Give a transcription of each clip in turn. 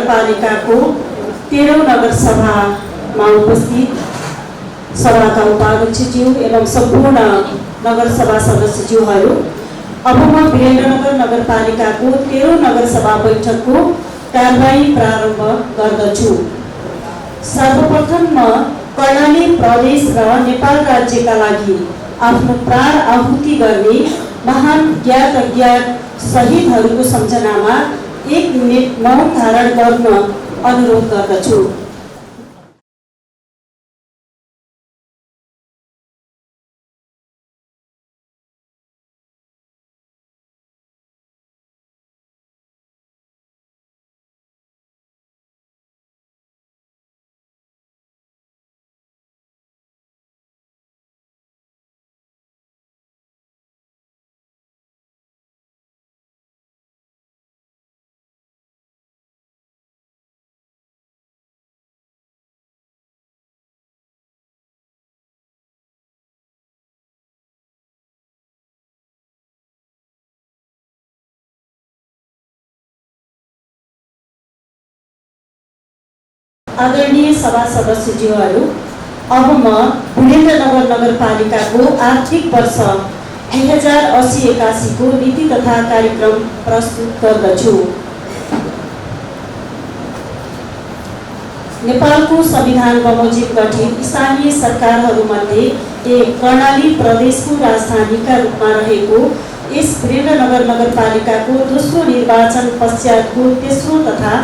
नगरपालिकाको 13औं नगरसभामा उपस्थित सभाका उपाध्यक्षज्यू एवं सम्पूर्ण नगरसभा सदस्यज्यूहरू, अब म वीरेन्द्रनगर नगरपालिकाको 13औं नगरसभा बैठकको कारबाही प्रारम्भ गर्दछु। सर्वप्रथम म कर्णाली प्रदेश र नेपाल राज्यका लागि आफ्नो प्राण आहुति गर्ने महान ज्ञात अज्ञात शहीदहरूको सम्झनामा 1 मिनेट मौन धारण गर्न अनुरोध गर्दछु। आदरणीय सभा सदस्यज्यूहरू, अब म वीरेन्द्रनगर नगरपालिकाको आर्थिक वर्ष 2080-81 को नीति तथा कार्यक्रम प्रस्तुत गर्दछु। नेपालको संविधान बमोजिम गठित स्थानीय सरकारहरूमध्ये एक कर्णाली प्रदेशको राजधानीका रूपमा रहेको यस वीरेन्द्रनगर नगरपालिकाको दोस्रो निर्वाचन पश्चातको तेस्रो तथा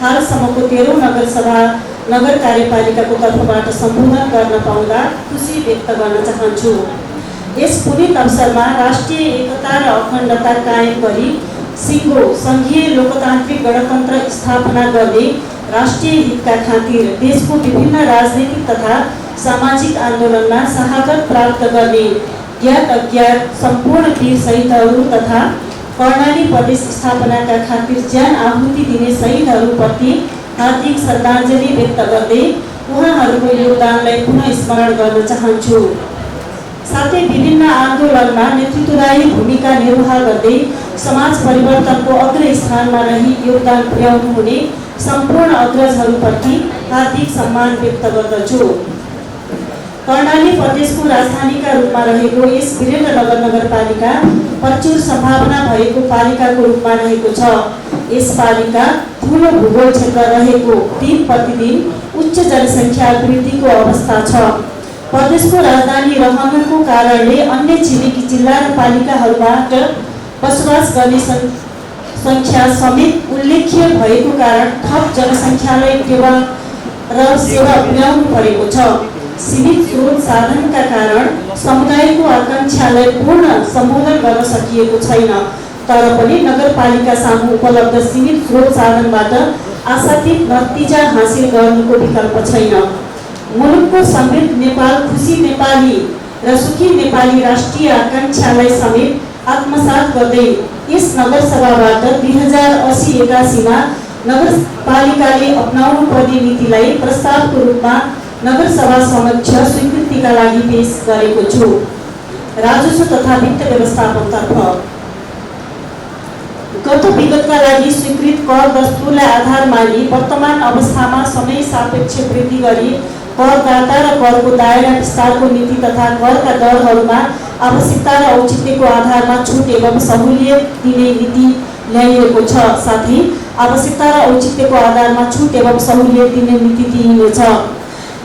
हालसम्मको 13औं नगरसभा नगर कार्यपालिकाको तर्फबाट सम्बोधन गर्न पाउँदा खुसी व्यक्त गर्न चाहन्छु। यस पुनीत अवसरमा राष्ट्रिय एकता र अखण्डता कायम गरी सिङ्गो सङ्घीय लोकतान्त्रिक गणतन्त्र स्थापना गर्ने राष्ट्रिय हितका खातिर देशको विभिन्न राजनीतिक तथा सामाजिक आन्दोलनमा शहादत प्राप्त गर्ने ज्ञात अज्ञात सम्पूर्ण वीर शहीदहरू तथा कर्णाली प्रदेश स्थापनाका खातिर ज्यान आहुति दिने शहीदहरूप्रति हार्दिक श्रद्धाञ्जली व्यक्त गर्दै उहाँहरूको योगदानलाई पुनः स्मरण गर्न चाहन्छु। साथै विभिन्न आन्दोलनमा नेतृत्वदायी भूमिका निर्वाह गर्दै समाज परिवर्तनको अग्र स्थानमा रही योगदान पुर्याउनु हुने सम्पूर्ण अग्रजहरूप्रति हार्दिक सम्मान व्यक्त गर्दछु। कर्णाली प्रदेशको राजधानीका रूपमा रहेको यस वीरेन्द्रनगर नगरपालिका प्रचुर सम्भावना भएको पालिकाको रूपमा रहेको छ। यस पालिका ठुलो भूगोल क्षेत्र रहेको दिन प्रतिदिन उच्च जनसङ्ख्या वृद्धिको अवस्था छ। प्रदेशको राजधानी रहनुको कारणले अन्य छिमेकी जिल्ला र पालिकाहरूबाट बसोबास गर्ने सङ्ख्या समेत उल्लेख्य भएको कारण थप जनसङ्ख्यालाई टेवा र सेवा पुर्याउनु परेको छ। सीमित स्रोत साधनका कारण समुदायको आकांक्षालाई पूर्ण सम्बोधन गर्न सकिएको छैन। तर पनि नगरपालिका सामु उपलब्ध सीमित स्रोत साधनबाट आशातीत नतिजा हासिल गर्नुको विकल्प छैन। मुलुकको समृद्ध नेपाल, खुसी नेपाली र सुखी नेपाली राष्ट्रिय आकांक्षालाई समेत आत्मसात गर्दै यस नगरसभाबाट 2080-81 मा नगरपालिकाले अपनाउनु पर्ने नीतिलाई प्रस्तावको रूपमा नगरसभा समक्ष स्वीकृतिका लागि पेश गरेको छु। राजस्व तथा वित्त व्यवस्थापनतर्फ गत विगतका लागि स्वीकृत कर दस्तुरलाई आधार मानी वर्तमान अवस्थामा समय सापेक्ष वृद्धि गरी करदाता र करको दायरा विस्तारको नीति तथा करका दरहरूमा आवश्यकता र औचित्यको आधारमा छुट एवं सहुलियत दिने नीति ल्याइएको छ। साथै आवश्यकता र औचित्यको आधारमा छुट एवं सहुलियत दिने नीति दिइनेछ।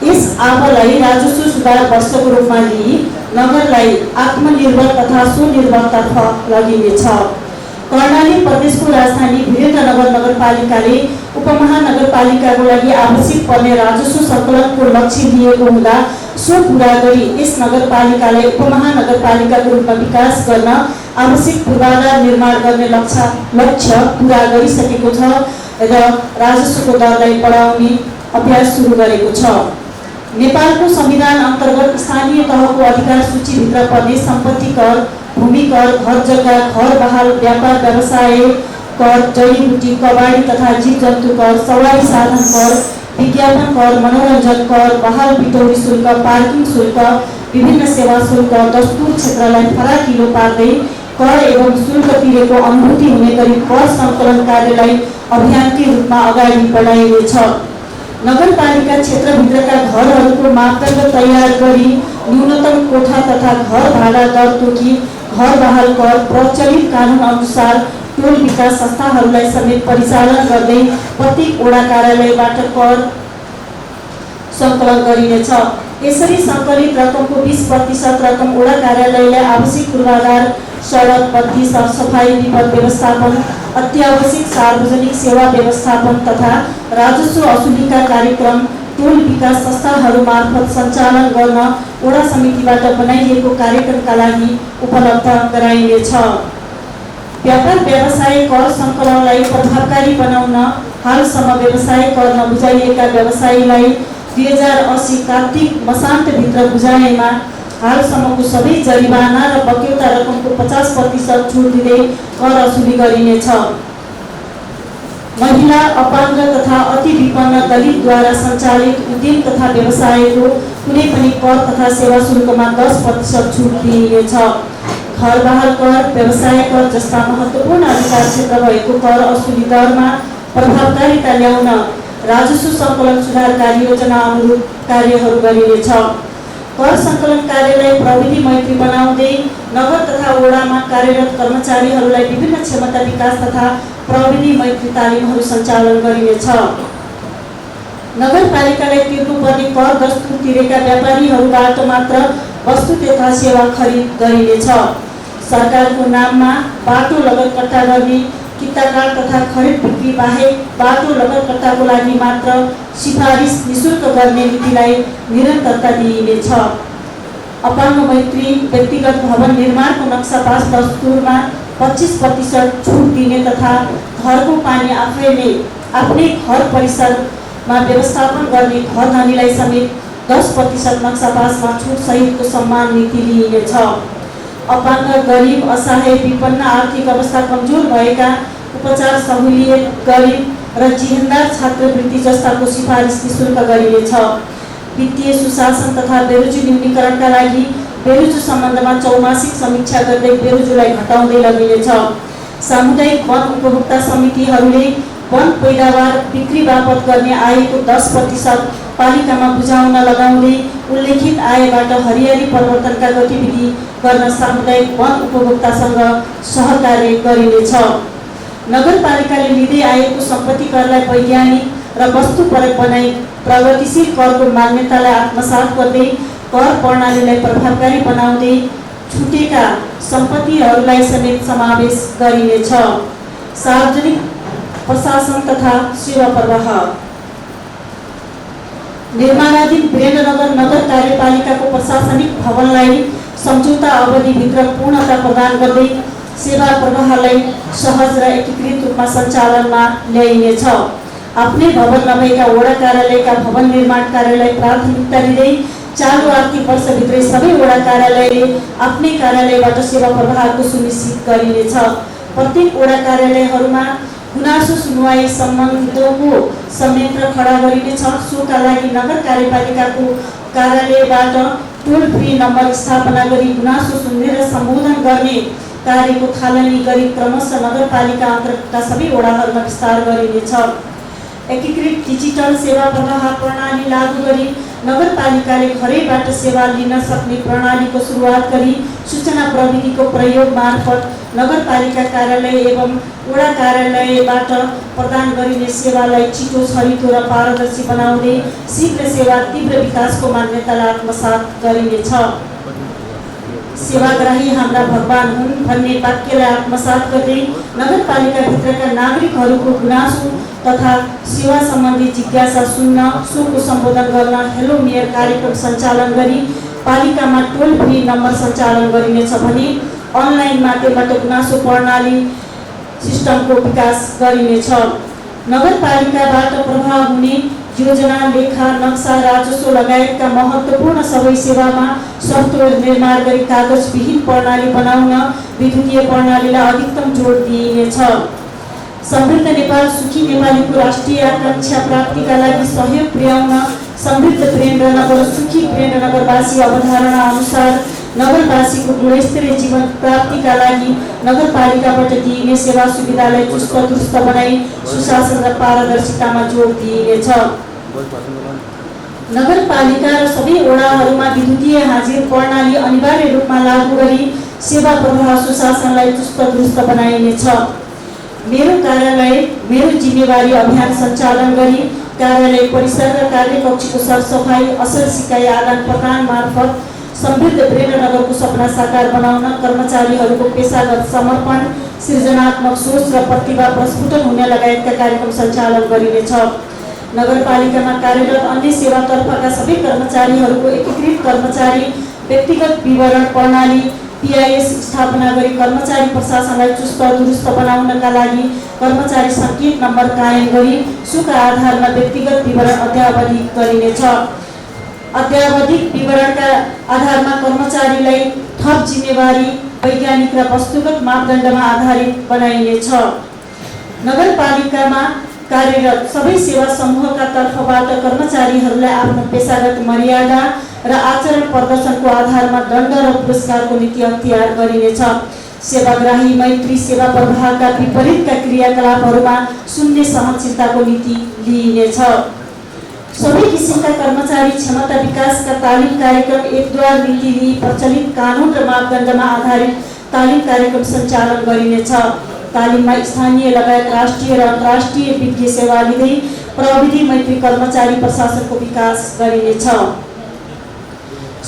यस आवालाई राजस्व सुधार वर्षको रूपमा लिई नगरलाई आत्मनिर्भर तथा स्वनिर्भरतर्फ लगिनेछ। कर्णाली प्रदेशको राजधानी वीरेन्द्रनगर नगरपालिकाले उपमहानगरपालिकाको लागि आवश्यक पर्ने राजस्व सङ्कलनको लक्ष्य लिएको हुँदा सो पूरा गरी यस नगरपालिकालाई उपमहानगरपालिकाको रूपमा विकास गर्न आवश्यक पूर्वाधार निर्माण गर्ने लक्ष्य पूरा गरिसकेको छ र राजस्वको दरलाई बढाउने अभ्यास सुरु गरेको छ। नेपालको संविधान अन्तर्गत स्थानीय तहको अधिकार सूचीभित्र पर्ने सम्पत्ति कर, भूमि कर, घर जग्गा, घर बहाल, व्यापार व्यवसाय कर, जडीबुटी, कबाडी तथा जीव जन्तु कर, सवारी साधन कर, विज्ञापन कर, मनोरञ्जन कर, बहाल बिटौरी शुल्क, पार्किङ शुल्क, विभिन्न सेवा शुल्क, दस्तुर क्षेत्रलाई फराकिलो पार्दै कर एवं शुल्क तिरेको अनुभूति हुने गरी कर सङ्कलन कार्यलाई अभियानकै रूपमा अगाडि बढाइनेछ। नगरपालिका क्षेत्रभित्रका घरहरूको मापदण्ड तयार गरी न्यूनतम कोठा तथा घर भाडा दर तोकी घर बहाल कर प्रचलित कानुन अनुसार टोल विकास संस्थाहरूलाई समेत परिचालन गर्दै प्रत्येक वडा कार्यालयबाट कर सङ्कलन गरिनेछ। यसरी सङ्कलित रकमको 20% रकम वडा कार्यालयले आवश्यक पूर्वाधार, सडक, बत्ती, सरसफाई, विपद व्यवस्थापन, अत्यावश्यक सार्वजनिक सेवा व्यवस्थापन तथा राजस्व असुलीका कार्यक्रम टोल विकास संस्थाहरू मार्फत सञ्चालन गर्न वडा समितिबाट बनाइएको कार्यक्रमका लागि उपलब्ध गराइनेछ। व्यापार व्यवसाय कर सङ्कलनलाई प्रभावकारी बनाउन हालसम्म व्यवसाय कर नबुझाइएका व्यवसायीलाई 2080 कार्तिक मसान्तभित्र बुझाएमा हालसम्मको सबै जरिवाना र बक्यौता रकमको 50% छुट दिँदै कर असुली गरिनेछ। महिला, अपाङ्ग तथा अति विपन्न दलितद्वारा सञ्चालित उद्यम तथा व्यवसायको कुनै पनि कर तथा सेवा शुल्कमा 10% छुट दिइनेछ। घर बहाल कर, व्यवसाय कर जस्ता महत्त्वपूर्ण अधिकार क्षेत्र भएको कर असुली दरमा प्रभावकारिता ल्याउन राजस्व सङ्कलन सुधार कार्ययोजना अनुरूप कार्यहरू गरिनेछ। कर सङ्कलन कार्यलाई प्रविधि मैत्री बनाउँदै नगर तथा वडामा कार्यरत कर्मचारीहरूलाई विभिन्न क्षमता विकास तथा प्रविधि मैत्री तालिमहरू सञ्चालन गरिनेछ। नगरपालिकालाई तिर्नुपर्ने कर दस्तुर तिरेका व्यापारीहरूबाट मात्र वस्तु तथा सेवा खरिद गरिनेछ। सरकारको नाममा बाटो लगतकट्टा गर्ने किताकार तथा खरिद बिक्री बाहेक बाटो लगतकट्टाको लागि मात्र सिफारिस निशुल्क गर्ने नीतिलाई निरन्तरता दिइनेछ। अपाङ्ग मैत्री व्यक्तिगत भवन निर्माणको नक्सा पास दस्तुरमा 25% छुट दिने तथा घरको पानी आफ्नै घर परिसरमा व्यवस्थापन गर्ने घर धनीलाई समेत 10% नक्सा पासमा छुट सहितको सम्मान नीति लिइनेछ। अपाङ्ग, गरिब, असहाय, विपन्न, आर्थिक अवस्था कमजोर भएका, उपचार सहुलियत गरिब र जिहेन्दार छात्रवृत्ति जस्ताको सिफारिस निशुल्क गरिनेछ। वित्तीय सुशासन तथा बेरोजु न्यूनीकरणका लागि बेरोजु सम्बन्धमा चौमासिक समीक्षा गर्दै बेरोजुलाई घटाउँदै लगिनेछ। सामुदायिक वन उपभोक्ता समितिहरूले वन पैदावार बिक्री बापत गर्ने आयको 10% पालिकामा बुझाउन लगाउँदै उल्लेखित आयबाट हरियाली परिवर्तनका गतिविधि गर्न सामुदायिक वन उपभोक्तासँग सहकार्य गरिनेछ। नगरपालिकाले लिँदै आएको सम्पत्ति करलाई वैज्ञानिक र वस्तुपरक बनाई प्रगतिशील करको मान्यतालाई आत्मसात गर्दै कर प्रणालीलाई प्रभावकारी बनाउँदै छुटेका सम्पत्तिहरूलाई समेत समावेश गरिनेछ। सार्वजनिक प्रशासन तथा सेवा प्रवाह निर्माणाधीन वीरेन्द्रनगर नगर कार्यपालिकाको प्रशासनिक भवनलाई सम्झौता अवधिभित्र पूर्णता प्रदान गर्दै सेवा प्रवाहलाई सहज र एकीकृत रूपमा सञ्चालनमा ल्याइनेछ। आफ्नै भवन नभएका वडा कार्यालयका भवन निर्माण कार्यलाई प्राथमिकता दिँदै चालु आर्थिक वर्षभित्रै सबै वडा कार्यालयले आफ्नै कार्यालयबाट सेवा प्रवाहको सुनिश्चित गरिनेछ। प्रत्येक वडा कार्यालयहरूमा गुनासो सुनवाई सम्बन्धको संयन्त्र खडा गरिनेछ। सोका लागि नगर कार्यपालिकाको कार्यालयबाट टोल फ्री नम्बर स्थापना गरी गुनासो सुन्ने र सम्बोधन गर्ने कार्यको थालनी गरी क्रमशः नगरपालिका अन्तर्गतका सबै वडाहरूमा विस्तार गरिनेछ। एकीकृत डिजिटल सेवा प्रवाह प्रणाली लागू गरी नगरपालिकाले घरैबाट सेवा लिन सक्ने प्रणालीको सुरुवात गरी सूचना प्रविधिको प्रयोग मार्फत नगरपालिका कार्यालय एवं वडा कार्यालयबाट प्रदान गरिने सेवालाई छिटो, छरितो र पारदर्शी बनाउँदै शीघ्र सेवा तीव्र विकासको मान्यतालाई आत्मसात गरिनेछ। सेवाग्राही हाम्रा भगवान हुन् भन्ने वाक्यलाई आत्मसात गर्दै नगरपालिकाभित्रका नागरिकहरूको गुनासो तथा सेवा सम्बन्धी जिज्ञासा सुन्न, सोको सम्बोधन गर्न हेलो मेयर कार्यक्रम सञ्चालन गरी पालिकामा टोल फ्री नम्बर सञ्चालन गरिनेछ भने अनलाइन माध्यमबाट गुनासो प्रणाली सिस्टमको विकास गरिनेछ। नगरपालिकाबाट प्रभाव हुने योजना, लेखा, नक्सा, राजस्व लगायतका महत्त्वपूर्ण सबै सेवामा सफ्टवेयर निर्माण गरी कागजविहीन प्रणाली बनाउन विद्युतीय प्रणालीलाई अधिकतम जोड दिइनेछ। समृद्ध नेपाल सुखी नेपालीको राष्ट्रिय आकांक्षा प्राप्तिका लागि सहयोग पुर्याउन समृद्ध वीरेन्द्रनगर सुखी वीरेन्द्रनगरवासी अवधारणा अनुसार नगरवासीको गुणस्तरीय जीवन प्राप्तिका लागि नगरपालिकाबाट दिइने सेवा सुविधालाई चुस्त दुरुस्त बनाई सुशासन र पारदर्शितामा जोड दिइनेछ। नगरपालिका र सबै वडाहरूमा विद्युतीय हाजिर प्रणाली अनिवार्य रूपमा लागू गरी सेवा प्रवाह सुशासनलाई चुस्त दुरुस्त बनाइनेछ। मेरो कार्यालय मेरो जिम्मेवारी अभियान सञ्चालन गरी कार्यालय परिसर र कार्यकक्षको सरसफाई असल सिकाइ आदान प्रदान मार्फत समृद्ध वीरेन्द्रनगरको सपना साकार बनाउन कर्मचारीहरूको पेशागत समर्पण, सृजनात्मक सोच र प्रतिभा प्रस्फुटन हुने लगायतका कार्यक्रम सञ्चालन गरिनेछ। नगरपालिकामा कार्यरत अन्य सेवातर्फका सबै कर्मचारीहरूको एकीकृत कर्मचारी व्यक्तिगत विवरण प्रणाली PIS स्थापना गरी कर्मचारी प्रशासनलाई चुस्त दुरुस्त बनाउनका लागि कर्मचारी सङ्केत नम्बर कायम गरी सुका आधारमा व्यक्तिगत विवरण अद्यावधिक गरिनेछ। अद्यावधिक विवरणका आधारमा कर्मचारीलाई थप जिम्मेवारी वैज्ञानिक र वस्तुगत मापदण्डमा आधारित बनाइनेछ। नगरपालिकामा कार्यरत सबै सेवा समूहका तर्फबाट कर्मचारीहरूलाई आफ्नो पेशागत मर्यादा र आचरण प्रदर्शनको आधारमा दण्ड र पुरस्कारको नीति अख्तियार गरिनेछ। सेवाग्राही मैत्री सेवा प्रवाहका विपरीतका क्रियाकलापहरूमा शून्य सहनशीलताको नीति लिइनेछ। सबै किसिमका कर्मचारी क्षमता विकासका तालिम कार्यक्रम एकद्वार नीति लिई प्रचलित कानुन र मापदण्डमा आधारित तालिम कार्यक्रम सञ्चालन गरिनेछ। तालिममा स्थानीय लगायत राष्ट्रिय र अन्तर्राष्ट्रिय विज्ञ सेवा लिँदै प्रविधि मैत्री कर्मचारी प्रशासनको विकास गरिनेछ।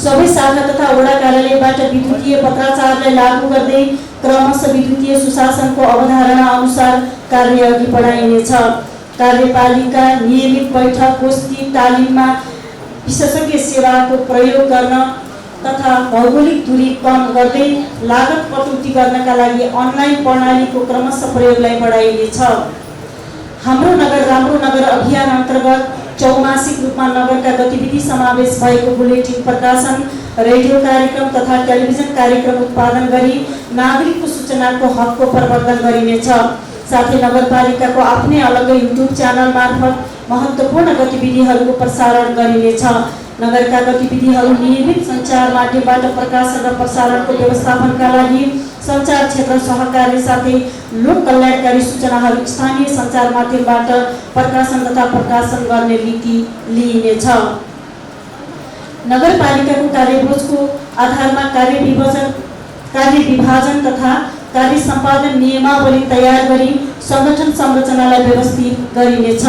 सबै शाखा तथा वडा कार्यालयबाट विद्युतीय पत्राचारलाई लागू गर्दै क्रमशः विद्युतीय सुशासनको अवधारणा अनुसार कार्य अघि बढाइनेछ। कार्यपालिका नियमित बैठक गोष्ठी तालिममा विशेषज्ञ सेवाको प्रयोग गर्न तथा भौगोलिक दूरी कम गर्दै लागत कटौती गर्नका लागि अनलाइन प्रणालीको क्रमशः प्रयोगलाई बढाइनेछ। हाम्रो नगर राम्रो नगर अभियान अन्तर्गत चौमासिक रूपमा नगरका गतिविधि समावेश भएको बुलेटिन प्रकाशन, रेडियो कार्यक्रम तथा टेलिभिजन कार्यक्रम उत्पादन गरी नागरिकको सूचनाको हकको प्रवर्धन गरिनेछ। साथै नगरपालिकाको आफ्नै अलग्गै युट्युब च्यानल मार्फत महत्त्वपूर्ण गतिविधिहरूको प्रसारण गरिनेछ। नगरका गतिविधिहरू नियमित सञ्चार माध्यमबाट प्रकाशन र प्रसारणको व्यवस्थापनका लागि सञ्चार क्षेत्र सहकारी साथै लोक कल्याणकारी सूचनाहरू स्थानीय सञ्चार माध्यमबाट प्रकाशन तथा प्रकाशन गर्ने नीति लिइनेछ। नगरपालिकाको कार्यबोझको आधारमा कार्य विभाजन तथा कार्य सम्पादन नियमावली तयार गरी संगठन संरचनालाई व्यवस्थित गरिनेछ।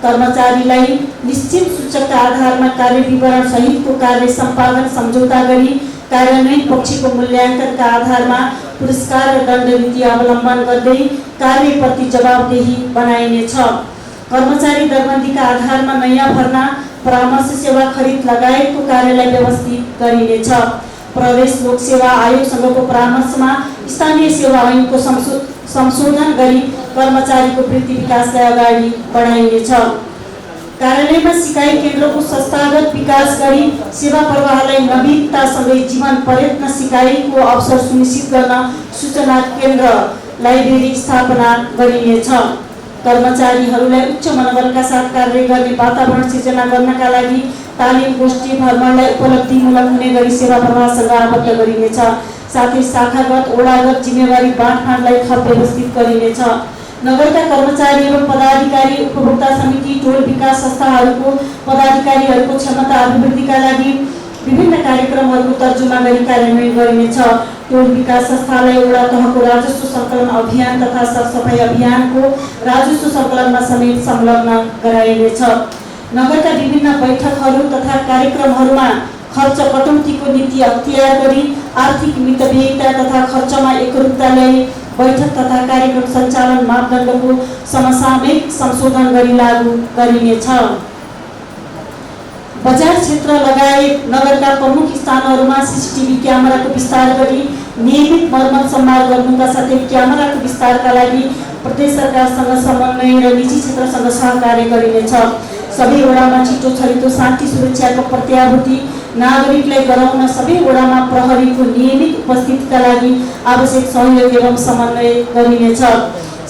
कर्मचारीलाई निश्चित सूचकका आधारमा कार्य विवरण सहितको कार्य सम्पादन सम्झौता गरी कार्यान्वयन पक्षको मूल्याङ्कनका आधारमा पुरस्कार र दण्ड नीति अवलम्बन गर्दै कार्यप्रति जवाबदेही बनाइनेछ। कर्मचारी दरबन्दीका आधारमा नयाँ भर्ना, परामर्श सेवा खरिद लगायतको कार्यलाई व्यवस्थित गरिनेछ। प्रदेश लोक सेवा आयोगसँगको परामर्शमा स्थानीय सेवा ऐनको संशोधन गरी कर्मचारीको वृत्ति विकासलाई अगाडि बढाइनेछ। कार्यालयमा सिकाइ केन्द्रको संस्थागत विकास गरी सेवा प्रवाहलाई नवीनतासँगै जीवन पर्यटन सिकाइको अवसर सुनिश्चित गर्न सूचना केन्द्र लाइब्रेरी स्थापना गरिनेछ। कर्मचारीहरूलाई उच्च मनोबलका साथ कार्य गर्ने वातावरण सिर्जना गर्नका लागि तालिम गोष्ठी भ्रमणलाई उपलब्धिमूलक हुने गरी सेवा प्रवाहसँग आबद्ध गरिनेछ। साथै शाखागत वडागत जिम्मेवारी बाँडफाँडलाई थप व्यवस्थित गरिनेछ। नगरका कर्मचारी एवं पदाधिकारी, उपभोक्ता समिति, टोल विकास संस्थाहरूको पदाधिकारीहरूको क्षमता अभिवृद्धिका लागि विभिन्न कार्यक्रमहरूको तर्जुमा गरी कार्यान्वयन गरिनेछ। टोल विकास संस्थालाई वडा तहको राजस्व सङ्कलन अभियान तथा सरसफाई अभियानको राजस्व सङ्कलनमा समेत संलग्न गराइनेछ। नगरका विभिन्न बैठकहरू तथा कार्यक्रमहरूमा खर्च कटौतीको नीति अख्तियार गरी आर्थिक मितव्ययिता तथा खर्चमा एकरूपता ल्याई बैठक तथा कार्यक्रम सञ्चालन मापदण्डको समसामयिक संशोधन गरी लागू गरिनेछ। बजार क्षेत्र लगायत नगरका प्रमुख स्थानहरूमा CCTV क्यामेराको विस्तार गरी नियमित मर्मत सम्हार गर्नुका साथै क्यामेराको विस्तारका लागि प्रदेश सरकारसँग समन्वय र निजी क्षेत्रसँग सहकार्य गरिनेछ। सबै वडामा छिटो छरितो शान्ति सुरक्षाको प्रत्याभूति नागरिकलाई गराउन सबै वडामा प्रहरीको नियमित उपस्थितिका लागि आवश्यक सहयोग एवं समन्वय गरिनेछ।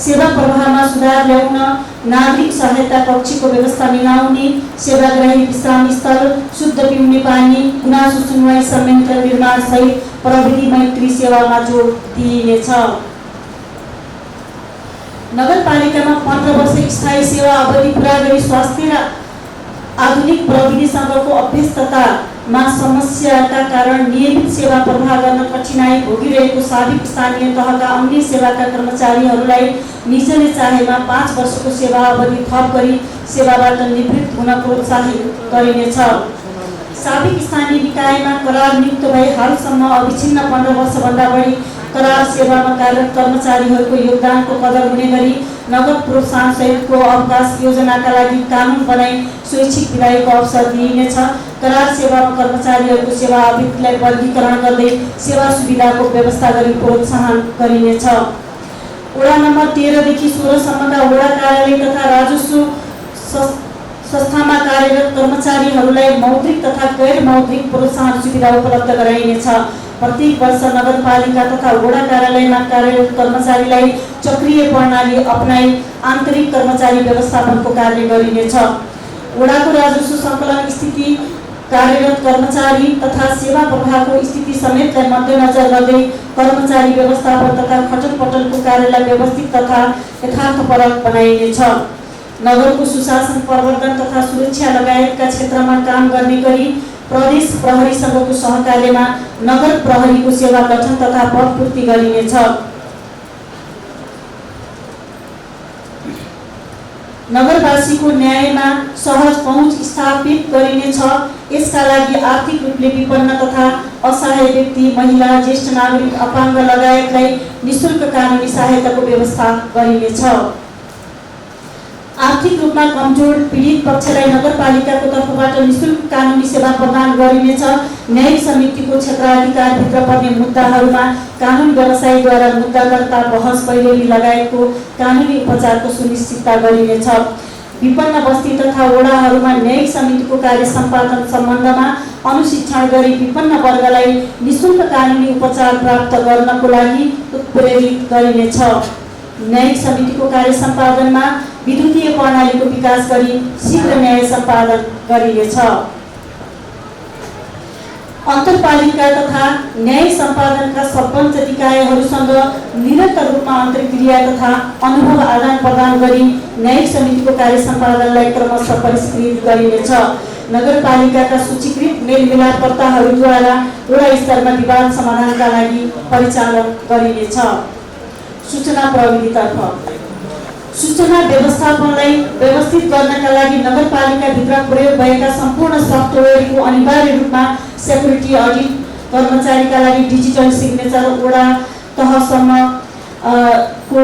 सेवा प्रवाहमा सुधार ल्याउन नागरिक सहायता कक्षको व्यवस्था मिलाउने, सेवाग्राही विश्राम स्थल, शुद्ध पिउने पानी, गुनासो सुनवाई संयन्त्र निर्माण सहित प्रविधि मैत्री सेवामा जोड दिइनेछ। नगरपालिकामा 15 वर्ष स्थायी सेवा अवधि पूरा गरी स्वास्थ्य र आधुनिक प्रविधिसँगको अभ्यस्ततामा समस्याका कारण नियमित सेवा प्रवाह गर्न कठिनाई भोगिरहेको साबिक स्थानीय तहका अन्य सेवाका कर्मचारीहरूलाई निजले चाहेमा 5 वर्षको सेवा अवधि थप गरी सेवाबाट निवृत्त हुन प्रोत्साहित गरिनेछ। साबिक स्थानीय निकायमा करार नियुक्त भए हालसम्म अविच्छिन्न 15 वर्षभन्दा बढी करार सेवामा कार्यरत कर्मचारीहरूको योगदानको कदर हुने गरी नगद प्रोत्साहन सहितको अवकाश योजनाका लागि कानुन बनाई स्वैच्छिक विदायको अवसर दिइनेछ। करार सेवामा कर्मचारीहरूको सेवा अवधिलाई वर्गीकरण गर्दै सेवा सुविधाको व्यवस्था गरी प्रोत्साहन गरिनेछ। वडा नम्बर 13 देखि 16 सम्मका वडा कार्यालय तथा राजस्व संस्थामा कार्यरत कर्मचारीहरूलाई मौद्रिक तथा गैर मौद्रिक प्रोत्साहन सुविधा उपलब्ध गराइनेछ। प्रत्येक वर्ष नगरपालिका तथा वडा कार्यालयमा कार्यरत कर्मचारीलाई चक्रीय प्रणाली अपनाई आन्तरिक कर्मचारी व्यवस्थापनको कार्य गरिनेछ। वडाको राजस्व सङ्कलन स्थिति, कार्यरत कर्मचारी तथा सेवा प्रवाहको स्थिति समेतलाई मध्यनजर गर्दै कर्मचारी व्यवस्थापन तथा खटनपटनको कार्यलाई व्यवस्थित तथा यथार्थपरक बनाइनेछ। नगरको सुशासन, प्रवर्धन तथा सुरक्षा लगायतका क्षेत्रमा काम गर्ने गरी प्रदेश प्रहरीसँगको सहकार्यमा नगर प्रहरीको सेवा गठन तथा पदपूर्ति गरिनेछ। नगरवासीको न्यायमा सहज पहुँच स्थापित गरिनेछ। यसका लागि आर्थिक रूपले विपन्न तथा असहाय व्यक्ति, महिला, ज्येष्ठ नागरिक, अपाङ्ग लगायतलाई निःशुल्क कानुनी सहायताको व्यवस्था गरिनेछ। आर्थिक रूपमा कमजोर पीडित पक्षलाई नगरपालिकाको तर्फबाट निःशुल्क कानुनी सेवा प्रदान गरिनेछ। न्यायिक समितिको क्षेत्राधिकारभित्र पर्ने मुद्दाहरूमा कानुन व्यवसायीद्वारा मुद्दाकर्ता, बहस, पैरेवी लगायतको कानुनी उपचारको सुनिश्चितता गरिनेछ। विपन्न बस्ती तथा वडाहरूमा न्यायिक समितिको कार्य सम्पादन सम्बन्धमा अनुशिक्षण गरी विपन्न वर्गलाई निःशुल्क कानुनी उपचार प्राप्त गर्नको लागि उत्प्रेरित गरिनेछ। न्यायिक समितिको कार्य सम्पादनमा विद्युतीय प्रणालीको विकास गरी शीघ्र न्याय सम्पादन गरिनेछ। अन्तरपालिका तथा न्याय सम्पादनका सरपञ्च निकायहरूसँग निरन्तर रूपमा अन्तर्क्रिया तथा अनुभव आदान प्रदान गरी न्यायिक समितिको कार्य सम्पादनलाई क्रमशः परिष्कृत गरिनेछ। नगरपालिकाका सूचीकृत मेलमिलापकर्ताहरूद्वारा वडा स्तरमा विवाद समाधानका लागि परिचालन गरिनेछ। सूचना प्रविधितर्फ सूचना व्यवस्थापनलाई व्यवस्थित गर्नका लागि नगरपालिकाभित्र प्रयोग भएका सम्पूर्ण सफ्टवेयरको अनिवार्य रूपमा सेक्युरिटी अडिट, कर्मचारीका लागि डिजिटल सिग्नेचर, वडा तहसम्म को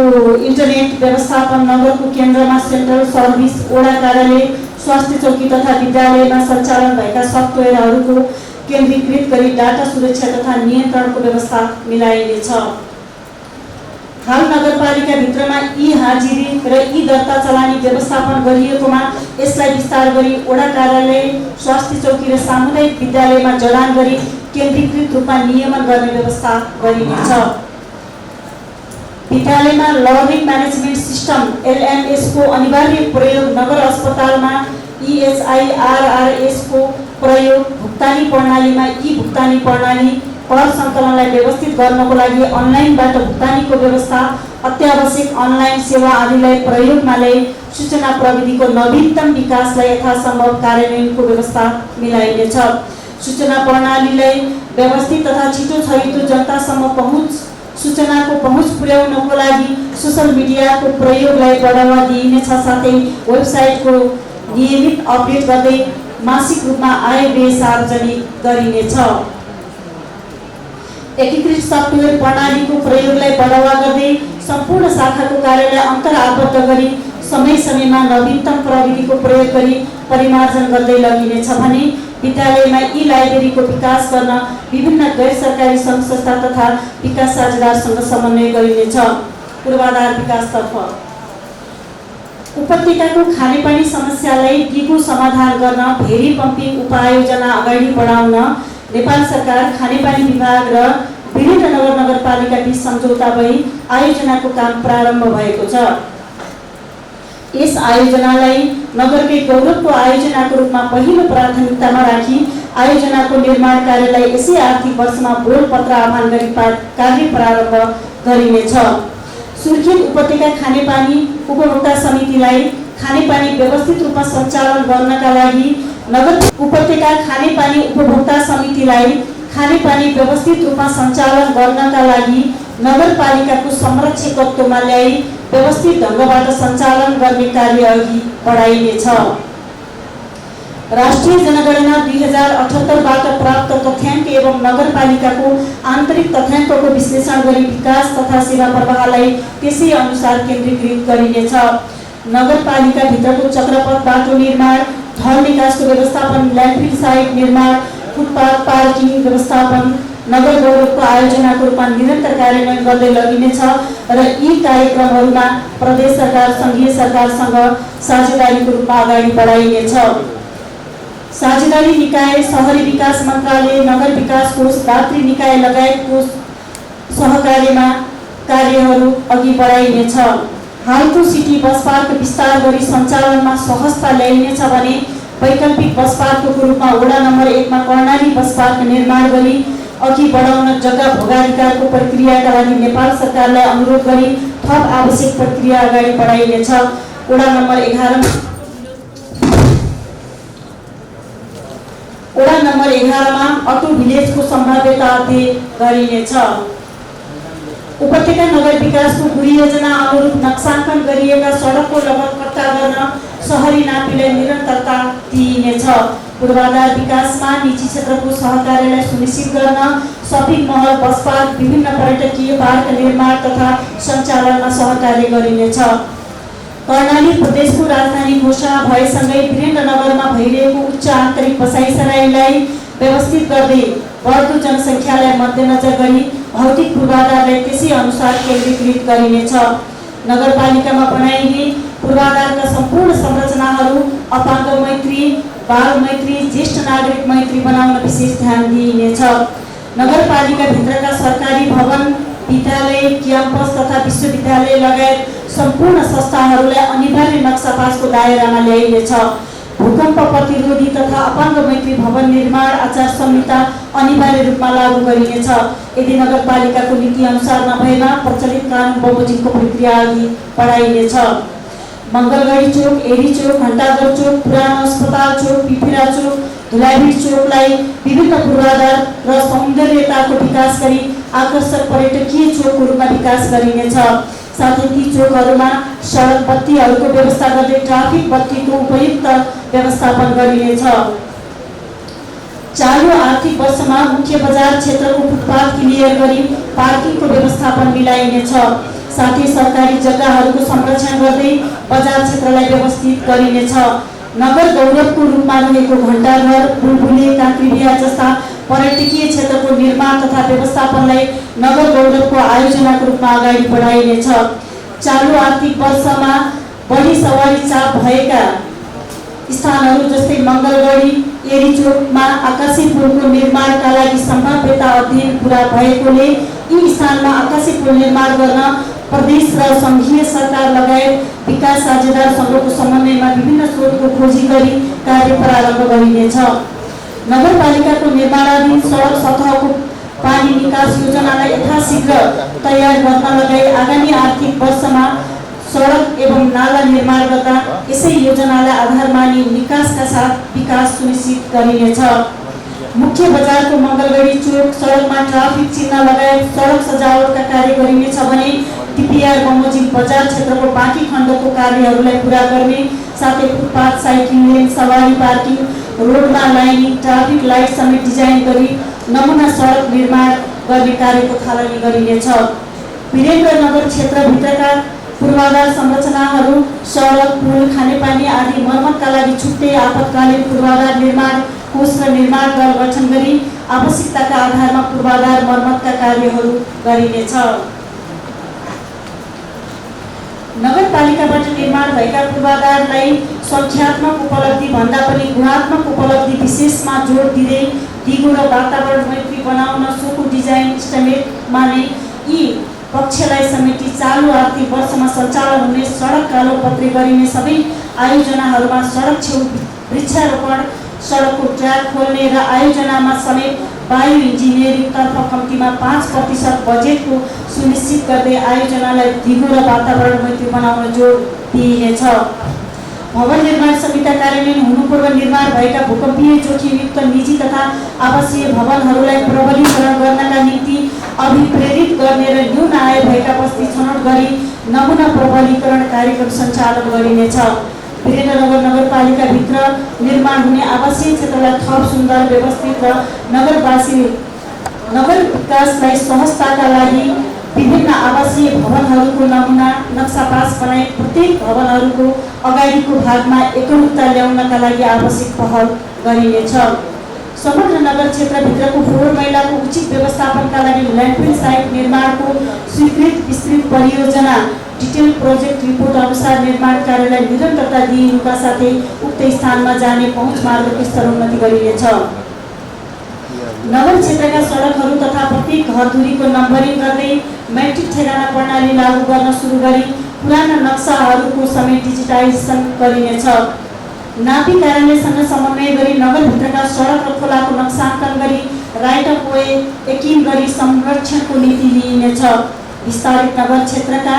इन्टरनेट व्यवस्थापन, नगरको केन्द्रमा सेन्ट्रल सर्भिस, वडा कार्यालय, स्वास्थ्य चौकी तथा विद्यालयमा सञ्चालन भएका सफ्टवेयरहरूको केन्द्रीकृत गरी डाटा सुरक्षा तथा नियन्त्रणको व्यवस्था मिलाइनेछ। हाल नगरपालिकाभित्रमा ई-हाजिरी र ई-दर्ता चलानी व्यवस्थापन गरिएकोमा यसलाई विस्तार गरी वडा कार्यालय, स्वास्थ्य चौकी र सामुदायिक विद्यालयमा जडान गरी केन्द्रीकृत रूपमा नियमन गर्ने व्यवस्था गरिनेछ। विद्यालयमा लर्निङ म्यानेजमेन्ट सिस्टम LMS को अनिवार्य प्रयोग, नगर अस्पतालमा EHIRRS को प्रयोग, भुक्तानी प्रणालीमा ई-भुक्तानी प्रणाली, कर सङ्कलनलाई व्यवस्थित गर्नको लागि अनलाइनबाट भुक्तानीको व्यवस्था, अत्यावश्यक अनलाइन सेवा आदिलाई प्रयोगमा ल्याई सूचना प्रविधिको नवीनतम विकासलाई यथासम्भव कार्यान्वयनको व्यवस्था मिलाइनेछ। सूचना प्रणालीलाई व्यवस्थित तथा छिटो छरितो जनतासम्म सूचनाको पहुँच पुर्याउनको लागि सोसल मिडियाको प्रयोगलाई बढावा दिइनेछ। साथै वेबसाइटको नियमित अपडेट गर्दै मासिक रूपमा आय व्यय सार्वजनिक गरिनेछ। एकीकृत सफ्टवेयर प्रणालीको प्रयोगलाई बढावा गर्दै सम्पूर्ण शाखाको कार्यालय अन्तर्आबद्ध गरी समय समयमा नवीनतम प्रविधिको प्रयोग गरी परिमार्जन गर्दै लगिनेछ भने विद्यालयमा ई-लाइब्रेरीको विकास गर्न विभिन्न गैर सरकारी सङ्घ संस्था तथा विकास साझेदारसँग समन्वय गरिनेछ। पूर्वाधार विकासतर्फ उपत्यकाको खानेपानी समस्यालाई दिगो समाधान गर्न भेरी पम्पिङ उपायोजना अगाडि बढाउन नेपाल सरकार खानेपानी विभाग र विभिन्न वीरेन्द्रनगर नगरपालिका बीच सम्झौता भई आयोजनाको काम प्रारम्भ भएको छ। यस आयोजनालाई नगरकै गौरवको आयोजनाको रूपमा पहिलो प्राथमिकतामा राखी आयोजनाको निर्माण कार्यलाई यसै आर्थिक वर्षमा बोलपत्र आह्वान गरी कार्य प्रारम्भ गरिनेछ। सुर्खेत उपत्यका खानेपानी उपभोक्ता समितिलाई खानेपानी व्यवस्थित रूपमा सञ्चालन गर्नका लागि नगर उपत्यका खानेपानी उपभोक्ता समितिलाई खानेपानी व्यवस्थित रूपमा सञ्चालन गर्नका लागि नगरपालिकाको संरक्षकत्वमा ल्याई व्यवस्थित ढङ्गबाट सञ्चालन गर्ने कार्य अघि बढाइनेछ। राष्ट्रिय जनगणना 2078बाट प्राप्त तथ्याङ्क एवं नगरपालिकाको आन्तरिक तथ्याङ्कको विश्लेषण गरी विकास तथा सेवा प्रवाहलाई त्यसै अनुसार केन्द्रीकृत गरिनेछ। नगरपालिका भित्रको चक्रपथ बाटो निर्माण, थल निकासको व्यवस्थापन, ल्यान्डफिल साइट निर्माण, फुटपाथ पार्किङ व्यवस्थापन नगर गौरवको आयोजनाको रूपमा निरन्तर कार्यान्वयन गर्दै लगिनेछ र यी कार्यक्रमहरूमा प्रदेश सरकार सङ्घीय सरकारसँग साझेदारीको रूपमा अगाडि बढाइनेछ। साझेदारी निकाय, शहरी विकास मन्त्रालय, नगर विकास कोष, दात्री निकाय लगायतको सहकार्यमा कार्यहरू अघि बढाइनेछ। हालको सिटी बस पार्क विस्तार गरी सञ्चालनमा सहजता ल्याइनेछ भने वैकल्पिक बस पार्कको रूपमा वडा नम्बर 1 मा कर्णाली बस पार्क निर्माण गरी अघि बढाउन जग्गा भोगाधिकारको प्रक्रियाका लागि नेपाल सरकारलाई अनुरोध गरी थप आवश्यक प्रक्रिया अगाडि बढाइनेछ। वडा नम्बर 11 मा अटो भिलेजको सम्भाव्यता अध्ययन गरिनेछ। उपत्यका नगर विकासको परियोजना अनुरूप नक्साङ्कन गरिएका सडकको लगतकर्ता गर्न शहरी नापीलाई निरन्तरता दिइनेछ। पूर्वाधार विकासमा निजी क्षेत्रको सहकार्यलाई सुनिश्चित गर्न सपिङ महल, बस पार्क, विभिन्न पर्यटकीय पार्क निर्माण तथा सञ्चालनमा सहकार्य गरिनेछ। कर्णाली प्रदेशको राजधानी घोषणा भएसँगै वीरेन्द्रनगरमा भइरहेको उच्च आन्तरिक बसाइसराईलाई व्यवस्थित गर्दै बढ्दो जनसङ्ख्यालाई मध्यनजर गरी भौतिक पूर्वाधारलाई त्यसै अनुसार केन्द्रीकृत गरिनेछ। नगरपालिकामा बनाइने पूर्वाधारका सम्पूर्ण संरचनाहरू अपाङ्ग मैत्री, बाल मैत्री, ज्येष्ठ नागरिक मैत्री बनाउन विशेष ध्यान दिइनेछ। नगरपालिका भित्रका सरकारी भवन, विद्यालय, क्याम्पस तथा विश्वविद्यालय लगायत सम्पूर्ण संस्थाहरूलाई अनिवार्य नक्सापासको दायरामा ल्याइनेछ। भूकम्प प्रतिरोधी तथा अपाङ्ग मैत्री भवन निर्माण आचार संहिता अनिवार्य रूपमा लागू गरिनेछ। यदि नगरपालिकाको नीति अनुसार नभएमा प्रचलित कानुन बमोजिमको प्रक्रिया अघि बढाइनेछ। मङ्गलगढी चोक, एरी चोक, घण्टाघर चोक, पुरानो अस्पताल चोक, पिपिरा चोक, धुलाभिर चोकलाई विभिन्न पूर्वाधार र सौन्दर्यताको विकास गरी आकर्षक पर्यटकीय चोकको रूपमा विकास गरिनेछ। साथै ती चोकहरूमा सडक बत्तीहरूको व्यवस्था गर्दै ट्राफिक बत्तीको उपयुक्त व्यवस्थापन गरिनेछ। चालु आर्थिक वर्षमा मुख्य बजार क्षेत्रको फुटपाथ क्लियर गरी पार्किङको व्यवस्थापन मिलाइनेछ। साथै सरकारी जग्गाहरूको संरक्षण गर्दै बजार क्षेत्रलाई व्यवस्थित गरिनेछ। नगर गौरवको रूपमा रहेको घण्टाघर, बुलबुले, काँक्रीबिहा जस्ता पर्यटकीय क्षेत्रको निर्माण तथा व्यवस्थापनलाई नगर गौरवको आयोजनाको रूपमा अगाडि बढाइनेछ। चालु आर्थिक वर्षमा बढी सवारी चाप भएका स्थानहरू जस्तै मङ्गलगढी, एरी चोकमा आकाशी पुलको निर्माणका लागि सम्भाव्यता अध्ययन पुरा भएकोले यी स्थानमा आकाशी पुल निर्माण गर्न प्रदेश र सङ्घीय सरकार लगायत विकास साझेदार सङ्घको समन्वयमा विभिन्न स्रोतको खोजी गरी कार्य प्रारम्भ गरिनेछ। नगरपालिकाको निर्माणाधीन सडक सतहको पानी निकास योजनालाई यथाशीघ्र तयार गर्न लगाई आगामी आर्थिक वर्षमा सडक एवं नाला निर्माण गर्दा यसै योजनालाई आधार मानी निकासका साथ विकास सुनिश्चित गरिनेछ। मुख्य बजारको मङ्गलगढी चोक सडकमा ट्राफिक चिन्ह लगायत सडक सजावटका कार्य गरिनेछ भने टिपिआर बमोजिम बजार क्षेत्रको बाँकी खण्डको कार्यहरूलाई पुरा गर्ने साथै फुटपाथ, साइक्लिङ लेन, सवारी पार्किङ, रोडमा लाइनिङ, ट्राफिक लाइट समेत डिजाइन गरी नमुना सडक निर्माण गर्ने कार्यको थालनी गरिनेछ। वीरेन्द्रनगर क्षेत्रभित्रका पूर्वाधार संरचनाहरू, सडक, पुल, खानेपानी आदि मर्मतका लागि छुट्टै आपतकालीन पूर्वाधार निर्माण कोष र निर्माण दल गठन गरी आवश्यकताका आधारमा पूर्वाधार मर्मतका कार्यहरू गरिनेछ। नगरपालिकाबाट निर्माण भएका पूर्वाधारलाई सङ्ख्यात्मक उपलब्धि भन्दा पनि गुणात्मक उपलब्धि विशेषमा जोड दिँदै दिगो र वातावरण मैत्री बनाउन सोको डिजाइन, इस्टिमेट रूपमा नै यी पक्षलाई समेटी चालू आर्थिक वर्षमा सञ्चालन हुने सडक कालोपत्री गरिने सबै आयोजनाहरूमा सडक छेउ वृक्षारोपण, सडकको ट्र्याक खोल्ने र आयोजनामा समेत वायु इन्जिनियरिङतर्फ कम्तीमा 5% बजेटको सुनिश्चित गर्दै आयोजनालाई दिगो र वातावरण मैत्री बनाउन जोड दिइनेछ। भवन निर्माण संहिता कार्यान्वयन हुनुपूर्व निर्माण भएका भूकम्पीय जोखिमयुक्त निजी तथा आवासीय भवनहरूलाई प्रबलीकरण गर्नका निम्ति अभिप्रेरित गर्ने र न्यून आय भएका बस्ती छनौट गरी नमुना प्रबलीकरण कार्यक्रम सञ्चालन गरिनेछ। वीरेन्द्रनगर नगरपालिकाभित्र निर्माण हुने आवासीय क्षेत्रलाई थप सुन्दर, व्यवस्थित र नगर विकासलाई सहजताका लागि विभिन्न आवासीय भवनहरूको नमुना नक्सा पास बनाई प्रत्येक भवनहरूको अगाडिको भागमा एकरूपता ल्याउनका लागि आवश्यक पहल गरिनेछ। समग्र नगर क्षेत्रभित्रको फोहोर मैलाको उचित व्यवस्थापनका लागि ल्यान्डफिल साइट निर्माणको स्वीकृत विस्तृत परियोजना डिटेल प्रोजेक्ट रिपोर्ट अनुसार निर्माण कार्यलाई निरन्तरता दिइनुका साथै उक्त स्थानमा जाने पहुँच मार्गको स्तरोन्नति गरिनेछ। नगर क्षेत्रका सडकहरू तथा प्रत्येक घरधुरीको नम्बरिङ गर्दै मैट्रिक ठेगाना प्रणाली लागू गर्न सुरु गरी पुराना नक्साहरूको समेत डिजिटाइजेसन गरिनेछ। नापी कार्यालयसँग समन्वय गरी नगरभित्रका सडक र खोलाको नक्साङ्कन गरी राइट अफ वे एकिङ गरी संरक्षणको नीति लिइनेछ। विस्तारित नगर क्षेत्रका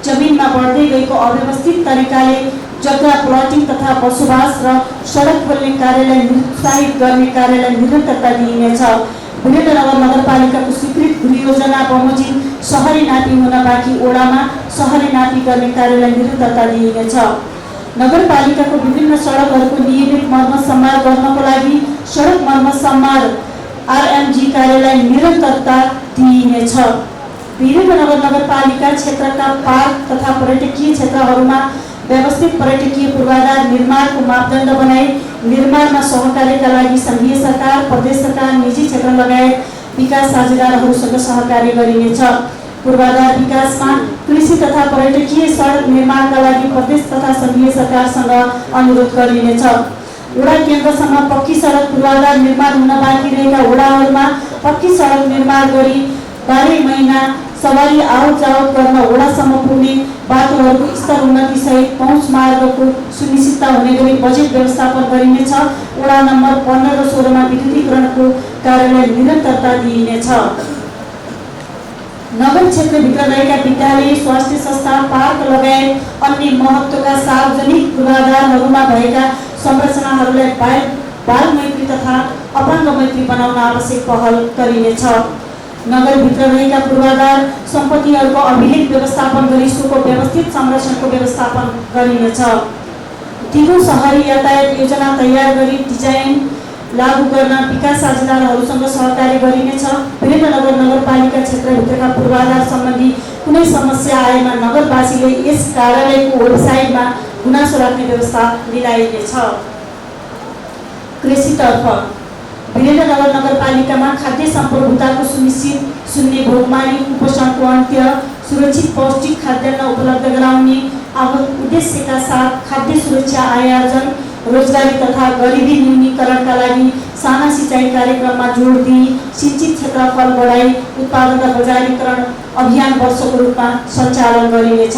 जमिनमा बढ्दै गएको अव्यवस्थित तरिकाले जग्गा प्लटिङ तथा बसोबास र सडक खोल्ने कार्यलाई निरुत्साहित गर्ने कार्यलाई निरन्तरता दिइनेछ। वीरेन्द्रनगर नगरपालिकाको स्वीकृत गृहयोजना बमोजिम सहरी नापी हुन बाँकी ओडामा सहरी नापी गर्ने कार्यलाई निरन्तरता दिइनेछ। नगरपालिकाको विभिन्न सडकहरूको नियमित मर्मत सम्मार गर्नको लागि सडक मर्मत सम्मार आरएमजी कार्यलाई निरन्तरता दिइनेछ। वीरेन्द्रनगर नगरपालिका क्षेत्रका पार्क तथा पर्यटकीय क्षेत्रहरूमा व्यवस्थित पर्यटकीय पूर्वाधार निर्माणको मापदण्ड बनाई निर्माणमा सहकार्यका लागि सङ्घीय सरकार, प्रदेश सरकार, निजी क्षेत्र लगायत विकास साझेदारहरूसँग सहकार्य गरिनेछ। पूर्वाधार विकासमा कृषि तथा पर्यटकीय सडक निर्माणका लागि प्रदेश तथा सङ्घीय सरकारसँग अनुरोध गरिनेछ। वडा केन्द्रसम्म पक्की सडक पूर्वाधार निर्माण हुन बाँकी रहेका वडाहरूमा पक्की सडक निर्माण गरी 12 महिना सवारी आवत जावत गर्न वडासम्म पुग्ने बाटोहरूको स्तर उन्नति सहित पहुँच मार्गको सुनिश्चितता हुने गरी बजेट व्यवस्थापन गरिनेछ। वडा नम्बर 15 र 16 मा विद्युतीकरणको कार्यलाई निरन्तरता दिइनेछ। नगर क्षेत्रभित्र रहेका विद्यालय, स्वास्थ्य संस्था, पार्क लगायत अन्य महत्त्वका सार्वजनिक पूर्वाधारहरूमा भएका संरचनाहरूलाई बाल मैत्री तथा अपाङ्ग मैत्री बनाउन आवश्यक पहल गरिनेछ। नगरभित्र रहेका पूर्वाधार सम्पत्तिहरूको अभिलेख व्यवस्थापन गरी सोको व्यवस्थित संरक्षणको व्यवस्थापन गरिनेछ। दिगो सहरी यातायात योजना तयार गरी डिजाइन लागू गर्न विकास साझेदारहरूसँग सहकार्य गरिनेछ। वीरेन्द्रनगर नगरपालिका क्षेत्रभित्रका पूर्वाधार सम्बन्धी कुनै समस्या आएमा नगरवासीले यस कार्यालयको वेबसाइटमा गुनासो राख्ने व्यवस्था मिलाइनेछ। कृषितर्फ वीरेन्द्रनगर नगरपालिकामा खाद्य सम्प्रभुताको सुनिश्चित शून्य भोगमारी कुपोषणको अन्त्य, सुरक्षित पौष्टिक खाद्यान्न उपलब्ध गराउने उद्देश्यका साथ खाद्य सुरक्षा आयोजन, रोजगारी तथा गरिबी न्यूनीकरणका लागि साना सिँचाइ कार्यक्रममा जोड दिई सिंचित क्षेत्रफल बढाई उत्पादन र बजारीकरण अभियान वर्षको रूपमा सञ्चालन गरिनेछ।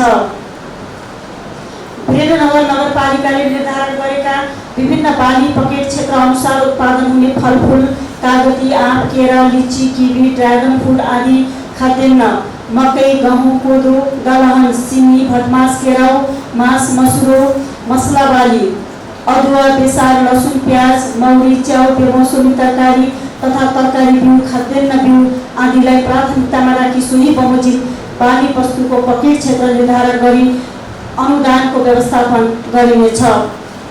वीरेन्द्रनगर नगरपालिकाले निर्धारण गरेका विभिन्न बाली पकेट क्षेत्र अनुसार उत्पादन हुने फलफुल, कागती, आँप, केरा, लिची, किवी, ड्रागन फ्रुट आदि खाद्यान्न मकै, गहुँ, कोदो, दलहन, सिमी, भटमास, केराउ, मास, मसुरो, मसला बाली, अदुवा, बेसार, लसुन, प्याज, मौरी, च्याउ, बेमौसमी तरकारी तथा तरकारी बिउ, खाद्यान्न बिउ आदिलाई प्राथमिकतामा राखी सोही बमोजिम बाली वस्तुको पकेट क्षेत्र निर्धारण गरी अनुदानको व्यवस्थापन गरिनेछ।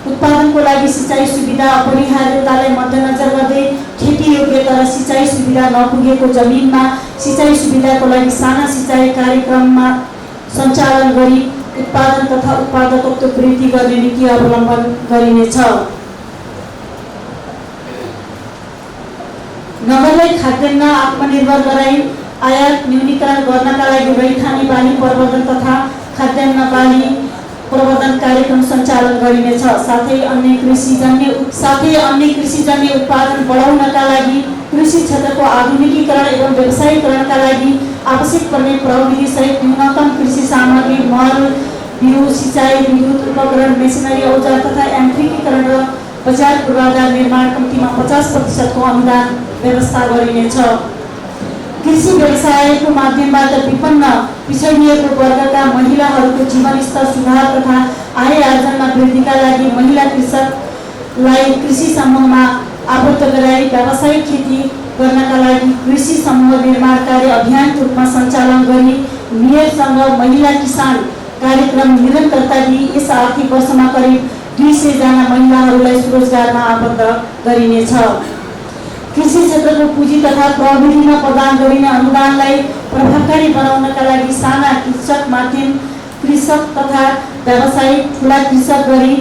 उत्पादनको लागि सिँचाइ सुविधा अपरिहार्यतालाई मध्यनजर गर्दै खेती योग्य तर सिँचाइ सुविधा नपुगेको जमिनमा सिँचाइ सुविधाको लागि साना सिँचाइ कार्यक्रममा सञ्चालन गरी उत्पादन तथा उत्पादकत्व वृद्धि गर्ने नीति अवलम्बन गरिनेछ। नगरलाई खाद्यान्न आत्मनिर्भर गराई आयात न्यूनीकरण गर्नका लागि रैथाने बाली प्रवर्धन तथा खाद्यान्न बाली प्रवर्धन कार्यक्रम सञ्चालन गरिनेछ। साथै अन्य कृषिजन्य उत्पादन बढाउनका लागि कृषि क्षेत्रको आधुनिकीकरण एवं व्यवसायीकरणका लागि आवश्यक पर्ने प्रविधि सहित न्यूनतम कृषि सामग्री, मल, बिउ, सिँचाइ, विद्युत उपकरण, मेसिनरी, औजार तथा यान्त्रिकीकरण र बजार पूर्वाधार निर्माण कम्तीमा 50% को अनुदान व्यवस्था गरिनेछ। कृषि व्यवसायको माध्यमबाट विपन्न पिछडिएको वर्गका महिलाहरूको जीवन स्तर सुधार तथा आय आर्जनमा वृद्धिका लागि महिला कृषकलाई कृषि समूहमा आबद्ध गराई व्यावसायिक खेती गर्नका लागि कृषि समूह निर्माण कार्य अभियानको रूपमा सञ्चालन गरी मेयरसँग महिला किसान कार्यक्रम निरन्तरता दिई यस आर्थिक वर्षमा करिब 200 जना महिलाहरूलाई स्वरोजगारमा आबद्ध गरिनेछ। कृषि क्षेत्रको पुँजी तथा प्रविधिमा प्रदान गरिने अनुदानलाई प्रभावकारी बनाउनका लागि साना कृषक, मध्यम कृषक तथा व्यावसायिक ठुला कृषक गरी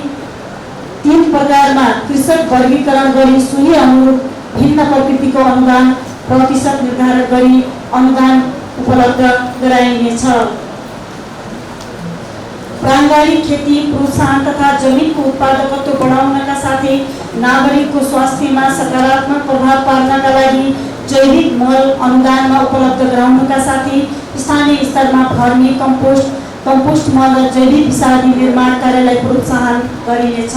3 प्रकारमा कृषक वर्गीकरण गरी सोही अनुरूप भिन्न प्रकृतिको अनुदान प्रतिशत निर्धारण गरी अनुदान उपलब्ध गराइनेछ। प्राङ्गारिक खेती प्रोत्साहन तथा जमिनको उत्पादकत्व बढाउनका साथै नागरिकको स्वास्थ्यमा सकारात्मक प्रभाव पार्नका लागि जैविक मल अनुदानमा उपलब्ध गराउनका साथै स्थानीय स्तरमा फर्ने कम्पोस्ट मल र जैविक विषादी निर्माण कार्यलाई प्रोत्साहन गरिनेछ।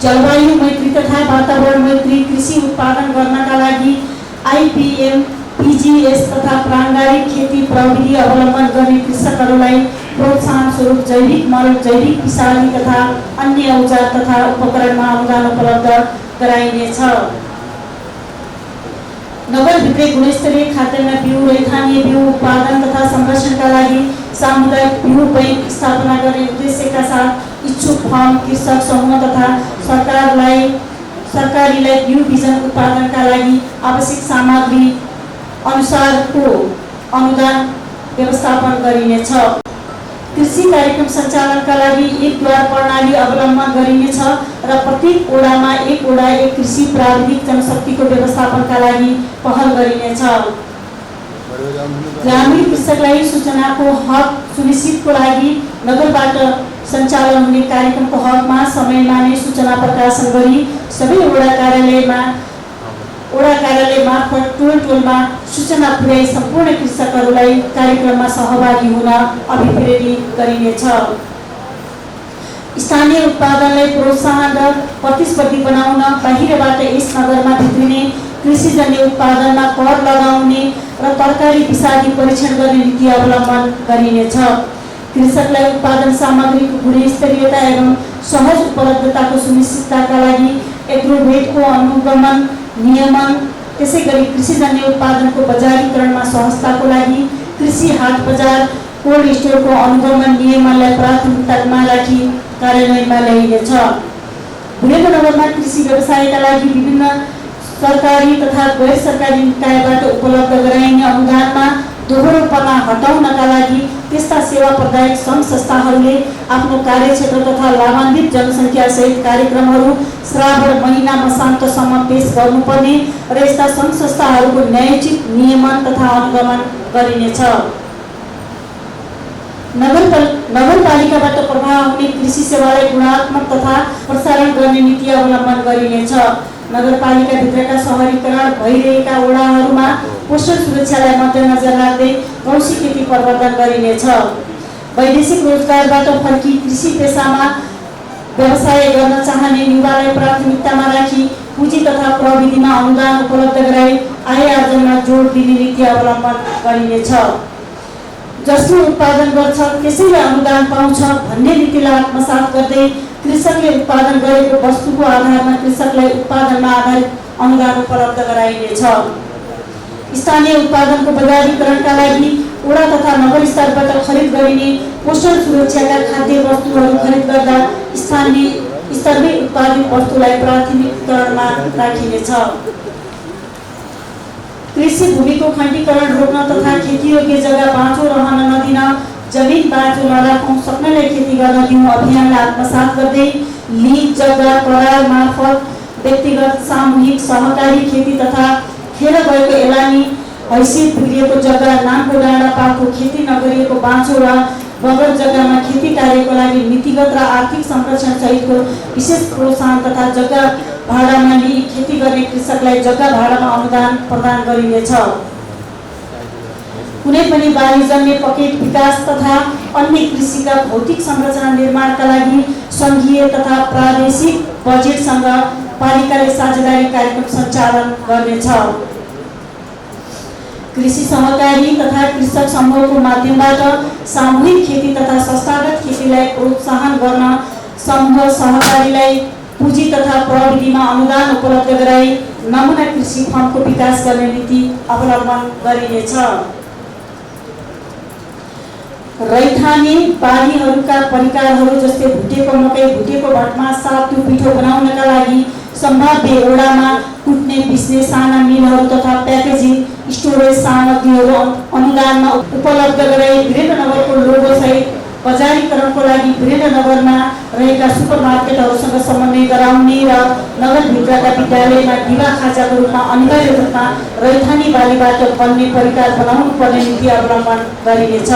जलवायु मैत्री तथा वातावरण मैत्री कृषि उत्पादन गर्नका लागि आइपिएम, पिजिएस तथा प्राङ्गारिक खेती प्रविधि अवलम्बन गर्ने कृषकहरूलाई प्रोत्साहन स्वरूप जैविक मल, जैविक विषादी तथा अन्य औजार तथा उपकरणमा अनुदान उपलब्ध गराइनेछ। नगरभित्रै गुणस्तरीय खाद्यान्न बिउ र स्थानीय बिउ उत्पादन तथा संरक्षणका लागि सामुदायिक बिउ बैंक स्थापना गर्ने उद्देश्यका साथ इच्छुक फर्म, कृषक समूह तथा सरकारीलाई बिउ बिजन उत्पादनका लागि आवश्यक सामग्री अनुसारको अनुदान व्यवस्थापन गरिनेछ। कृषि कार्यक्रम सञ्चालनका लागि एक द्वार प्रणाली अवलम्बन गरिनेछ र प्रत्येक ओडामा एक ओडा एक कृषि प्राविधिक जनशक्तिको व्यवस्थापनका लागि पहल गरिनेछ। ग्रामीण कृषकलाई सूचनाको हक सुनिश्चितको लागि नगरबाट सञ्चालन हुने कार्यक्रमको हकमा समयमा नै सूचना प्रकाशन गरी सबै ओडा कार्यालय मार्फत टोलमा सूचना पुर्याई सम्पूर्ण कृषकहरूलाई कार्यक्रममा सहभागी हुन अभिप्रेरित गरिनेछ। स्थानीय उत्पादनलाई प्रोत्साहन र प्रतिस्पर्धी बनाउन बाहिरबाट यस नगरमा भित्रिने कृषिजन्य उत्पादनमा कर लगाउने र तरकारी विषादी परीक्षण गर्ने नीति अवलम्बन गरिनेछ। कृषकलाई उत्पादन सामग्रीको गुणस्तरीयता एवं सहज उपलब्धताको सुनिश्चितताका लागि एग्रोभेटको अनुगमन, नियमन, त्यसैगरी कृषिजन्य उत्पादनको बजारीकरणमा सहजताको लागि कृषि हाट बजार, कोल्ड स्टोरको अनुगमन नियमनलाई प्राथमिकतामा राखी कार्यान्वयनमा ल्याइनेछ। वीरेन्द्रनगरमा कृषि व्यवसायका लागि विभिन्न सरकारी तथा गैर सरकारी निकायबाट उपलब्ध गराइने अनुदानमा दोहोरोपना हटाउनका लागि त्यस्ता सेवा प्रदायक सङ्घ संस्थाहरूले आफ्नो कार्यक्षेत्र तथा लाभान्वित जनसङ्ख्या सहित कार्यक्रमहरू श्रावण महिना मसान्तसम्म पेश गर्नुपर्ने र यस्ता सङ्घ संस्थाहरूको न्यायोचित नियमन तथा अनुगमन गरिनेछ। नगरपालिकाबाट प्रभाव हुने कृषि सेवालाई गुणात्मक तथा प्रसारण गर्ने नीति अवलम्बन गरिनेछ। नगरपालिकाभित्रका सहरीकरण भइरहेका वडाहरूमा पोषण सुरक्षालाई मध्यनजर राख्दै गौसी खेती प्रवर्धन गरिनेछ। वैदेशिक रोजगारबाट फर्की कृषि पेसामा व्यवसाय गर्न चाहने युवालाई प्राथमिकतामा राखी पुँजी तथा प्रविधिमा अनुदान उपलब्ध गराई आय आर्जनमा जोड दिने नीति अवलम्बन गरिनेछ। जसले उत्पादन गर्छ त्यसैले अनुदान पाउँछ भन्ने नीतिलाई आत्मसात गर्दै कृषकले उत्पादन गरेको वस्तुको आधारमा कृषकलाई उत्पादनमा आधारित अनुदान उपलब्ध गराइनेछ। स्थानीय उत्पादनको बजारीकरणका लागि वडा तथा नगर स्तरबाट खरिद गरिने पोषण सुरक्षाका खाद्य वस्तुहरू खरिद गर्दा स्थानीय स्तरमै उत्पादित वस्तुलाई प्राथमिकतामा राखिनेछ। कृषि भूमिको खण्डीकरण रोक्न तथा खेतीयोग्य जग्गा बाँझो रहन नदिन जमिन बाँझो नराखौँ, सक्नेलाई खेती गर्न दिउँ अभियानलाई आत्मसात गर्दै लिज जग्गा करार मार्फत व्यक्तिगत, सामूहिक, सहकारी खेती तथा खेर गएको एलानी हैसियत बिग्रिएको जग्गा, नामको डाँडा पाको खेती नगरिएको बाँझो वा बगर जग्गामा खेती कार्यको लागि नीतिगत र आर्थिक संरक्षण सहितको विशेष प्रोत्साहन तथा जग्गा भाडामा लिई खेती गर्ने कृषकलाई जग्गा भाडामा अनुदान प्रदान गरिनेछ। कुनै पनि बालीजन्य पकेट विकास तथा अन्य कृषिका भौतिक संरचना निर्माणका लागि सङ्घीय तथा प्रादेशिक बजेटसँग पालिकाले साझेदारी कार्यक्रम सञ्चालन गर्नेछ। कृषि सहकारी तथा कृषक समूहको माध्यमबाट सामूहिक खेती तथा संस्थागत खेतीलाई प्रोत्साहन गर्न समूह सहकारीलाई पुँजी तथा प्रविधिमा अनुदान उपलब्ध गराई नमुना कृषि फर्मको विकास गर्ने नीति अवलम्बन गरिनेछ। रैथाने बालीहरूका परिकारहरू जस्तै भुटेको मकै, भुटेको भट्मा, सातु पिठो बनाउनका लागि सम्भाव्य ओडामा कुट्ने पिस्ने साना मिलहरू तथा प्याकेजिङ स्टोरेज सामग्रीहरू अनुदानमा उपलब्ध गराई वीरेन्द्रनगरको लोगोसहित बजारीकरणको लागि वीरेन्द्रनगरमा रहेका सुपरमार्केटहरूसँग समन्वय गराउने र नगरभित्रका विद्यालयमा दिवा खाजाको रूपमा अनिवार्य रूपमा रैथाने बालीबाट बन्ने परिकार बनाउनु पर्ने नीति अवलम्बन गरिनेछ।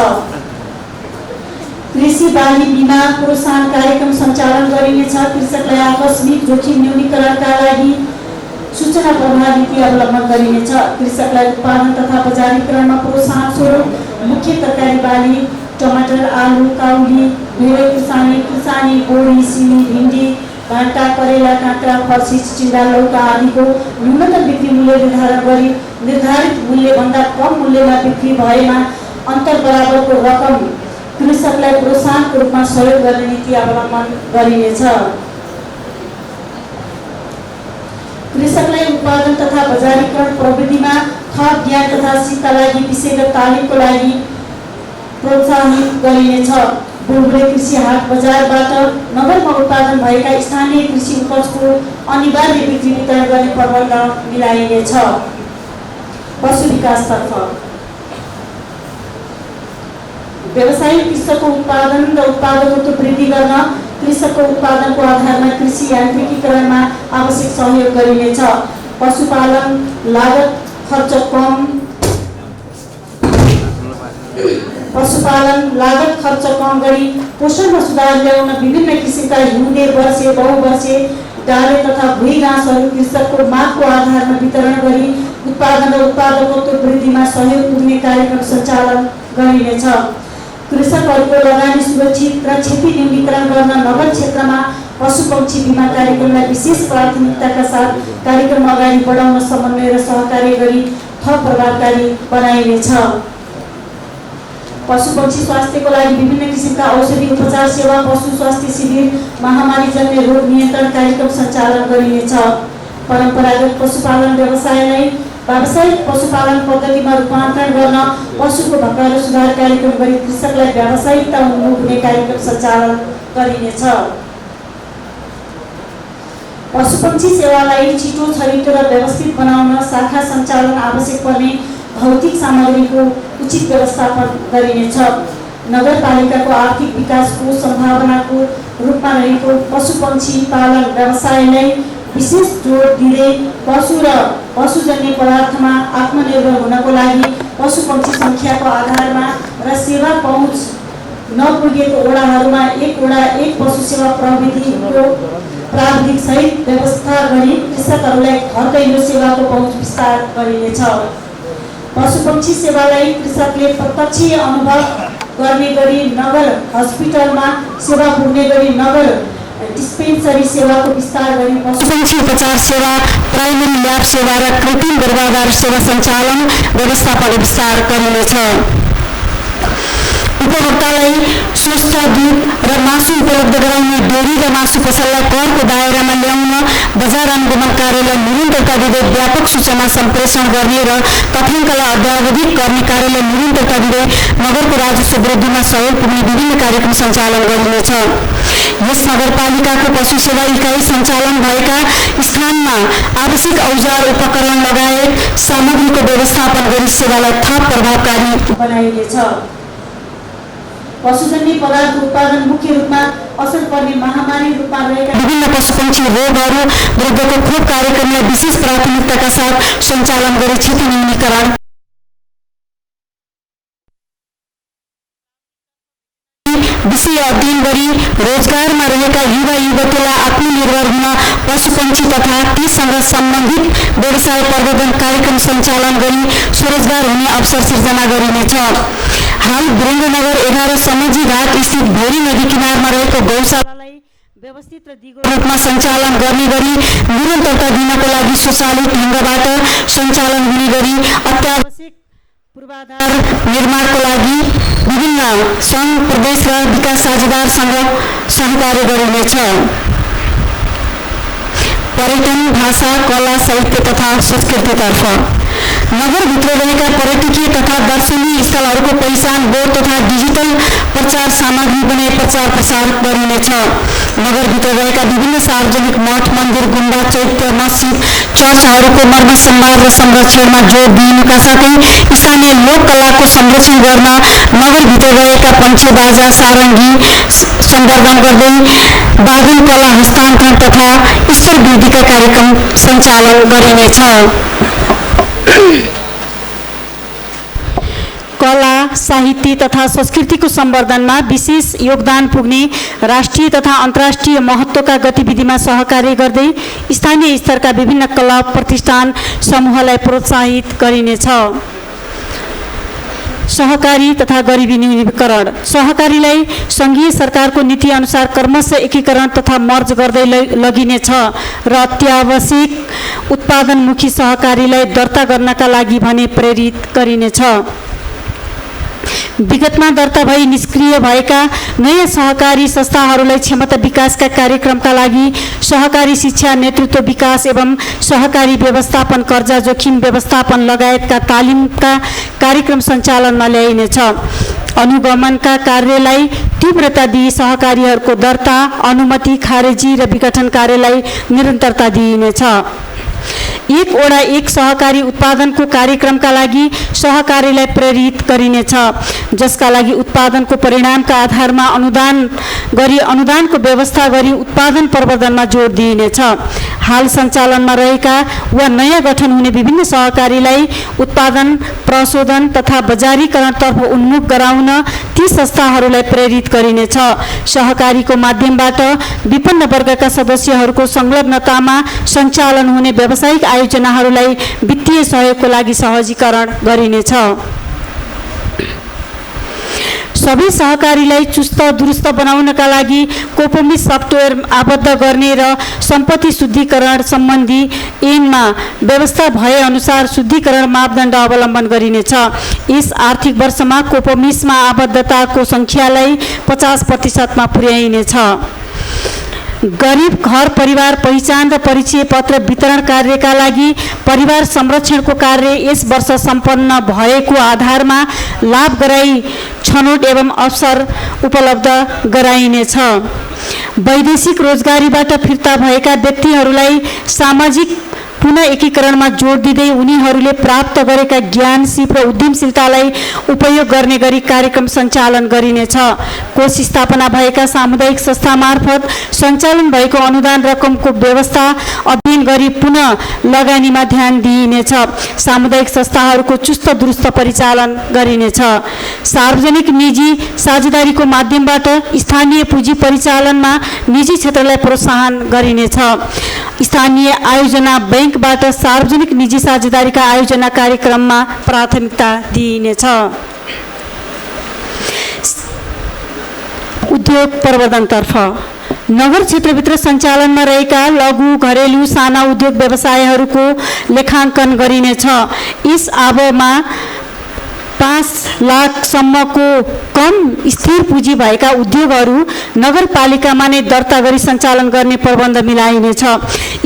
कृषि बाली बिमा प्रोत्साहन कार्यक्रम सञ्चालन गरिनेछ। कृषकलाई आकस्मिक जोखिम न्यूनीकरणका लागि सूचना प्रवाह नीति अवलम्बन गरिनेछ। कृषकलाई उत्पादन तथा बजारीकरणमा प्रोत्साहन स्वरूप मुख्य तरकारी बाली टमाटर, आलु, काउली, भेँडे खुर्सानी, बोडी, सिमी, भिन्डी, भान्टा, करेला, काँक्रा, फर्सी, चिचिन्डा, लौका आदिको न्यूनतम बिक्री मूल्य निर्धारण गरी निर्धारित मूल्यभन्दा कम मूल्यमा बिक्री भएमा अन्तर बराबरको रकम कृषकलाई प्रोत्साहनको रूपमा सहयोग गर्ने नीति अवलम्बन गरिनेछ। कृषकलाई उत्पादन तथा बजारीकरण प्रविधिमा थप ज्ञान तथा सिपका लागि विषयगत तालिमको लागि प्रोत्साहित गरिनेछ। बुलबुले कृषि हाट बजारबाट नगरमा उत्पादन भएका स्थानीय कृषि उपजको अनिवार्य बिक्री वितरण गर्ने प्रबन्ध मिलाइनेछ। पशु विकासतर्फ व्यवसायिक कृषकको उत्पादन र उत्पादकत्व वृद्धि गर्न कृषकको उत्पादनको आधारमा कृषि यान्त्रिकीकरणमा आवश्यक सहयोग गरिनेछ। पशुपालन लागत खर्च कम गरी पोषणमा सुधार ल्याउन विभिन्न किसिमका हिउँदे, वर्षे, बहुवर्षे डाले तथा भुइँ घाँसहरू कृषकको मागको आधारमा वितरण गरी उत्पादन र उत्पादकत्व वृद्धिमा सहयोग पुग्ने कार्यक्रम सञ्चालन गरिनेछ। कृषकहरूको लगानी सुरक्षित र क्षति न्यूनीकरण गर्न नगर क्षेत्रमा पशु पक्षी बिमा कार्यक्रमलाई विशेष प्राथमिकताका साथ कार्यक्रम अगाडि बढाउन समन्वय र सहकार्य गरी थप प्रभावकारी बनाइनेछ। पशु पक्षी स्वास्थ्यको लागि विभिन्न किसिमका औषधि उपचार सेवा, पशु स्वास्थ्य शिविर, महामारीजन्य रोग नियन्त्रण कार्यक्रम सञ्चालन गरिनेछ। परम्परागत पशुपालन व्यवसायलाई व्यावसायिक पशुपालन पद्धतिमा रूपान्तरण गर्न पशुको भक्कल सुधार कार्यक्रम गरी कृषकलाई व्यावसायिकता उन्मुख हुने कार्यक्रम सञ्चालन गरिनेछ। पशुपक्षी सेवालाई छिटो, छरितो र व्यवस्थित बनाउन शाखा सञ्चालन आवश्यक पर्ने भौतिक सामग्रीको उचित व्यवस्थापन गरिनेछ। नगरपालिकाको आर्थिक विकासको सम्भावनाको रूपमा रहेको पशुपक्षी पालन व्यवसायलाई विशेष जोड दिँदै पशु र पशुजन्य पदार्थमा आत्मनिर्भर हुनको लागि पशुपक्षी सङ्ख्याको आधारमा र सेवा पहुँच नपुगेको ओडाहरूमा एक ओडा एक पशु सेवा प्रविधिको प्राविधिक सहित व्यवस्था गरी कृषकहरूलाई घर दैलो सेवाको पहुँच विस्तार गरिनेछ। पशुपक्षी सेवालाई कृषकले प्रत्यक्ष अनुभव गर्ने गरी नगर हस्पिटलमा सेवा पुग्ने गरी नगर डिस्पेन्सरी सेवाको विस्तार गरी पशुपक्षी उपचार सेवा, प्राइमेरी ल्याब सेवा र कृत्रिम गर्भाधार सेवा सञ्चालन व्यवस्थापन विस्तार गरिनेछ। उपभोक्तालाई स्वस्थ दुध र मासु उपलब्ध गराउने डेरी र मासु पसललाई करको दायरामा ल्याउन बजार अनुगमन कार्यालय निरन्तरता दिँदै व्यापक सूचना सम्प्रेषण गर्ने र तथ्याङ्कलाई अद्यावधिक गर्ने कार्यालय निरन्तरता दिँदै नगरको राजस्व वृद्धिमा सहयोग पुग्ने विभिन्न कार्यक्रम सञ्चालन गरिनेछ। यस नगरपालिकाको पशु सेवा इकाइ सञ्चालन भएका स्थानमा आवश्यक औजार उपकरण लगायत सामग्रीको व्यवस्थापन गरी सेवालाई थप प्रभावकारी बनाइनेछ। पशुजन्य पदार्थ उत्पादन मुख्य रूपमा असर पर्ने महामारी रूपमा रहेका विभिन्न पशुपक्षी रोगहरू विरुद्धको खोप कार्यक्रमलाई विशेष प्राथमिकताका साथ सञ्चालन गरी क्षति न्यूनीकरण स्तरीय अध्ययन गरी रोजगारमा रहेका युवा युवतीलाई आत्मनिर्भर हुन पशुपक्षी तथा तीसँग सम्बन्धित व्यवसाय प्रवर्धन कार्यक्रम सञ्चालन गरी स्वरोजगार हुने अवसर सिर्जना गरिनेछ। हाल वीरेन्द्रनगर 11 समझी घाट स्थित भोरी नदी किनारमा रहेको गौशालालाई व्यवस्थित र दिगो रूपमा सञ्चालन गर्ने गरी निरन्तरता दिनको लागि सुचालित ढङ्गबाट सञ्चालन हुने गरी अत्यावश्यक पूर्वाधार निर्माणको लागि विभिन्न सङ्घ प्रदेश र विकास साझेदारसँग सहकार्य गरिनेछ। पर्यटन, भाषा, कला, साहित्य तथा संस्कृतितर्फ नगरभित्र रहेका पर्यटकीय तथा दर्शनीय स्थलहरूको पहिचान बोर्ड तथा डिजिटल प्रचार सामग्री बनाई प्रचार प्रसार गरिनेछ। नगरभित्र रहेका विभिन्न सार्वजनिक मठ, मन्दिर, गुम्बा, चैत्य, मस्जिद, चर्चहरूको मर्म सम्भार र संरक्षणमा जोड दिनुका साथै स्थानीय लोक कलाको संरक्षण गर्न नगरभित्र रहेका पञ्चे बाजा, सारङ्गी सम्वर्धन गर्दै वादन कला हस्तान्तरण तथा स्थल वृद्धिका कार्यक्रम सञ्चालन गरिनेछ। कला, साहित्य तथा संस्कृतिको सम्वर्धनमा विशेष योगदान पुग्ने राष्ट्रिय तथा अन्तर्राष्ट्रिय महत्त्वका गतिविधिमा सहकार्य गर्दै स्थानीय स्तरका विभिन्न क्लब, प्रतिष्ठान, समूहलाई प्रोत्साहित गरिनेछ। सहकारी तथा गरिबी न्यूनीकरण सहकारीलाई सङ्घीय सरकारको नीति अनुसार क्रमशः एकीकरण तथा मर्ज गर्दै लगिनेछ र अत्यावश्यक उत्पादनमुखी सहकारीलाई दर्ता गर्नका लागि भने प्रेरित गरिनेछ। विगतमा दर्ता भई निष्क्रिय भएका नयाँ सहकारी संस्थाहरूलाई क्षमता विकासका कार्यक्रमका लागि सहकारी शिक्षा, नेतृत्व विकास एवं सहकारी व्यवस्थापन, कर्जा जोखिम व्यवस्थापन लगायतका तालिमका कार्यक्रम सञ्चालनमा ल्याइनेछ। अनुगमनका कार्यलाई तीव्रता दिई सहकारीहरूको दर्ता, अनुमति, खारेजी र विघटन कार्यलाई निरन्तरता दिइनेछ। एक ओडा एक सहकारी उत्पादनको कार्यक्रमका लागि सहकारीलाई प्रेरित गरिनेछ, जसका लागि उत्पादनको परिणामका आधारमा अनुदान गरी अनुदानको व्यवस्था गरी उत्पादन प्रवर्धनमा जोड दिइनेछ। हाल सञ्चालनमा रहेका वा नयाँ गठन हुने विभिन्न सहकारीलाई उत्पादन, प्रशोधन तथा बजारीकरणतर्फ उन्मुख गराउन ती संस्थाहरूलाई प्रेरित गरिनेछ। सहकारीको माध्यमबाट विपन्न वर्गका सदस्यहरूको संलग्नतामा सञ्चालन हुने व्यावसायिक आयोजनाहरूलाई वित्तीय सहयोगको लागि सहजीकरण गरिनेछ। सबै सहकारीलाई चुस्त दुरुस्त बनाउनका लागि कोपोमिस सफ्टवेयर आबद्ध गर्ने र सम्पत्ति शुद्धिकरण सम्बन्धी ऐनमा व्यवस्था भए अनुसार शुद्धिकरण मापदण्ड अवलम्बन गरिनेछ। यस आर्थिक वर्षमा कोपोमिसमा आबद्धताको सङ्ख्यालाई 50% पुर्याइनेछ। गरिब घर परिवार पहिचान र परिचय पत्र वितरण कार्यका लागि परिवार संरक्षणको कार्य यस वर्ष सम्पन्न भएको आधारमा लाभ गराई छनौट एवं अवसर उपलब्ध गराइनेछ। वैदेशिक रोजगारीबाट फिर्ता भएका व्यक्तिहरूलाई सामाजिक पुनः एकीकरणमा जोड दिँदै उनीहरूले प्राप्त गरेका ज्ञान, सिप र उद्यमशीलतालाई उपयोग गर्ने गरी कार्यक्रम सञ्चालन गरिनेछ। कोष स्थापना भएका सामुदायिक संस्था मार्फत सञ्चालन भएको अनुदान रकमको व्यवस्था अध्ययन गरी पुनः लगानीमा ध्यान दिइनेछ। सामुदायिक संस्थाहरूको चुस्त दुरुस्त परिचालन गरिनेछ। सार्वजनिक निजी साझेदारीको माध्यमबाट स्थानीय पुँजी परिचालनमा निजी क्षेत्रलाई प्रोत्साहन गरिनेछ। स्थानीय आयोजना बैंकबाट सार्वजनिक निजी साझेदारीका आयोजना कार्यक्रममा प्राथमिकता दिइनेछ। उद्योग प्रवर्धनतर्फ नगर क्षेत्रभित्र सञ्चालनमा रहेका लघु, घरेलु, साना उद्योग व्यवसायहरूको लेखाङ्कन गरिनेछ। यस आवमा 5 लाखसम्मको कम स्थिर पुँजी भएका उद्योगहरू नगरपालिकामा नै दर्ता गरी सञ्चालन गर्ने प्रबन्ध मिलाइनेछ।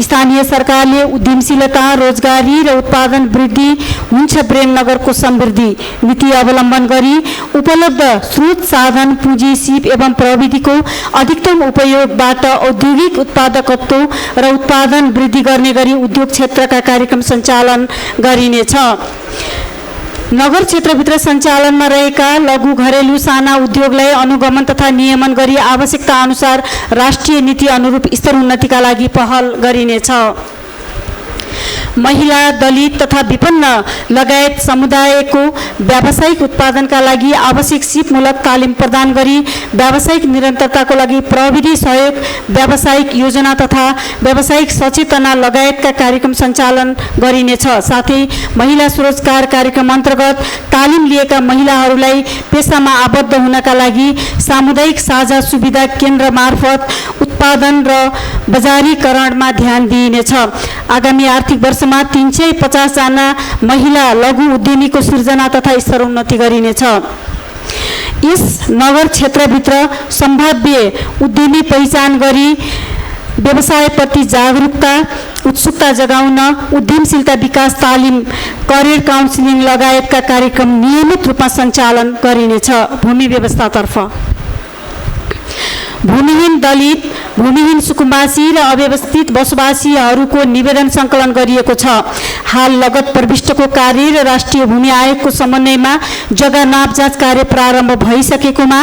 स्थानीय सरकारले उद्यमशीलता, रोजगारी र उत्पादन वृद्धि हुन्छ वीरेन्द्रनगरको समृद्धि नीति अवलम्बन गरी उपलब्ध स्रोत, साधन, पुँजी, सिप एवं प्रविधिको अधिकतम उपयोगबाट औद्योगिक उत्पादकत्व र उत्पादन वृद्धि गर्ने गरी उद्योग क्षेत्रका कार्यक्रम सञ्चालन गरिनेछ। नगर क्षेत्रभित्र सञ्चालनमा रहेका लघु, घरेलु, साना उद्योगलाई अनुगमन तथा नियमन गरी आवश्यकता अनुसार राष्ट्रिय नीति अनुरूप स्तर उन्नतिका लागि पहल गरिनेछ। महिला, दलित तथा विपन्न लगायत समुदायको व्यावसायिक उत्पादनका लागि आवश्यक सिपमूलक तालिम प्रदान गरी व्यावसायिक निरन्तरताको लागि प्रविधि सहयोग, व्यावसायिक योजना तथा व्यावसायिक सचेतना लगायतका कार्यक्रम सञ्चालन गरिनेछ। साथै महिला स्वरोजगार कार्यक्रम अन्तर्गत तालिम लिएका महिलाहरूलाई पेसामा आबद्ध हुनका लागि सामुदायिक साझा सुविधा केन्द्र मार्फत उत्पादन र बजारीकरणमा ध्यान दिइनेछ। आगामी आर्थिक वर्षमा 350 जना महिला लघु उद्यमीको सृजना तथा स्तरोन्नति गरिनेछ। यस नगर क्षेत्रभित्र सम्भाव्य उद्यमी पहिचान गरी व्यवसायप्रति जागरुकता, उत्सुकता जगाउन उद्यमशीलता विकास तालिम, करियर काउन्सिलिङ लगायतका कार्यक्रम नियमित रूपमा सञ्चालन गरिनेछ। भूमि व्यवस्थातर्फ भूमिहीन दलित, भूमिहीन सुकुम्बासी र अव्यवस्थित बसोबासीहरूको निवेदन सङ्कलन गरिएको छ। हाल लगत प्रविष्टको कार्य र राष्ट्रिय भूमि आयोगको समन्वयमा जग्गा नाप जाँच कार्य प्रारम्भ भइसकेकोमा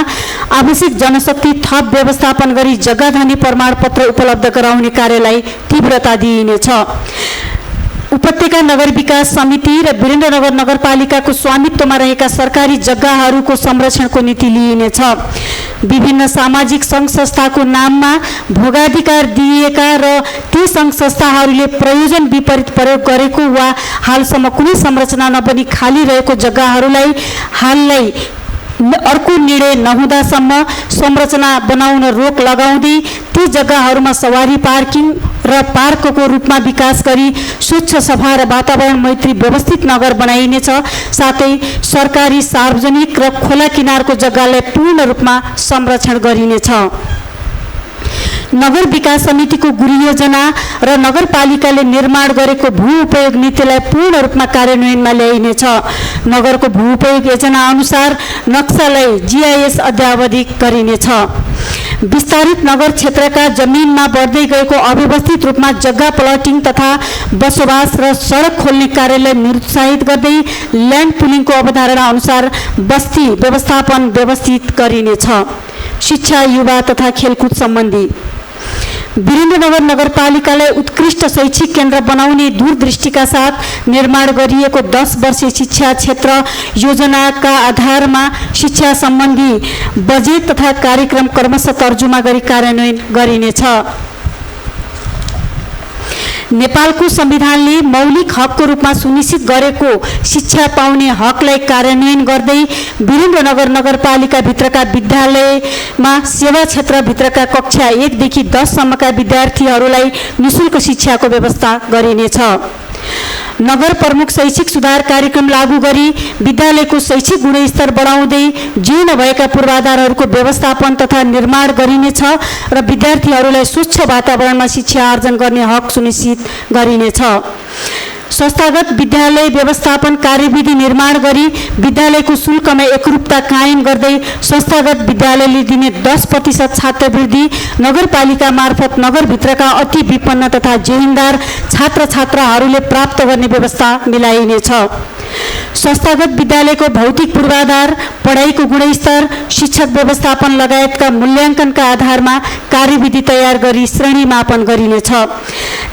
आवश्यक जनशक्ति थप व्यवस्थापन गरी जग्गा धनी प्रमाणपत्र उपलब्ध गराउने कार्यलाई तीव्रता दिइनेछ। उपत्यका नगर विकास समिति र वीरेन्द्रनगर नगरपालिकाको स्वामित्वमा रहेका सरकारी जग्गाहरूको संरक्षणको नीति लिइनेछ। विभिन्न सामाजिक सङ्घ संस्थाको नाममा भोगाधिकार दिएका र ती सङ्घ संस्थाहरूले प्रयोजन विपरीत प्रयोग गरेको वा हालसम्म कुनै संरचना नबनी खाली रहेको जग्गाहरूलाई हाललाई अर्को निर्णय नहुँदासम्म संरचना बनाउन रोक लगाउँदै ती जग्गाहरूमा सवारी पार्किङ र पार्कको रूपमा विकास गरी स्वच्छ, सफा र वातावरण मैत्री व्यवस्थित नगर बनाइनेछ। साथै सरकारी, सार्वजनिक र खोला किनारको जग्गालाई पूर्ण रूपमा संरक्षण गरिनेछ। नगर विकास समितिको गृहयोजना र नगरपालिकाले निर्माण गरेको भू उपयोग नीतिलाई पूर्ण रूपमा कार्यान्वयनमा ल्याइनेछ। नगरको भू उपयोग योजना अनुसार नक्सालाई GIS अद्यावधिक गरिनेछ। विस्तारित नगर क्षेत्रका जमिनमा बढ्दै गएको अव्यवस्थित रूपमा जग्गा प्लटिङ तथा बसोबास र सडक खोल्ने कार्यलाई निरुत्साहित गर्दै ल्यान्ड पुलिङको अवधारणा अनुसार बस्ती व्यवस्थापन व्यवस्थित गरिनेछ। शिक्षा, युवा तथा खेलकुद सम्बन्धी वीरेन्द्रनगर नगरपालिकालाई उत्कृष्ट शैक्षिक केन्द्र बनाउने दूरदृष्टिका साथ निर्माण गरिएको 10 वर्षीय शिक्षा क्षेत्र योजनाका आधारमा शिक्षा सम्बन्धी बजेट तथा कार्यक्रम क्रमशः तर्जुमा गरी कार्यान्वयन गरिनेछ। नेपालको संविधानले मौलिक हकको रूपमा सुनिश्चित गरेको शिक्षा पाउने हकलाई कार्यान्वयन गर्दै वीरेन्द्रनगर नगरपालिका भित्रका विद्यालयमा सेवा क्षेत्रभित्रका कक्षा 1 देखि 10 सम्मका विद्यार्थीहरूलाई निःशुल्क शिक्षाको व्यवस्था गरिनेछ। नगर प्रमुख शैक्षिक सुधार कार्यक्रम लागू गरी विद्यालयको शैक्षिक गुणस्तर बढाउँदै जीर्ण भएका पूर्वाधारहरूको व्यवस्थापन तथा निर्माण गरिनेछ र विद्यार्थीहरूलाई स्वच्छ वातावरणमा शिक्षा आर्जन गर्ने हक सुनिश्चित गरिनेछ। संस्थागत विद्यालय व्यवस्थापन कार्यविधि निर्माण गरी विद्यालयको शुल्कमा एकरूपता कायम गर्दै संस्थागत विद्यालयले दिने 10% छात्रवृत्ति नगरपालिका मार्फत नगरभित्रका अति विपन्न तथा जेहिन्दार छात्र छात्राहरूले प्राप्त गर्ने व्यवस्था मिलाइनेछ। संस्थागत विद्यालयको भौतिक पूर्वाधार, पढाइको गुणस्तर, शिक्षक व्यवस्थापन लगायतका मूल्याङ्कनका आधारमा कार्यविधि तयार गरी श्रेणी मापन गरिनेछ।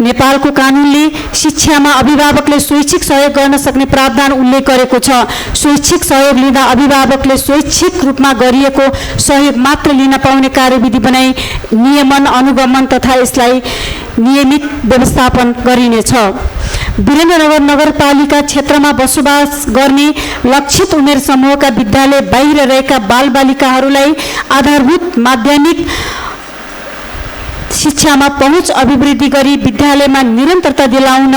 नेपालको कानुनले शिक्षामा अभिभावकले स्वैच्छिक सहयोग गर्न सक्ने प्रावधान उल्लेख गरेको छ। स्वैच्छिक सहयोग लिँदा अभिभावकले स्वैच्छिक रूपमा गरिएको सहयोग मात्र लिन पाउने कार्यविधि बनाई नियमन, अनुगमन तथा यसलाई नियमित व्यवस्थापन गरिनेछ। वीरेन्द्रनगर नगरपालिका क्षेत्रमा बसोबास गर्ने लक्षित उमेर समूहका विद्यालय बाहिर रहेका बालबालिकाहरूलाई आधारभूत माध्यमिक शिक्षामा पहुँच अभिवृद्धि गरी विद्यालयमा निरन्तरता दिलाउन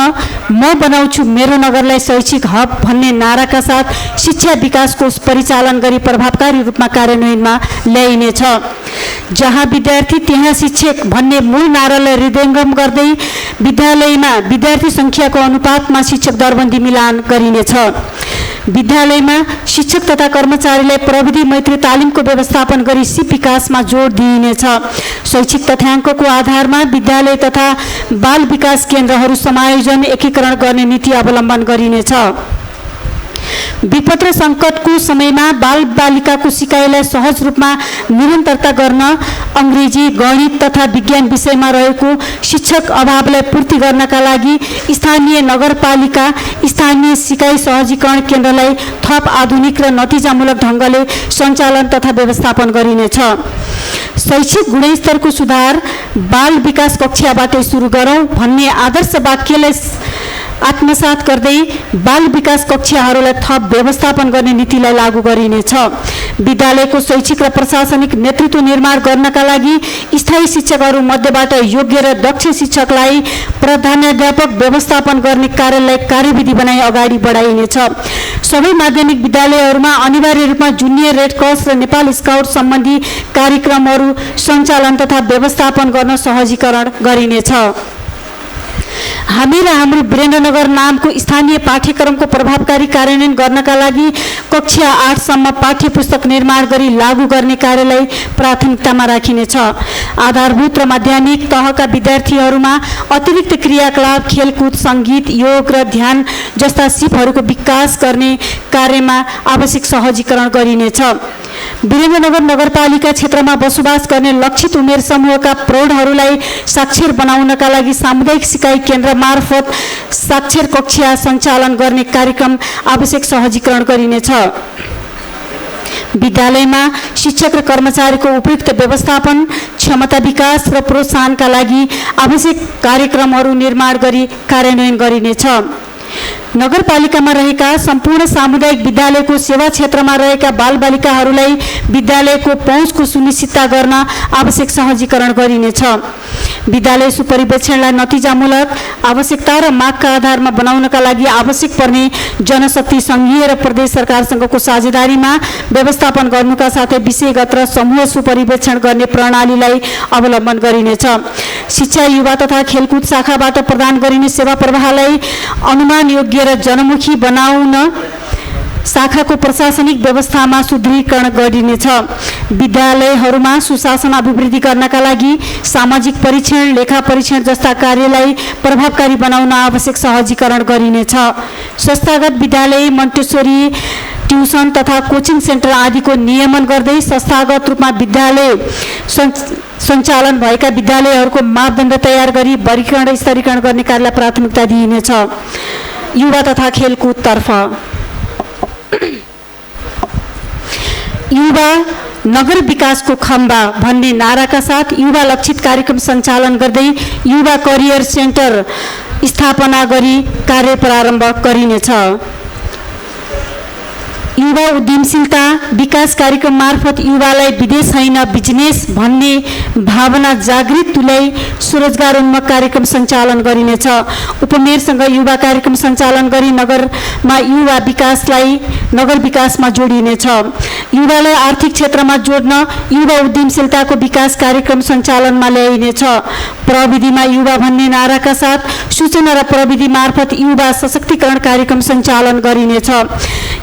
म बनाउँछु मेरो नगरलाई शैक्षिक हब भन्ने नाराका साथ शिक्षा विकास कोष परिचालन गरी प्रभावकारी रूपमा कार्यान्वयनमा ल्याइनेछ। जहाँ विद्यार्थी त्यहाँ शिक्षक भन्ने मूल नारालाई हृदयङ्गम गर्दै विद्यालयमा विद्यार्थी सङ्ख्याको अनुपातमा शिक्षक दरबन्दी मिलान गरिनेछ। विद्यालयमा शिक्षक तथा कर्मचारीलाई प्रविधि मैत्री तालिमको व्यवस्थापन गरी सिप विकासमा जोड दिइनेछ। शैक्षिक तथ्याङ्कको आधारमा विद्यालय तथा बाल विकास केन्द्रहरू समायोजन एकीकरण गर्ने नीति अवलम्बन गरिनेछ। विपद र सङ्कटको समयमा बालबालिकाको सिकाइलाई सहज रूपमा निरन्तरता गर्न अङ्ग्रेजी, गणित तथा विज्ञान विषयमा रहेको शिक्षक अभावलाई पूर्ति गर्नका लागि स्थानीय नगरपालिका स्थानीय सिकाइ सहजीकरण केन्द्रलाई थप आधुनिक र नतिजामूलक ढङ्गले सञ्चालन तथा व्यवस्थापन गरिनेछ। शैक्षिक गुणस्तरको सुधार बाल विकास कक्षाबाटै सुरु गरौँ भन्ने आदर्श वाक्यलाई आत्मसात गर्दै बाल विकास कक्षाहरूलाई थप व्यवस्थापन गर्ने नीतिलाई लागू गरिनेछ। विद्यालयको शैक्षिक र प्रशासनिक नेतृत्व निर्माण गर्नका लागि स्थायी शिक्षकहरू मध्येबाट योग्य र दक्ष शिक्षकलाई प्रधानाध्यापक व्यवस्थापन गर्ने कार्यलाई कार्यविधि बनाई अगाडि बढाइनेछ। सबै माध्यमिक विद्यालयहरूमा अनिवार्य रूपमा जुनियर रेड क्रस र नेपाल स्काउट सम्बन्धी कार्यक्रमहरू सञ्चालन तथा व्यवस्थापन गर्न सहजीकरण गरिनेछ। हामी र हाम्रो वीरेन्द्रनगर नामको स्थानीय पाठ्यक्रमको प्रभावकारी कार्यान्वयन गर्नका लागि कक्षा 8 सम्म पाठ्य पुस्तक निर्माण गरी लागू गर्ने कार्यलाई प्राथमिकतामा राखिनेछ। आधारभूत र माध्यमिक तहका विद्यार्थीहरूमा अतिरिक्त क्रियाकलाप, खेलकुद, सङ्गीत, योग र ध्यान जस्ता सिपहरूको विकास गर्ने कार्यमा आवश्यक सहजीकरण गरिनेछ। वीरेन्द्रनगर नगरपालिका क्षेत्रमा बसोबास गर्ने लक्षित उमेर समूहका प्रौढहरूलाई साक्षर बनाउनका लागि सामुदायिक सिकाइ केन्द्र मार्फत साक्षर कक्षा सञ्चालन गर्ने कार्यक्रम आवश्यक सहजीकरण गरिनेछ। विद्यालयमा शिक्षक र कर्मचारीको उपयुक्त व्यवस्थापन, क्षमता विकास र प्रोत्साहनका लागि आवश्यक कार्यक्रमहरू निर्माण गरी कार्यान्वयन गरिनेछ। नगरपालिकामा रहेका सम्पूर्ण सामुदायिक विद्यालयको सेवा क्षेत्रमा रहेका बालबालिकाहरूलाई विद्यालयको पहुँचको सुनिश्चितता गर्न आवश्यक सहजीकरण गरिनेछ। विद्यालय सुपरिवेक्षणलाई नतिजामूलक, आवश्यकता र मागका आधारमा बनाउनका लागि आवश्यक पर्ने जनशक्ति सङ्घीय र प्रदेश सरकारसँगको साझेदारीमा व्यवस्थापन गर्नुका साथै विषयगत र समूह सुपरिवेक्षण गर्ने प्रणालीलाई अवलम्बन गरिनेछ। शिक्षा, युवा तथा खेलकुद शाखाबाट प्रदान गरिने सेवा प्रवाहलाई अनुमान योग्य र जनमुखी बनाउन शाखाको प्रशासनिक व्यवस्थामा सुदृढीकरण गरिनेछ। विद्यालयहरूमा सुशासन अभिवृद्धि गर्नका लागि सामाजिक परीक्षण, लेखा परीक्षण जस्ता कार्यलाई प्रभावकारी बनाउन आवश्यक सहजीकरण गरिनेछ। संस्थागत विद्यालय, मन्टेसोरी ट्युसन तथा कोचिङ सेन्टर आदिको नियमन गर्दै संस्थागत रूपमा विद्यालय सञ्चालन भएका विद्यालयहरूको मापदण्ड तयार गरी वर्गीकरण र स्तरीकरण गर्ने कार्यलाई प्राथमिकता दिइनेछ। युवा तथा खेलकुदतर्फ युवा नगर विकासको खम्बा भन्ने नाराका साथ युवा लक्षित कार्यक्रम सञ्चालन गर्दै युवा करियर सेन्टर स्थापना गरी कार्य प्रारम्भ गरिनेछ। युवा उद्यमशीलता विकास कार्यक्रम मार्फत युवालाई विदेश होइन बिजनेस भन्ने भावना जागृत तुल्याई स्वरोजगारोन्मुख कार्यक्रम सञ्चालन गरिनेछ। उपमेयरसँग युवा कार्यक्रम सञ्चालन गरी नगरमा युवा विकासलाई नगर विकासमा जोडिनेछ। युवालाई आर्थिक क्षेत्रमा जोड्न युवा उद्यमशीलताको विकास कार्यक्रम सञ्चालनमा ल्याइनेछ। प्रविधिमा युवा भन्ने नाराका साथ सूचना र प्रविधि मार्फत युवा सशक्तिकरण कार्यक्रम सञ्चालन गरिनेछ।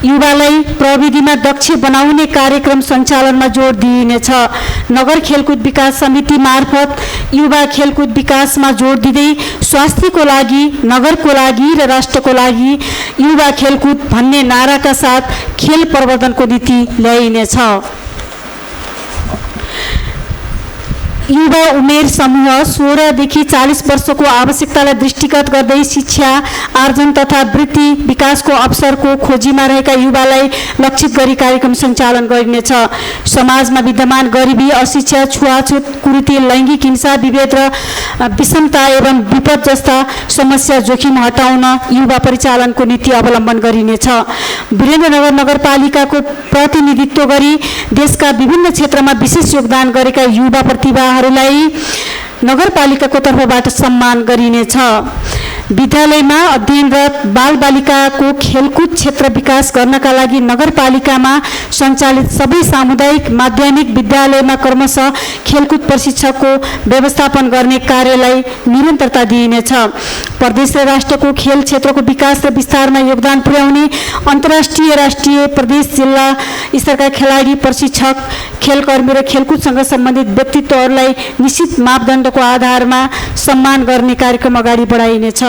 युवालाई प्रविधिमा दक्ष बनाउने कार्यक्रम सञ्चालनमा जोड दिइनेछ। नगर खेलकुद विकास समिति मार्फत युवा खेलकुद विकासमा जोड दिँदै स्वास्थ्यको लागि, नगरको लागि र राष्ट्रको लागि युवा खेलकुद भन्ने नाराका साथ खेल प्रवर्धनको नीति ल्याइनेछ। युवा उमेर समूह 16 देखि 40 वर्षको आवश्यकतालाई दृष्टिगत गर्दै शिक्षा आर्जन तथा वृत्ति विकासको अवसरको खोजीमा रहेका युवालाई लक्षित गरी कार्यक्रम सञ्चालन गरिनेछ। समाजमा विद्यमान गरिबी, अशिक्षा, छुवाछुत, कुरीति, लैङ्गिक हिंसा, विभेद र विषमता एवं विपद जस्ता समस्या जोखिम हटाउन युवा परिचालनको नीति अवलम्बन गरिनेछ। वीरेन्द्रनगर नगरपालिकाको प्रतिनिधित्व गरी देशका विभिन्न क्षेत्रमा विशेष योगदान गरेका युवा प्रतिभाहरूलाई नगरपालिकाको तर्फबाट सम्मान गरिनेछ। विद्यालयमा अध्ययनरत बालबालिकाको खेलकुद क्षेत्र विकास गर्नका लागि नगरपालिकामा सञ्चालित सबै सामुदायिक माध्यमिक विद्यालयमा क्रमशः खेलकुद प्रशिक्षकको व्यवस्थापन गर्ने कार्यलाई निरन्तरता दिइनेछ। प्रदेश र राष्ट्रको खेल क्षेत्रको विकास र विस्तारमा योगदान पुर्याउने अन्तर्राष्ट्रिय, राष्ट्रिय, प्रदेश, जिल्ला स्तरका खेलाडी, प्रशिक्षक, खेलकर्मी र खेलकुदसँग सम्बन्धित व्यक्तित्वहरूलाई निश्चित मापदण्डको आधारमा सम्मान गर्ने कार्यक्रम अगाडि बढाइनेछ।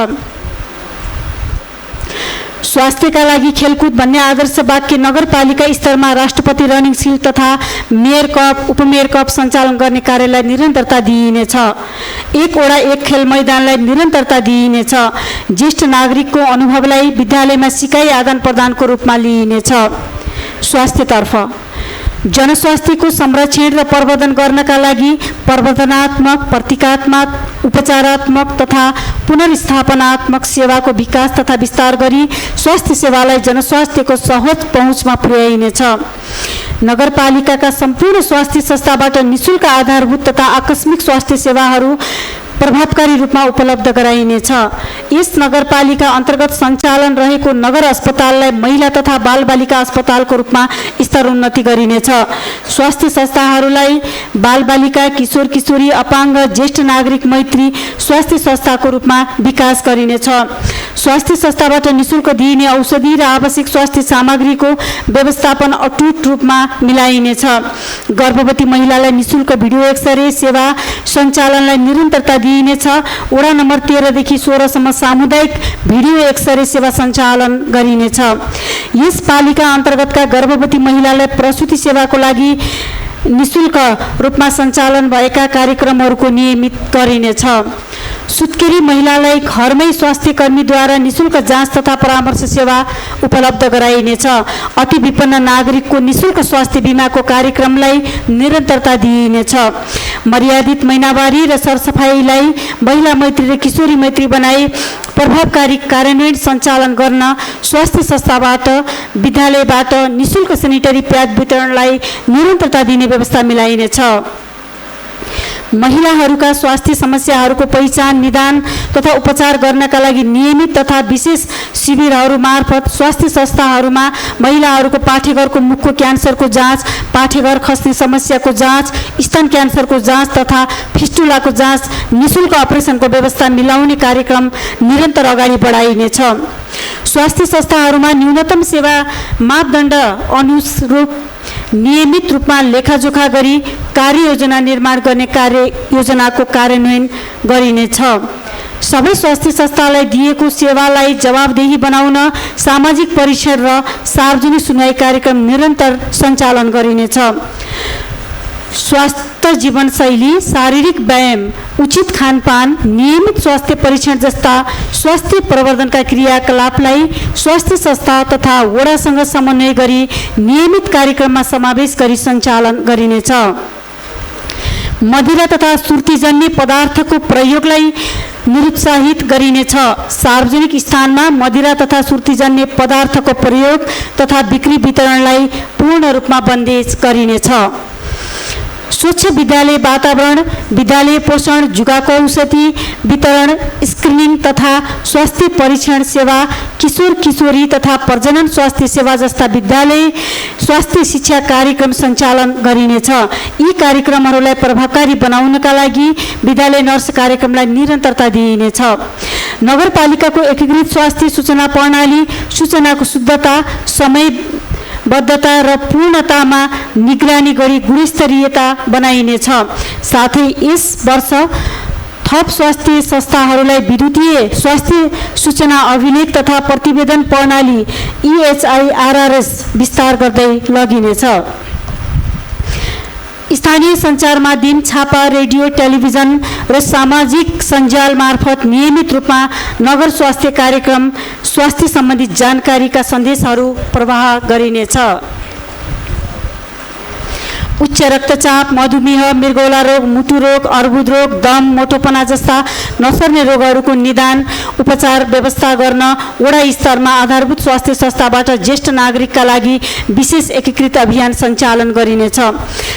स्वास्थ्यका लागि खेलकुद भन्ने आदर्श वाक्य नगरपालिका स्तरमा राष्ट्रपति रनिङ सिल्ड तथा मेयर कप उपमेयर कप सञ्चालन गर्ने कार्यलाई निरन्तरता दिइनेछ। एकवटा एक खेल मैदानलाई निरन्तरता दिइनेछ। ज्येष्ठ नागरिकको अनुभवलाई विद्यालयमा सिकाइ आदान प्रदानको रूपमा लिइनेछ। स्वास्थ्यतर्फ जनस्वास्थ्यको संरक्षण र प्रवर्धन गर्नका लागि प्रवर्धनात्मक, प्रतीकात्मक, उपचारात्मक तथा पुनर्स्थापनात्मक सेवाको विकास तथा विस्तार गरी स्वास्थ्य सेवालाई जनस्वास्थ्यको सहज पहुँचमा पुर्याइनेछ। नगरपालिकाका सम्पूर्ण स्वास्थ्य संस्थाबाट निःशुल्क आधारभूत तथा आकस्मिक स्वास्थ्य सेवाहरू प्रभावकारी रूपमा उपलब्ध गराइनेछ। यस नगरपालिका अन्तर्गत सञ्चालन रहेको नगर अस्पताललाई महिला तथा बालबालिका अस्पतालको रूपमा स्तरोन्नति गरिनेछ। स्वास्थ्य संस्थाहरूलाई बालबालिका, किशोर किशोरी, अपाङ्ग, ज्येष्ठ नागरिक मैत्री स्वास्थ्य संस्थाको रूपमा विकास गरिनेछ। स्वास्थ्य संस्थाबाट निःशुल्क दिइने औषधि र आवश्यक स्वास्थ्य सामग्रीको व्यवस्थापन अटुट रूपमा मिलाइनेछ। गर्भवती महिलालाई निःशुल्क भिडियो एक्सरे सेवा सञ्चालनलाई निरन्तरता दिइनेछ। वडा नम्बर 13 देखि 16 सम्म सामुदायिक भिडियो एक्सरे सेवा सञ्चालन गरिनेछ। यस पालिका अन्तर्गतका गर्भवती महिलालाई प्रसुति सेवाको लागि निःशुल्क रूपमा सञ्चालन भएका कार्यक्रमहरूको नियमित गरिनेछ। सुत्केरी महिलालाई घरमै स्वास्थ्य कर्मीद्वारा निःशुल्क जाँच तथा परामर्श सेवा उपलब्ध गराइनेछ। अति विपन्न नागरिकको निःशुल्क स्वास्थ्य बिमाको कार्यक्रमलाई निरन्तरता दिइनेछ। मर्यादित महिनावारी र सरसफाइलाई महिला मैत्री र किशोरी मैत्री बनाई प्रभावकारी कार्यान्वयन सञ्चालन गर्न स्वास्थ्य संस्थाबाट विद्यालयबाट निःशुल्क सेनिटरी प्याड वितरणलाई निरन्तरता दिने व्यवस्था मिलाइनेछ। महिलाहरूका स्वास्थ्य समस्याहरूको पहिचान, निदान तथा उपचार गर्नका लागि नियमित तथा विशेष शिविरहरू मार्फत स्वास्थ्य संस्थाहरूमा महिलाहरूको पाठेघरको मुखको क्यान्सरको जाँच, पाठेघर खस्ने समस्याको जाँच, स्तन क्यान्सरको जाँच तथा फिस्टुलाको जाँच, निःशुल्क अपरेसनको व्यवस्था मिलाउने कार्यक्रम निरन्तर अगाडि बढाइनेछ। स्वास्थ्य संस्थाहरूमा न्यूनतम सेवा मापदण्ड अनुरूप नियमित रूपमा लेखाजोखा गरी कार्ययोजना निर्माण गर्ने कार्ययोजनाको कार्यान्वयन गरिनेछ। सबै स्वास्थ्य संस्थालाई दिएको सेवालाई जवाबदेही बनाउन सामाजिक परीक्षण र सार्वजनिक सुनवाई कार्यक्रम निरन्तर सञ्चालन गरिनेछ। स्वास्थ्य जीवनशैली, शारीरिक व्यायाम, उचित खानपान, नियमित स्वास्थ्य परीक्षण जस्ता स्वास्थ्य प्रवर्धनका क्रियाकलापलाई स्वास्थ्य संस्था तथा वडासँग समन्वय गरी नियमित कार्यक्रममा समावेश गरी सञ्चालन गरिनेछ। मदिरा तथा सुर्तीजन्य पदार्थको प्रयोगलाई निरुत्साहित गरिनेछ। सार्वजनिक स्थानमा मदिरा तथा सुर्तीजन्य पदार्थको प्रयोग तथा बिक्री वितरणलाई पूर्ण रूपमा बन्देज गरिनेछ। स्वच्छ विद्यालय वातावरण, विद्यालय पोषण, जुगाको औषधि वितरण, स्क्रिनिङ तथा स्वास्थ्य परीक्षण सेवा, किशोर किशोरी तथा प्रजनन स्वास्थ्य सेवा जस्ता विद्यालय स्वास्थ्य शिक्षा कार्यक्रम सञ्चालन गरिनेछ। यी कार्यक्रमहरूलाई प्रभावकारी बनाउनका लागि विद्यालय नर्स कार्यक्रमलाई निरन्तरता दिइनेछ। नगरपालिकाको एकीकृत स्वास्थ्य सूचना प्रणाली सूचनाको शुद्धता, समयबद्धता र पूर्णतामा निगरानी गरी गुणस्तरीयता बनाइनेछ। साथै यस वर्ष थप स्वास्थ्य संस्थाहरूलाई विद्युतीय स्वास्थ्य सूचना अभिलेख तथा प्रतिवेदन प्रणाली EHIRRS विस्तार गर्दै लगिनेछ। स्थानीय सञ्चार माध्यम, छापा, रेडियो, टेलिभिजन र सामाजिक सञ्जाल मार्फत नियमित रूपमा नगर स्वास्थ्य कार्यक्रम, स्वास्थ्य सम्बन्धी जानकारीका सन्देशहरू प्रवाह गरिनेछ। उच्च रक्तचाप, मधुमेह, मृगौला रोग, मुटु रोग, अर्बुद रोग, दम, मोटोपना जस्ता नसर्ने रोगहरूको निदान उपचार व्यवस्था गर्न वडा स्तरमा आधारभूत स्वास्थ्य संस्थाबाट ज्येष्ठ नागरिकका लागि विशेष एकीकृत अभियान सञ्चालन गरिनेछ।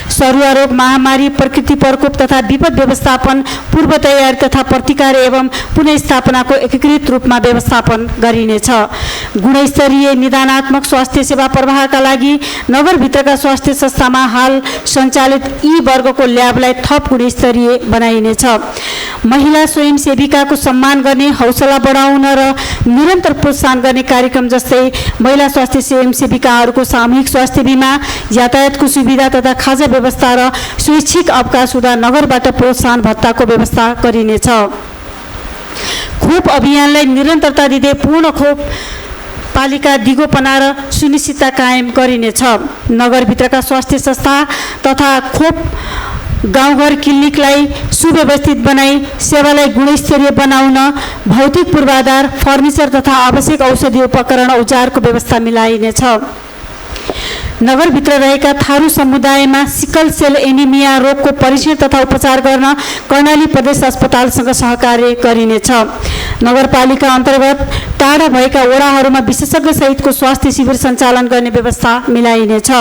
सरुवा रोग, महामारी, प्रकृति प्रकोप तथा विपद व्यवस्थापन, पूर्व तयारी तथा प्रतिकार एवं पुनर्स्थापनाको एकीकृत रूपमा व्यवस्थापन गरिनेछ। गुणस्तरीय निदानात्मक स्वास्थ्य सेवा प्रवाहका लागि नगरभित्रका स्वास्थ्य संस्थामा हाल सञ्चालित यी वर्गको ल्याबलाई थप गुणस्तरीय बनाइनेछ। महिला स्वयंसेविकाको सम्मान गर्ने, हौसला बढाउन र निरन्तर प्रोत्साहन गर्ने कार्यक्रम जस्तै महिला स्वास्थ्य स्वयंसेविकाहरूको सामूहिक स्वास्थ्य बिमा, यातायातको सुविधा तथा खाजा व्यवस्था र स्वैच्छिक अवकाश हुँदा नगरबाट प्रोत्साहन भत्ताको व्यवस्था गरिनेछ। खोप अभियानलाई निरन्तरता दिँदै पूर्ण खोप नगरपालिका दिगोपना र सुनिश्चितता कायम गरिनेछ। नगरभित्रका स्वास्थ्य संस्था तथा खोप गाउँघर क्लिनिकलाई सुव्यवस्थित बनाई सेवालाई गुणस्तरीय बनाउन भौतिक पूर्वाधार, फर्निचर तथा आवश्यक औषधि उपकरण औजारको व्यवस्था मिलाइनेछ। नगरभित्र रहेका थारू समुदायमा सिकल सेल एनिमिया रोगको परीक्षण तथा उपचार गर्न कर्णाली प्रदेश अस्पतालसँग सहकार्य गरिनेछ। नगरपालिका अन्तर्गत टाढा भएका वडाहरूमा विशेषज्ञ सहितको स्वास्थ्य शिविर सञ्चालन गर्ने व्यवस्था मिलाइनेछ।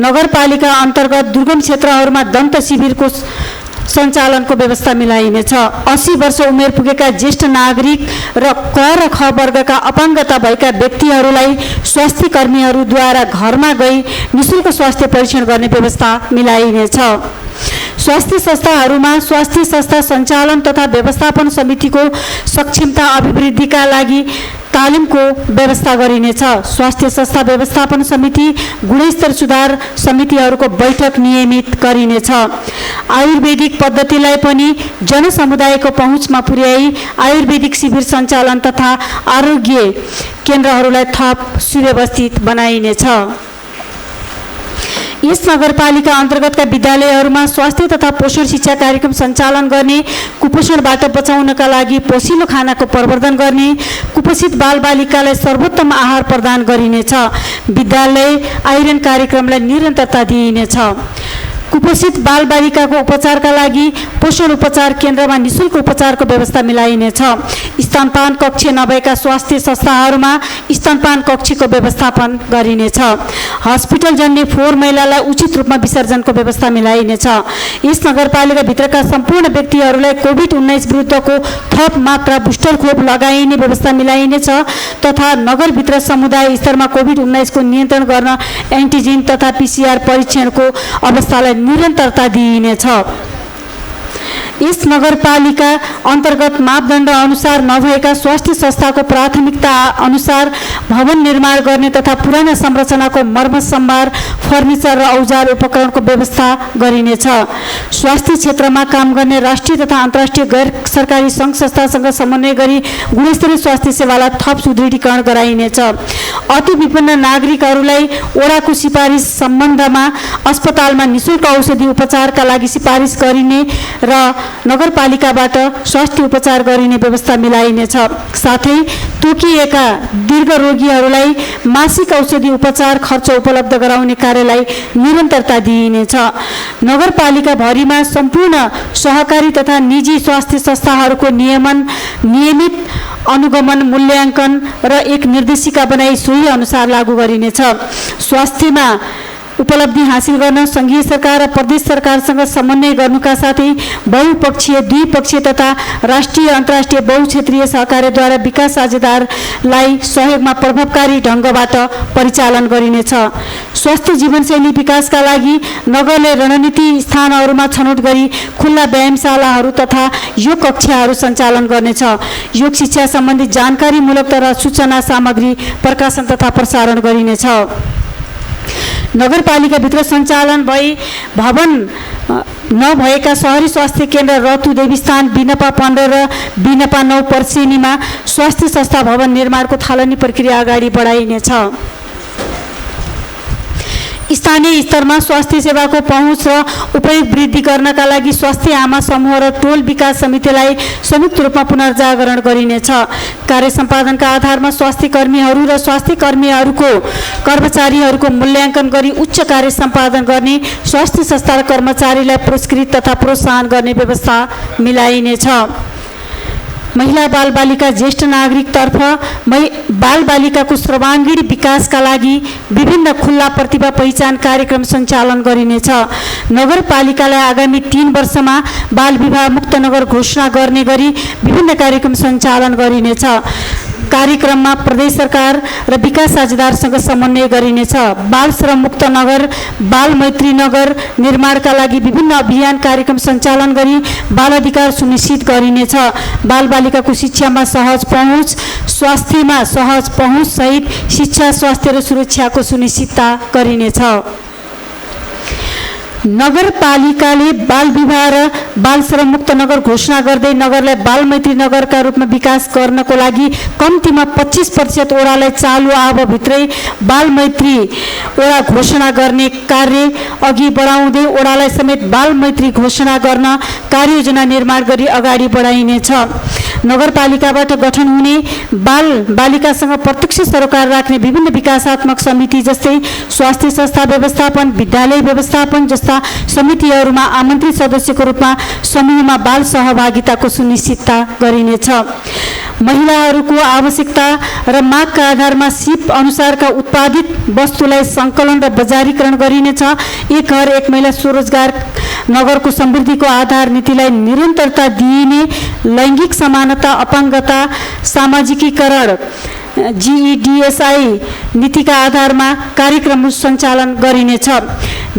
नगरपालिका अन्तर्गत दुर्गम क्षेत्रहरूमा दन्त शिविरको सञ्चालनको व्यवस्था मिलाइनेछ। 80 वर्ष उमेर पुगेका ज्येष्ठ नागरिक र क र ख वर्गका अपाङ्गता भएका व्यक्तिहरूलाई स्वास्थ्य कर्मीहरूद्वारा घरमा गई निःशुल्क स्वास्थ्य परीक्षण गर्ने व्यवस्था मिलाइनेछ। स्वास्थ्य संस्थाहरूमा स्वास्थ्य संस्था सञ्चालन तथा व्यवस्थापन समितिको सक्षमता अभिवृद्धिका लागि तालिमको व्यवस्था गरिनेछ। स्वास्थ्य संस्था व्यवस्थापन समिति, गुणस्तर सुधार समितिहरूको बैठक नियमित गरिनेछ। आयुर्वेदिक पद्धतिलाई पनि जनसमुदायको पहुँचमा पुर्याई आयुर्वेदिक शिविर सञ्चालन तथा आरोग्य केन्द्रहरूलाई थप सुव्यवस्थित बनाइनेछ। यस नगरपालिका अन्तर्गतका विद्यालयहरूमा स्वास्थ्य तथा पोषण शिक्षा कार्यक्रम सञ्चालन गर्ने, कुपोषणबाट बचाउनका लागि पोषिलो खानाको प्रवर्धन गर्ने, कुपोषित बालबालिकालाई सर्वोत्तम आहार प्रदान गरिनेछ। विद्यालय आइरन कार्यक्रमलाई निरन्तरता दिइनेछ। कुपोषित बालबालिकाको उपचारका लागि पोषण उपचार केन्द्रमा निःशुल्क उपचारको व्यवस्था मिलाइनेछ। स्तनपान कक्ष नभएका स्वास्थ्य संस्थाहरूमा स्तनपान कक्षको व्यवस्थापन गरिनेछ। हस्पिटल जन्ने फोहोर मैलालाई उचित रूपमा विसर्जनको व्यवस्था मिलाइनेछ। यस नगरपालिकाभित्रका सम्पूर्ण व्यक्तिहरूलाई कोभिड-19 विरुद्धको थप मात्रा बुस्टर खोप लगाइने व्यवस्था मिलाइनेछ तथा नगरभित्र समुदाय स्तरमा कोभिड-19 को नियन्त्रण गर्न एन्टिजेन तथा PCR परीक्षणको अवस्थालाई निरन्तरता दिइनेछ। यस नगरपालिका अन्तर्गत मापदण्ड अनुसार नभएका स्वास्थ्य संस्थाको प्राथमिकता अनुसार भवन निर्माण गर्ने तथा पुराना संरचनाको मर्मत सम्भार, फर्निचर र औजार उपकरणको व्यवस्था गरिनेछ। स्वास्थ्य क्षेत्रमा काम गर्ने राष्ट्रिय तथा अन्तर्राष्ट्रिय गैर सरकारी सङ्घ संस्थासँग समन्वय गरी गुणस्तरीय स्वास्थ्य सेवालाई थप सुदृढीकरण गराइनेछ। अति विपन्न नागरिकहरूलाई वडाको सिफारिस सम्बन्धमा अस्पतालमा निःशुल्क औषधि उपचारका लागि सिफारिस गरिने र नगरपालिकाबाट स्वास्थ्य उपचार गरिने व्यवस्था मिलाइनेछ। साथै तोकिएका दीर्घ रोगीहरूलाई मासिक औषधि उपचार खर्च उपलब्ध गराउने कार्यलाई निरन्तरता दिइनेछ। नगरपालिकाभरिमा सम्पूर्ण सहकारी तथा निजी स्वास्थ्य संस्थाहरूको नियमित अनुगमन, मूल्याङ्कन र एक निर्देशिका बनाई सोही अनुसार लागू गरिनेछ। स्वास्थ्यमा उपलब्धि हासिल गर्न सङ्घीय सरकार र प्रदेश सरकारसँग समन्वय गर्नुका साथै बहुपक्षीय, द्विपक्षीय तथा राष्ट्रिय अन्तर्राष्ट्रिय बहुक्षेत्रीय सहकार्यद्वारा विकास साझेदारलाई सहयोगमा प्रभावकारी ढङ्गबाट परिचालन गरिनेछ। स्वास्थ्य जीवनशैली विकासका लागि नगरले रणनीति स्थानहरूमा छनौट गरी खुल्ला व्यायामशालाहरू तथा योग कक्षाहरू सञ्चालन गर्नेछ। योग शिक्षा सम्बन्धी जानकारीमूलक तथा सूचना सामग्री प्रकाशन तथा प्रसारण गरिनेछ। नगरपालिकाभित्र सञ्चालन भई भवन नभएका सहरी स्वास्थ्य केन्द्र रतु देवीस्थान, बिनपा 15 र बिनपा 9 पर्सेनीमा स्वास्थ्य संस्था भवन निर्माणको थालनी प्रक्रिया अगाडि बढाइनेछ। स्थानीय स्तरमा स्वास्थ्य सेवाको पहुँच र उपयोग वृद्धि गर्नका लागि स्वास्थ्य आमा समूह र टोल विकास समितिलाई संयुक्त रूपमा पुनर्जागरण गरिनेछ। कार्य सम्पादनका आधारमा स्वास्थ्य कर्मीहरू र स्वास्थ्य कर्मचारीहरूको मूल्याङ्कन गरी उच्च कार्य सम्पादन गर्ने, स्वास्थ्य संस्था र कर्मचारीलाई पुरस्कृत तथा प्रोत्साहन गर्ने व्यवस्था मिलाइनेछ। महिला बालबालिका ज्येष्ठ नागरिकतर्फ बालबालिकाको सर्वाङ्गीण विकासका लागि विभिन्न खुल्ला प्रतिभा पहिचान कार्यक्रम सञ्चालन गरिनेछ। नगरपालिकालाई आगामी 3 वर्षमा बाल विवाह मुक्त नगर घोषणा गर्ने गरी विभिन्न कार्यक्रम सञ्चालन गरिनेछ। कार्यक्रममा प्रदेश सरकार र विकास साझेदारसँग समन्वय गरिनेछ। बाल श्रम मुक्त नगर, बाल मैत्री नगर निर्माणका लागि विभिन्न अभियान कार्यक्रम सञ्चालन गरी बाल अधिकार सुनिश्चित गरिनेछ। बालबालिकाको शिक्षामा सहज पहुँच, स्वास्थ्यमा सहज पहुँच सहित शिक्षा, स्वास्थ्य र सुरक्षाको सुनिश्चितता गरिनेछ। नगरपालिकाले बाल विवाह र बाल श्रम मुक्त नगर घोषणा गर्दै नगरलाई बाल मैत्री नगरका रूपमा विकास गर्नको लागि कम्तीमा 25% वडालाई चालु आवभित्रै बाल मैत्री वडा घोषणा गर्ने कार्य अघि बढाउँदै वडालाई समेत बाल मैत्री घोषणा गर्न कार्ययोजना निर्माण गरी अगाडि बढाइनेछ। नगरपालिकाबाट गठन हुने बाल बालिकासँग प्रत्यक्ष सरोकार राख्ने विभिन्न विकासात्मक समिति जस्तै स्वास्थ्य संस्था व्यवस्थापन, विद्यालय व्यवस्थापन जस्ता समितिहरूमा आमन्त्रित सदस्यको रूपमा समूहमा बाल सहभागिताको सुनिश्चितता गरिनेछ। महिलाहरूको आवश्यकता र मागका आधारमा सिप अनुसारका उत्पादित वस्तुलाई सङ्कलन र बजारीकरण गरिनेछ। एक घर एक महिला स्वरोजगार नगरको समृद्धिको आधार नीतिलाई निरन्तरता दिइने, लैङ्गिक समानता, अपाङ्गता, सामाजिकीकरण GEDSI नीतिका आधारमा कार्यक्रम सञ्चालन गरिनेछ।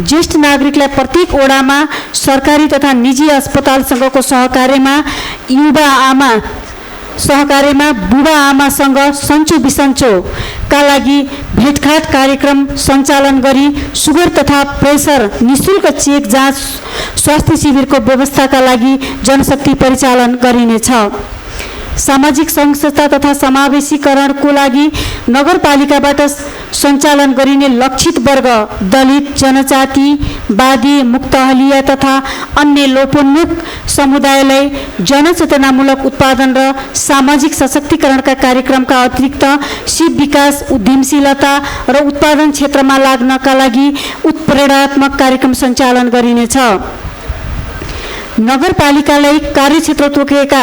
ज्येष्ठ नागरिकलाई प्रत्येक वडामा सरकारी तथा निजी अस्पतालसँगको सहकार्यमा बुबा आमासँग सन्चो बिसन्चोका लागि भेटघाट कार्यक्रम सञ्चालन गरी सुगर तथा प्रेसर निःशुल्क चेक जाँच स्वास्थ्य शिविरको व्यवस्थाका लागि जनशक्ति परिचालन गरिनेछ। सामाजिक संस्था तथा समावेशीकरणको लागि नगरपालिकाबाट सञ्चालन गरिने लक्षित वर्ग, दलित, जनजातिवादी, मुक्तहलिया तथा अन्य लोपोन्मुख समुदायलाई जनचेतनामूलक उत्पादन र सामाजिक सशक्तिकरणका कार्यक्रमका अतिरिक्त सिप विकास, उद्यमशीलता र उत्पादन क्षेत्रमा लाग्नका लागि उत्प्रेरणात्मक कार्यक्रम सञ्चालन गरिनेछ। नगरपालिकालाई कार्यक्षेत्र तोकेका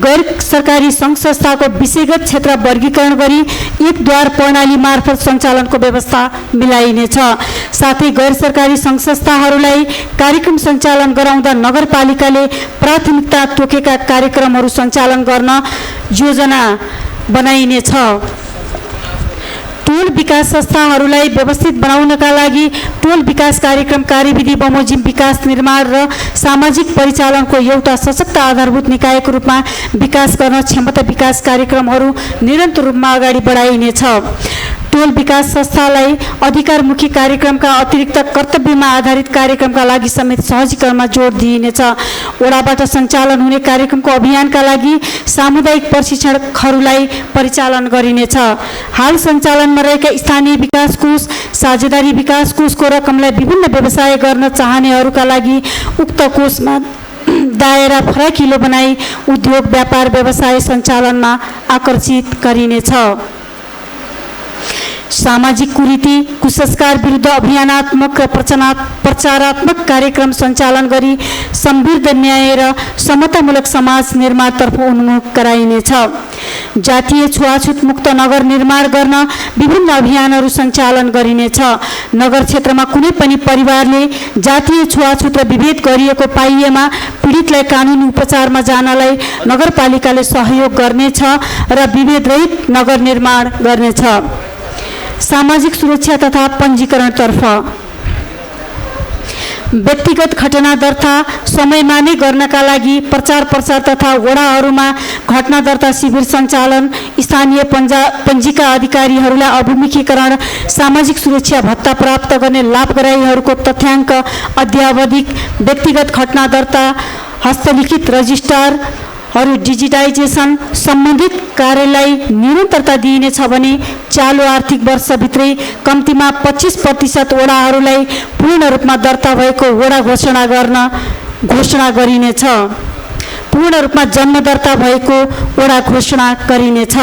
गैर सरकारी सङ्घ संस्थाको विषयगत क्षेत्र वर्गीकरण गरी एक द्वार प्रणाली मार्फत सञ्चालनको व्यवस्था मिलाइनेछ। साथै गैर सरकारी सङ्घ संस्थाहरूलाई कार्यक्रम सञ्चालन गराउँदा नगरपालिकाले प्राथमिकता तोकेका कार्यक्रमहरू सञ्चालन गर्न योजना बनाइनेछ। टोल विकास संस्थाहरूलाई व्यवस्थित बनाउनका लागि टोल विकास कार्यक्रम कार्यविधि बमोजिम विकास निर्माण र सामाजिक परिचालनको एउटा सशक्त आधारभूत निकायको रूपमा विकास गर्न क्षमता विकास कार्यक्रमहरू निरन्तर रूपमा अगाडि बढाइनेछ। टोल विकास संस्थालाई अधिकारमुखी कार्यक्रमका अतिरिक्त कर्तव्यमा आधारित कार्यक्रमका लागि समेत सहजीकरणमा जोड दिइनेछ। वडाबाट सञ्चालन हुने कार्यक्रमको अभियानका लागि सामुदायिक प्रशिक्षकहरूलाई परिचालन गरिनेछ। हाल सञ्चालनमा रहेका स्थानीय विकास कोष, साझेदारी विकास कोषको रकमलाई विभिन्न व्यवसाय गर्न चाहनेहरूका लागि उक्त कोषमा दायरा फराकिलो बनाई उद्योग, व्यापार, व्यवसाय सञ्चालनमा आकर्षित गरिनेछ। सामाजिक कुरीति, कुसंस्कार विरुद्ध अभियानात्मक र प्रचारात्मक कार्यक्रम सञ्चालन गरी समृद्ध न्याय र समतामूलक समाज निर्माणतर्फ उन्मुख गराइनेछ। जातीय छुवाछुत मुक्त नगर निर्माण गर्न विभिन्न अभियानहरू सञ्चालन गरिनेछ। नगर क्षेत्रमा कुनै पनि परिवारले जातीय छुवाछुत र विभेद गरिएको पाइएमा पीडितलाई कानुनी उपचारमा जानलाई नगरपालिकाले सहयोग गर्नेछ र विभेदरहित नगर निर्माण गर्नेछ। सामाजिक सुरक्षा तथा पञ्जीकरणतर्फ व्यक्तिगत घटना दर्ता समयमा नै गर्नका लागि प्रचार प्रसार तथा वडाहरूमा घटना दर्ता शिविर सञ्चालन, स्थानीय पञ्जीका अधिकारीहरूलाई अभिमुखीकरण, सामाजिक सुरक्षा भत्ता प्राप्त गर्ने लाभग्राहीहरूको तथ्याङ्क अद्यावधिक, व्यक्तिगत घटना दर्ता, हस्तलिखित रजिस्टरहरू डिजिटाइजेसन, सम्बन्धित कार्यलाई निरन्तरता दिइनेछ भने चालु आर्थिक वर्षभित्रै कम्तीमा 25% वडाहरूलाई पूर्ण रूपमा दर्ता भएको वडा घोषणा गरिनेछ। पूर्ण रूपमा जन्म दर्ता भएको वडा घोषणा गरिनेछ।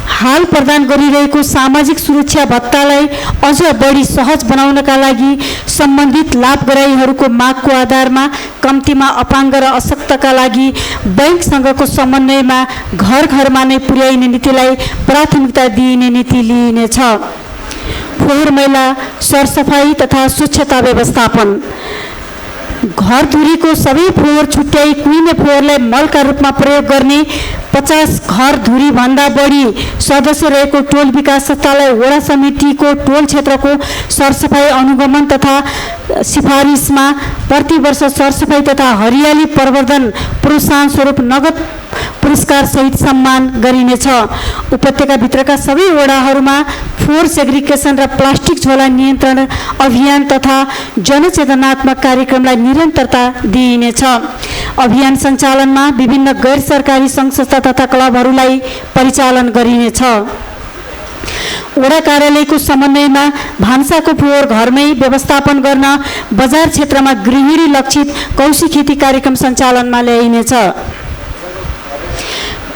हाल प्रदान गरिरहेको सामाजिक सुरक्षा भत्तालाई अझ बढी सहज बनाउनका लागि सम्बन्धित लाभग्राहीहरूको मागको आधारमा कम्तीमा अपाङ्ग र अशक्तका लागि बैंकसँगको समन्वयमा घर घरमा नै पुर्याइने नीतिलाई प्राथमिकता दिइने नीति लिइनेछ। फोहोर मैला सरसफाई तथा स्वच्छता व्यवस्थापन, घर धुरीको सबै फोहोर छुट्याई कुहिने फोहोरलाई मलका रूपमा प्रयोग गर्ने 50 घर धुरी भन्दा बढी सदस्य रहेको टोल विकास संस्थालाई वडा समितिको टोल क्षेत्रको सरसफाई अनुगमन तथा सिफारिसमा प्रति वर्ष सरसफाई तथा हरियाली प्रवर्धन प्रोत्साहन स्वरूप नगद पुरस्कार सहित सम्मान गरिनेछ। उपत्यकाभित्रका सबै वडाहरूमा फोहोर सेग्रिगेसन र प्लास्टिक झोला नियन्त्रण अभियान तथा जनचेतनात्मक कार्यक्रमलाई निरन्तरता दिइनेछ। अभियान सञ्चालनमा विभिन्न गैर सरकारी सङ्घ संस्था तथा क्लबहरूलाई परिचालन गरिनेछ। वडा कार्यालयको समन्वयमा भान्साको फोहोर घरमै व्यवस्थापन गर्न बजार क्षेत्रमा गृहिणी लक्षित कौशी खेती कार्यक्रम सञ्चालनमा ल्याइनेछ।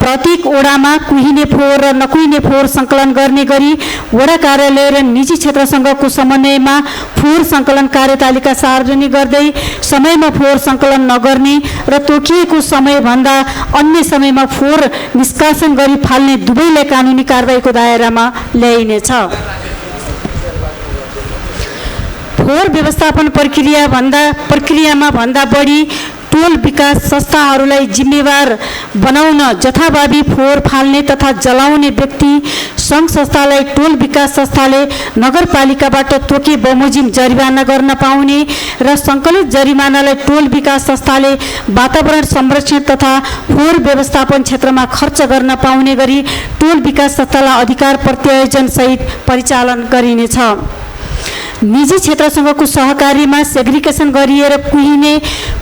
प्रत्येक वडामा कुहिने फोहोर र नकुहिने फोहोर सङ्कलन गर्ने गरी वडा कार्यालय र निजी क्षेत्रसँगको समन्वयमा फोहोर सङ्कलन कार्यतालिका सार्वजनिक गर्दै समयमा फोहोर सङ्कलन नगर्ने र तोकिएको समयभन्दा अन्य समयमा फोहोर निष्कासन गरी फाल्ने दुवैलाई कानुनी कारबाहीको दायरामा ल्याइनेछ। फोहोर व्यवस्थापन प्रक्रियामा भन्दा बढी टोल विकास संस्थाहरूलाई जिम्मेवार बनाउन जथाभावी फोहोर फाल्ने तथा जलाउने व्यक्ति सङ्घ संस्थालाई टोल विकास संस्थाले नगरपालिकाबाट तोके बमोजिम जरिवाना गर्न पाउने र सङ्कलित जरिमानालाई टोल विकास संस्थाले वातावरण संरक्षण तथा फोहोर व्यवस्थापन क्षेत्रमा खर्च गर्न पाउने गरी टोल विकास संस्थालाई अधिकार प्रत्यायोजन सहित परिचालन गरिनेछ। निजी क्षेत्रसँगको सहकारीमा सेग्रिगेसन गरिएर कुहिने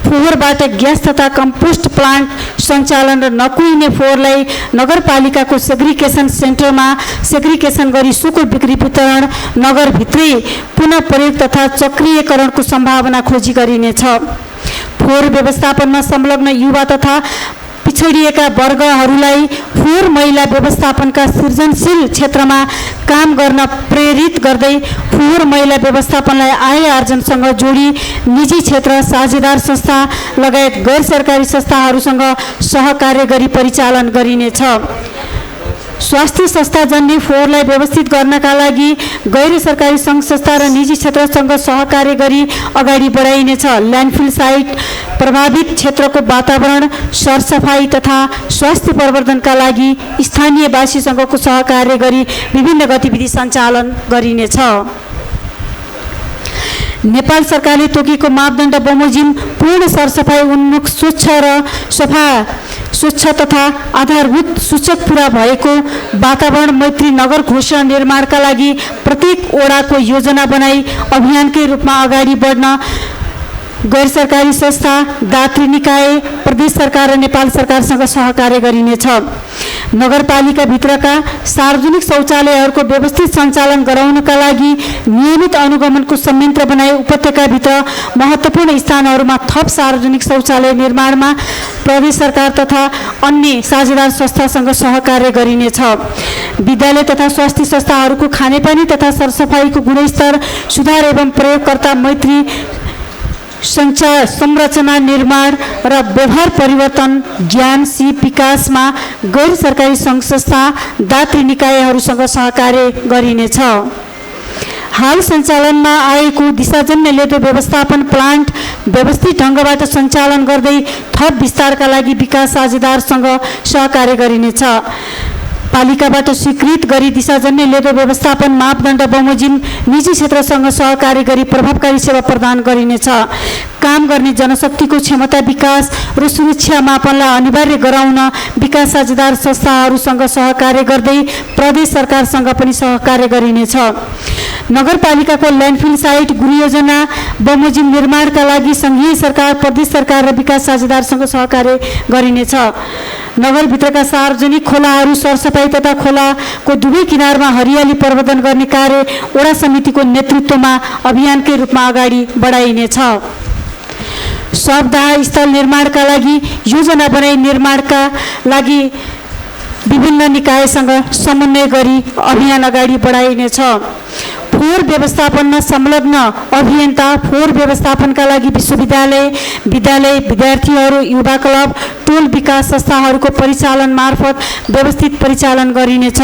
फोहोरबाट ग्यास तथा कम्पोस्ट प्लान्ट सञ्चालन र नकुहिने फोहोरलाई नगरपालिकाको सेग्रिगेसन सेन्टरमा सेग्रिगेसन गरी सोको बिक्री वितरण नगरभित्रै पुनः प्रयोग तथा चक्रीयकरणको सम्भावना खोजी गरिनेछ। फोहोर व्यवस्थापनमा संलग्न युवा तथा पिछडिएका वर्गहरूलाई फोहोर मैला व्यवस्थापनका सृजनशील क्षेत्रमा काम गर्न प्रेरित गर्दै फोहोर मैला व्यवस्थापनलाई आय आर्जनसँग जोडी निजी क्षेत्र साझेदार संस्था लगायत गैर सरकारी संस्थाहरूसँग सहकार्य गरी परिचालन गरिनेछ। स्वास्थ्य संस्थाजन्य फोहोरलाई व्यवस्थित गर्नका लागि गैर सरकारी सङ्घ संस्था र निजी क्षेत्रसँग सहकार्य गरी अगाडि बढाइनेछ। ल्यान्डफिल साइट प्रभावित क्षेत्रको वातावरण सरसफाई तथा स्वास्थ्य प्रवर्धनका लागि स्थानीयवासीसँगको सहकार्य गरी विभिन्न गतिविधि सञ्चालन गरिनेछ। नेपाल सरकारले तोकेको मापदण्ड बमोजिम पूर्ण सरसफाई उन्मुख स्वच्छ तथा आधारभूत सूचक पुरा भएको वातावरण मैत्री नगर घोषणा निर्माणका लागि प्रत्येक वडाको योजना बनाई अभियानकै रूपमा अगाडि बढ्न गैर सरकारी संस्था, दात्री निकाय, प्रदेश सरकार र नेपाल सरकारसँग सहकार्य गरिनेछ। नगरपालिकाभित्रका सार्वजनिक शौचालयहरूको व्यवस्थित सञ्चालन गराउनका लागि नियमित अनुगमनको संयन्त्र बनाई उपत्यकाभित्र महत्त्वपूर्ण स्थानहरूमा थप सार्वजनिक शौचालय निर्माणमा प्रदेश सरकार तथा अन्य साझेदार संस्थासँग सहकार्य गरिनेछ। विद्यालय तथा स्वास्थ्य संस्थाहरूको खानेपानी तथा सरसफाईको गुणस्तर सुधार एवं प्रयोगकर्ता मैत्री संरचना निर्माण र व्यवहार परिवर्तन ज्ञान सिप विकासमा गैर सरकारी सङ्घ संस्था, दात्री निकायहरूसँग सहकार्य गरिनेछ। हाल सञ्चालनमा आएको दिशाजन्य लेदो व्यवस्थापन प्लान्ट व्यवस्थित ढङ्गबाट सञ्चालन गर्दै थप विस्तारका लागि विकास साझेदारसँग सहकार्य गरिनेछ। पालिकाबाट स्वीकृत गरी दिशाजन्य लेदो व्यवस्थापन मापदण्ड बमोजिम निजी क्षेत्रसँग सहकार्य गरी प्रभावकारी सेवा प्रदान गरिनेछ। काम गर्ने जनशक्तिको क्षमता विकास र सुरक्षा मापनलाई अनिवार्य गराउन विकास साझेदार संस्थाहरूसँग सहकार्य गर्दै प्रदेश सरकारसँग पनि सहकार्य गरिनेछ। नगरपालिकाको ल्यान्डफिल साइट गृहयोजना बमोजिम निर्माणका लागि सङ्घीय सरकार, प्रदेश सरकार र विकास साझेदारसँग सहकार्य गरिनेछ। नगरभित्रका सार्वजनिक खोलाहरू सरसफाई तथा खोलाको दुवै किनारमा हरियाली प्रवर्धन गर्ने कार्य वडा समितिको नेतृत्वमा अभियानकै रूपमा अगाडि बढाइनेछ। शवदाह स्थल निर्माणका लागि योजना बनाई निर्माणका लागि विभिन्न निकायसँग समन्वय गरी अभियान अगाडि बढाइनेछ। फोहोर व्यवस्थापनमा संलग्न अभियन्ता, फोहोर व्यवस्थापनका लागि विश्वविद्यालय, विद्यार्थीहरू, युवा क्लब, टोल विकास संस्थाहरूको परिचालन मार्फत व्यवस्थित परिचालन गरिनेछ।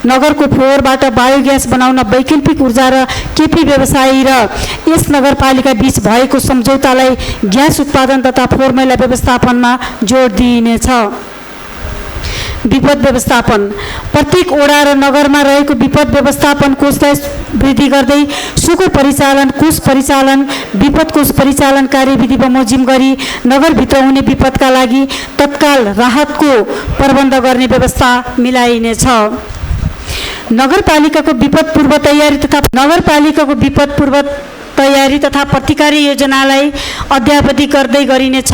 नगरको फोहोरबाट बायोग्यास बनाउन वैकल्पिक ऊर्जा र केपी व्यवसायी र यस नगरपालिका बीच भएको सम्झौतालाई ग्यास उत्पादन तथा फोहोर मैला व्यवस्थापनमा जोड दिइनेछ। विपद व्यवस्थापन प्रत्येक वडा र नगरमा रहेको विपद व्यवस्थापन कोषलाई वृद्धि गर्दै सुको परिचालन, कोष परिचालन, विपद कोष परिचालन कार्यविधि बमोजिम गरी नगरभित्र हुने विपदका लागि तत्काल राहतको प्रबन्ध गर्ने व्यवस्था मिलाइनेछ। नगरपालिकाको विपद पूर्व तयारी तथा प्रतिकार योजनालाई अद्यावधि गर्दै गरिनेछ।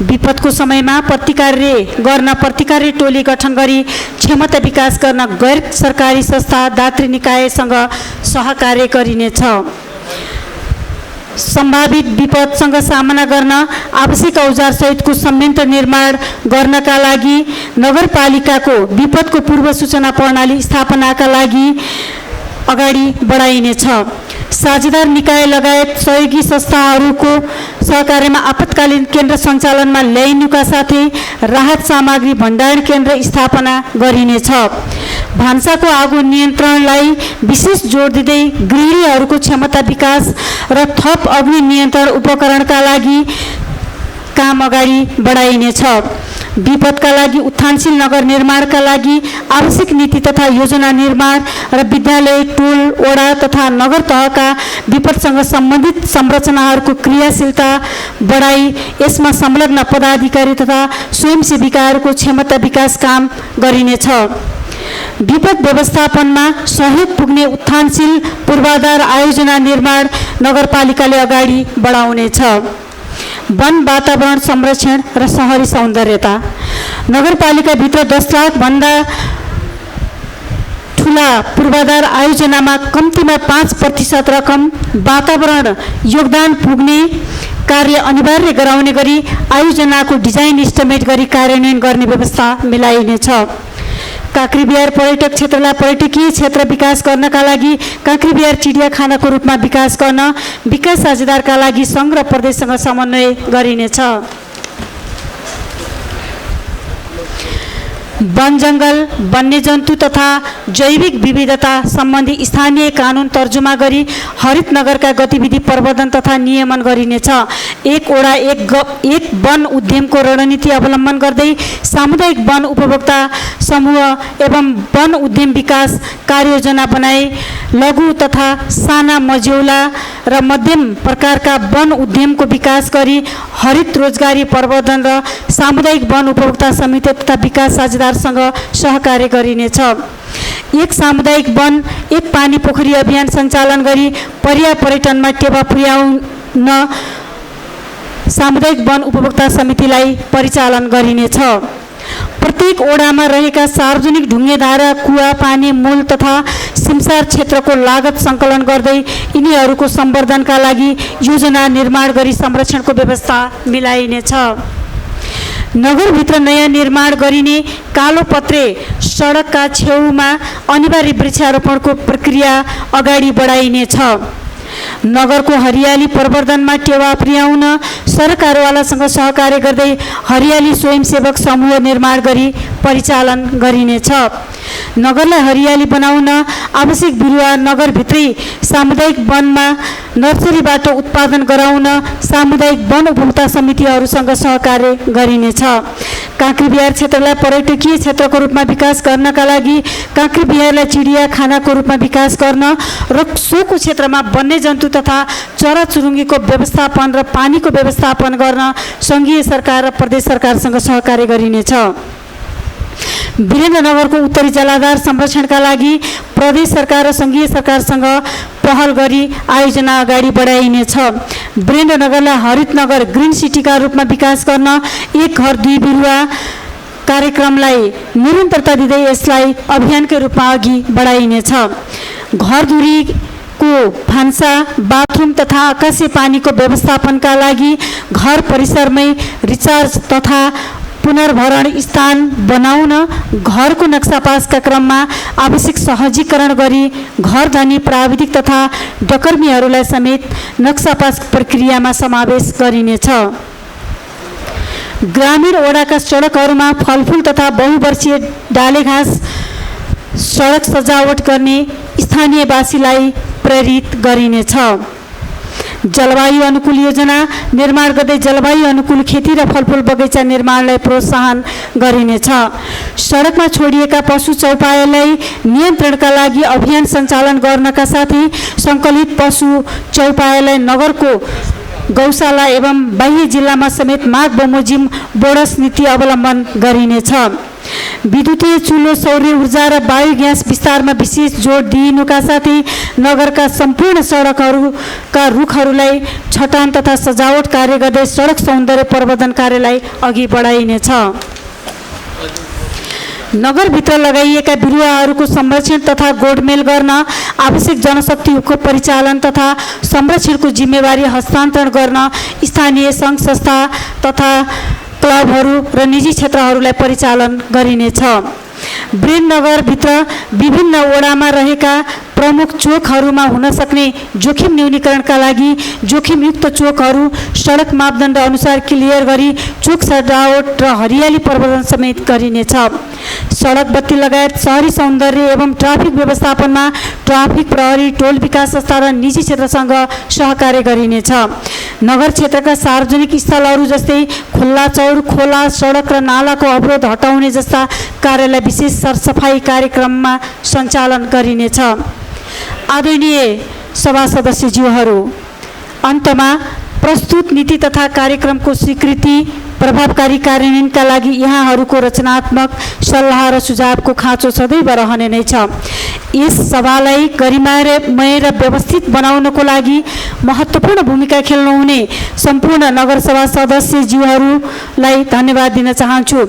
विपदको समयमा प्रतिकार गर्न प्रतिकार टोली गठन गरी क्षमता विकास गर्न गैर सरकारी संस्था, दात्री निकायसँग सहकार्य गरिनेछ। सम्भावित विपदसँग सामना गर्न आवश्यक औजार सहितको संयन्त्र निर्माण गर्नका लागि नगरपालिकाको विपदको पूर्व सूचना प्रणाली स्थापनाका लागि अगाडि बढाइनेछ। साझेदार निकाय लगायत सहयोगी संस्थाहरूको सहकार्यमा आपतकालीन केन्द्र सञ्चालनमा ल्याइनुका साथै राहत सामग्री भण्डारण केन्द्र स्थापना गरिनेछ। भान्साको आगो नियन्त्रणलाई विशेष जोड दिँदै गृहिणीहरूको क्षमता विकास र थप अग्नि नियन्त्रण उपकरणका लागि काम अगाडि बढाइनेछ। विपदका लागि उत्थानशील नगर निर्माणका लागि आवश्यक नीति तथा योजना निर्माण र विद्यालय, टोल, वडा तथा नगर तहका विपदसँग सम्बन्धित संरचनाहरूको क्रियाशीलता बढाई यसमा संलग्न पदाधिकारी तथा स्वयंसेविकाहरूको क्षमता विकास काम गरिनेछ। विपद व्यवस्थापनमा सहयोग पुग्ने उत्थानशील पूर्वाधार आयोजना निर्माण नगरपालिकाले अगाडि बढाउनेछ। वन वातावरण संरक्षण र शहरी सौन्दर्यता नगरपालिकाभित्र 10 लाखभन्दा ठुला पूर्वाधार आयोजनामा कम्तीमा 5% रकम वातावरण योगदान पुग्ने कार्य अनिवार्य गराउने गरी आयोजनाको डिजाइन एस्टिमेट गरी कार्यान्वयन गर्ने व्यवस्था मिलाइनेछ। काँक्रीबिहार पर्यटक क्षेत्रलाई पर्यटकीय क्षेत्र विकास गर्नका लागि काँक्रीबिहार चिडियाखानाको रूपमा विकास गर्न विकास साझेदारका लागि सङ्घ र प्रदेशसँग समन्वय गरिनेछ। वन जङ्गल, वन्यजन्तु तथा जैविक विविधता सम्बन्धी स्थानीय कानुन तर्जुमा गरी हरित नगरका गतिविधि प्रवर्धन तथा नियमन गरिनेछ। एक वडा एक वन उद्यमको रणनीति अवलम्बन गर्दै सामुदायिक वन उपभोक्ता समूह एवं वन उद्यम विकास कार्ययोजना बनाई लघु तथा साना मझौला र मध्यम प्रकारका वन उद्यमको विकास गरी हरित रोजगारी प्रवर्धन र सामुदायिक वन उपभोक्ता समिति तथा विकास साझेदारसँग सहकार्य गरिनेछ। एक सामुदायिक वन एक पानी पोखरी अभियान सञ्चालन गरी पर्यटनमा टेवा पुर्याउन सामुदायिक वन उपभोक्ता समितिलाई परिचालन गरिनेछ। प्रत्येक ओडामा रहेका सार्वजनिक ढुङ्गेधारा, कुवा, पानी मूल तथा सिमसार क्षेत्रको लागत सङ्कलन गर्दै यिनीहरूको सम्वर्धनका लागि योजना निर्माण गरी संरक्षणको व्यवस्था मिलाइनेछ। नगरभित्र नयाँ निर्माण गरिने कालोपत्रे सडकका छेउमा अनिवार्य वृक्षारोपणको प्रक्रिया अगाडि बढाइनेछ। नगरको हरियाली प्रवर्धनमा टेवा पुर्याउन सरकारवालासँग सहकार्य गर्दै हरियाली स्वयंसेवक समूह निर्माण गरी परिचालन गरिनेछ। नगरलाई हरियाली बनाउन आवश्यक बिरुवा नगरभित्रै सामुदायिक वनमा नर्सरीबाट उत्पादन गराउन सामुदायिक वन उपभोक्ता समितिहरूसँग सहकार्य गरिनेछ। काँक्रीबिहार क्षेत्रलाई पर्यटकीय क्षेत्रको रूपमा विकास गर्नका लागि काँक्रीबिहारलाई चिडियाखानाको रूपमा विकास गर्न र सोको क्षेत्रमा वन्यजन्तु तथा चराचुरुङ्गीको व्यवस्थापन र पानीको व्यवस्थापन गर्न सङ्घीय सरकार र प्रदेश सरकारसँग सहकार्य गरिनेछ। वीरेन्द्रनगरको उत्तरी जलाधार संरक्षणका लागि प्रदेश सरकार र सङ्घीय सरकारसँग पहल गरी आयोजना अगाडि बढाइनेछ। वीरेन्द्रनगरलाई हरित नगर ग्रिन सिटीका रूपमा विकास गर्न एक घर दुई बिरुवा कार्यक्रमलाई निरन्तरता दिँदै यसलाई अभियानकै रूपमा अघि बढाइनेछ। घरधुरीको भान्सा, बाथरुम तथा आकाशे पानीको व्यवस्थापनका लागि घर परिसरमै रिचार्ज तथा पुनर्भरण स्थान बनाउन घरको नक्सा पासका क्रममा आवश्यक सहजीकरण गरी घर धनी प्राविधिक तथा डकर्मीहरूलाई समेत नक्सा पास प्रक्रियामा समावेश गरिनेछ। ग्रामीण वडाका सडकहरूमा फलफुल तथा बहुवर्षीय डालेघाँस सडक सजावट गर्ने स्थानीयवासीलाई प्रेरित गरिनेछ। जलवायु अनुकूल योजना निर्माण गर्दै जलवायु अनुकूल खेती र फलफुल बगैँचा निर्माणलाई प्रोत्साहन गरिनेछ। सडकमा छोडिएका पशु चौपायालाई नियन्त्रणका लागि अभियान सञ्चालन गर्नका साथै सङ्कलित पशु चौपायालाई नगरको गौशाला एवं बाह्य जिल्लामा समेत माग बमोजिम बोनस नीति अवलम्बन गरिनेछ। विद्युतीय चुलो सौर्य ऊर्जा र बायोग्यास विस्तारमा विशेष जोड दिइनुका साथै नगरका सम्पूर्ण सडकहरूका रुखहरूलाई छटान तथा सजावट कार्य गर्दै सडक सौन्दर्य प्रवर्धन कार्यलाई अघि बढाइनेछ। नगरभित्र लगाइएका बिरुवाहरूको संरक्षण तथा गोडमेल गर्न आवश्यक जनशक्तिको परिचालन तथा संरक्षणको जिम्मेवारी हस्तान्तरण गर्न स्थानीय सङ्घ संस्था तथा क्लबहरू र निजी क्षेत्रहरूलाई परिचालन गरिनेछ। वीरनगरभित्र विभिन्न वडामा रहेका प्रमुख चोकहरूमा हुन सक्ने जोखिम न्यूनीकरणका लागि जोखिमयुक्त चोकहरू सडक मापदण्ड अनुसार क्लियर गरी चोक सजावट र हरियाली प्रवर्धन समेत गरिनेछ। सडक बत्ती लगायत शहरी सौन्दर्य एवं ट्राफिक व्यवस्थापनमा ट्राफिक प्रहरी टोल विकास संस्था र निजी क्षेत्रसँग सहकार्य गरिनेछ। नगर क्षेत्रका सार्वजनिक स्थलहरू जस्तै खुल्ला चौर खोला सडक र नालाको अवरोध हटाउने जस्ता कार्यलाई विशेष सरसफाई कार्यक्रममा सञ्चालन गरिनेछ। आदरणीय सभा सदस्यज्यूहरू, अन्तमा प्रस्तुत नीति तथा कार्यक्रमको स्वीकृति प्रभावकारी कार्यान्वयनका लागि यहाँहरूको रचनात्मक सल्लाह र सुझावको खाँचो सदैव रहने नै छ। यस सभालाई गरिमामय र व्यवस्थित बनाउनको लागि महत्त्वपूर्ण भूमिका खेल्नुहुने सम्पूर्ण नगरसभा सदस्यज्यूहरूलाई धन्यवाद दिन चाहन्छु।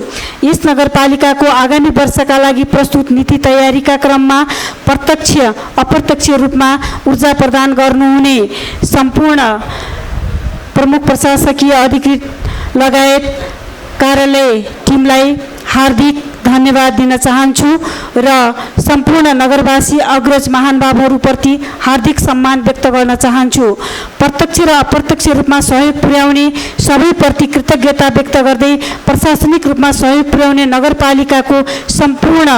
यस नगरपालिकाको आगामी वर्षका लागि प्रस्तुत नीति तयारीका क्रममा प्रत्यक्ष अप्रत्यक्ष रूपमा ऊर्जा प्रदान गर्नुहुने सम्पूर्ण प्रमुख प्रशासकीय अधिकृत लगायत कार्यालय टिमलाई हार्दिक धन्यवाद दिन चाहन्छु र सम्पूर्ण नगरवासी अग्रज महानुभावहरूप्रति हार्दिक सम्मान व्यक्त गर्न चाहन्छु। प्रत्यक्ष र अप्रत्यक्ष रूपमा सहयोग पुर्याउने सबैप्रति कृतज्ञता व्यक्त गर्दै प्रशासनिक रूपमा सहयोग पुर्याउने नगरपालिकाको सम्पूर्ण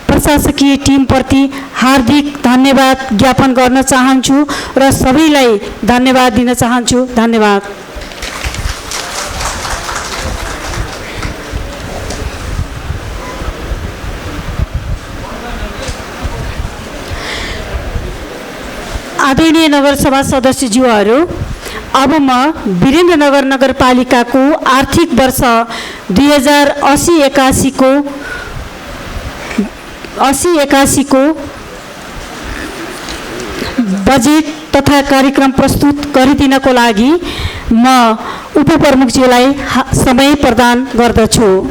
प्रशासकीय टिमप्रति हार्दिक धन्यवाद ज्ञापन गर्न चाहन्छु र सबैलाई धन्यवाद दिन चाहन्छु। धन्यवाद। आदरणीय नगरसभा सदस्यज्यूहरू, अब म वीरेन्द्रनगर नगरपालिकाको आर्थिक वर्ष 2080-81 को बजेट तथा कार्यक्रम प्रस्तुत गरिदिनको लागि म उपप्रमुखज्यूलाई समय प्रदान गर्दछु।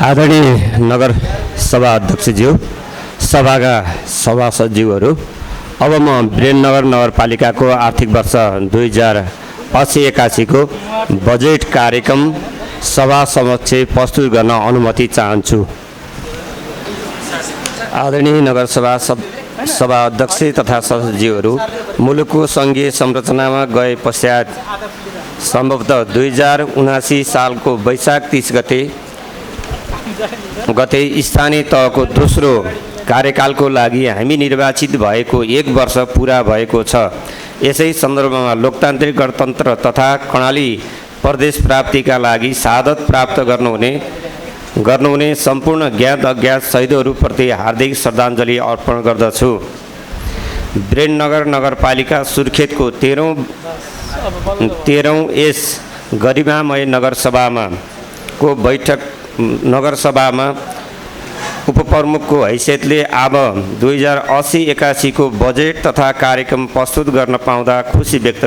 आदरणीय नगर सभा अध्यक्षज्यू, सभाका सभासदज्यूहरू, अब म वीरेन्द्रनगर नगरपालिकाको आर्थिक वर्ष 2080-81 को बजेट कार्यक्रम सभा समक्ष प्रस्तुत गर्न अनुमति चाहन्छु। आदरणीय नगरसभा सभा अध्यक्ष तथा सदस्यज्यूहरू, मुलुकको सङ्घीय संरचनामा गए पश्चात सम्भवतः 2079 सालको वैशाख 30 गते स्थानीय तहको दोस्रो कार्यकालको लागि हामी निर्वाचित भएको 1 वर्ष पुरा भएको छ। यसै सन्दर्भमा लोकतान्त्रिक गणतन्त्र तथा कर्णाली प्रदेश प्राप्तिका लागि शहादत प्राप्त गर्नुहुने सम्पूर्ण ज्ञात अज्ञात शहीदहरूप्रति हार्दिक श्रद्धाञ्जली अर्पण गर्दछु। वीरेन्द्रनगर नगरपालिका सुर्खेतको 13औं यस गरिमामय नगरसभामा उपप्रमुखको हैसियतले अब 2080-81 को बजेट तथा कार्यक्रम प्रस्तुत गर्न पाउँदा खुसी व्यक्त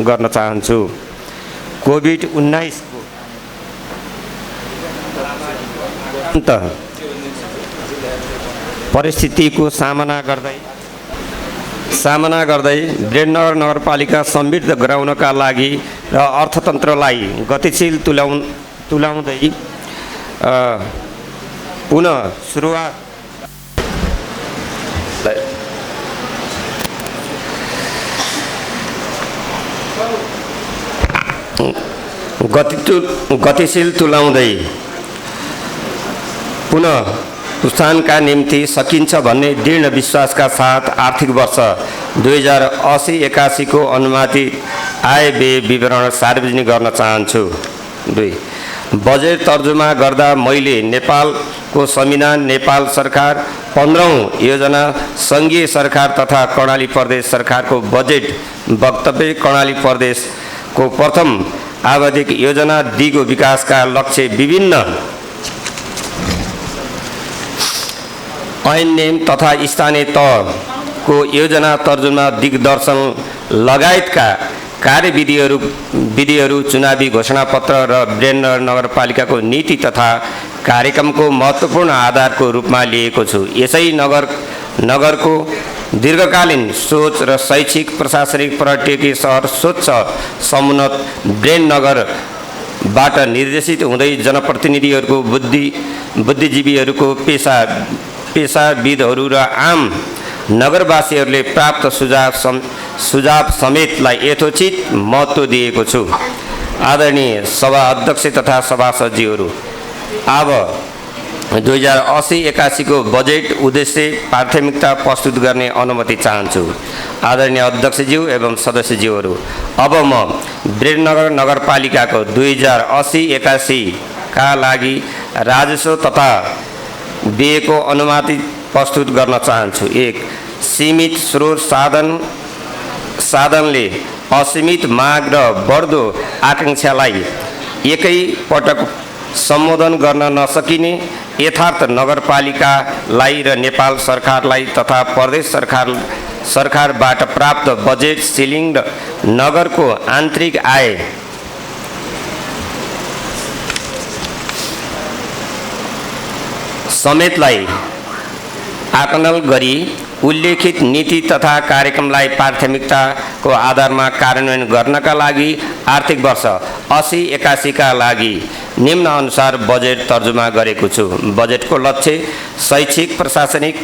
गर्न चाहन्छु। कोभिड-19 परिस्थितिको सामना गर्दै वीरेन्द्रनगर नगरपालिका समृद्ध गराउनका लागि र अर्थतन्त्रलाई गतिशील तुल्याउँदै पुनः सुरुवात गतिशील तुल्याउँदै पुनः उत्थानका निम्ति सकिन्छ भन्ने दृढ विश्वासका साथ आर्थिक वर्ष 2080-81 को अनुमानित आय व्यय विवरण सार्वजनिक गर्न चाहन्छु। 2. बजेट तर्जुमा गर्दा मैले नेपालको संविधान, नेपाल सरकार, 15औं योजना, सङ्घीय सरकार तथा कर्णाली प्रदेश सरकारको बजेट वक्तव्य, कर्णाली प्रदेशको प्रथम आवधिक योजना दिगो विकासका लक्ष्य, विभिन्न ऐन नियम तथा स्थानीय तहको योजना तर्जुमा, दिग्दर्शन लगायतका कार्यविधिहरू, चुनावी घोषणापत्र र वीरेन्द्र नगरपालिकाको नीति तथा कार्यक्रमको महत्त्वपूर्ण आधारको रूपमा लिएको छु। यसै नगरको दीर्घकालीन सोच र शैक्षिक, प्रशासनिक, पर्यटकीय सहर, स्वच्छ, समुन्नत वीरेन्द्रनगरबाट निर्देशित हुँदै जनप्रतिनिधिहरूको, बुद्धिजीवीहरूको, पेशाविदहरू र आम नगरवासीहरूले प्राप्त सुझाव समेतलाई यथोचित महत्त्व दिएको छु। आदरणीय सभा अध्यक्ष तथा सभासदज्यूहरू, अब 2080-81 को बजेट उद्देश्य प्राथमिकता प्रस्तुत गर्ने अनुमति चाहन्छु। आदरणीय अध्यक्षज्यू एवं सदस्यज्यूहरू, अब म वीरेन्द्रनगर नगरपालिकाको 2080-81 का लागि राजस्व तथा व्ययको अनुमति प्रस्तुत गर्न चाहन्छु। 1. सीमित स्रोत साधनले असीमित माग र बढ्दो आकांक्षालाई एकै पटक सम्बोधन गर्न नसकिने यथार्थ नगरपालिकालाई र नेपाल सरकारलाई तथा प्रदेश सरकारबाट प्राप्त बजेट सिलिङ र नगरको आन्तरिक आय समेतलाई आकलन गरी उल्लेखित नीति तथा कार्यक्रमलाई प्राथमिकताको आधारमा कार्यान्वयन गर्नका लागि आर्थिक वर्ष 80-81 का लागि निम्न अनुसार बजेट तर्जुमा गरेको छु। बजेटको लक्ष्य शैक्षिक, प्रशासनिक,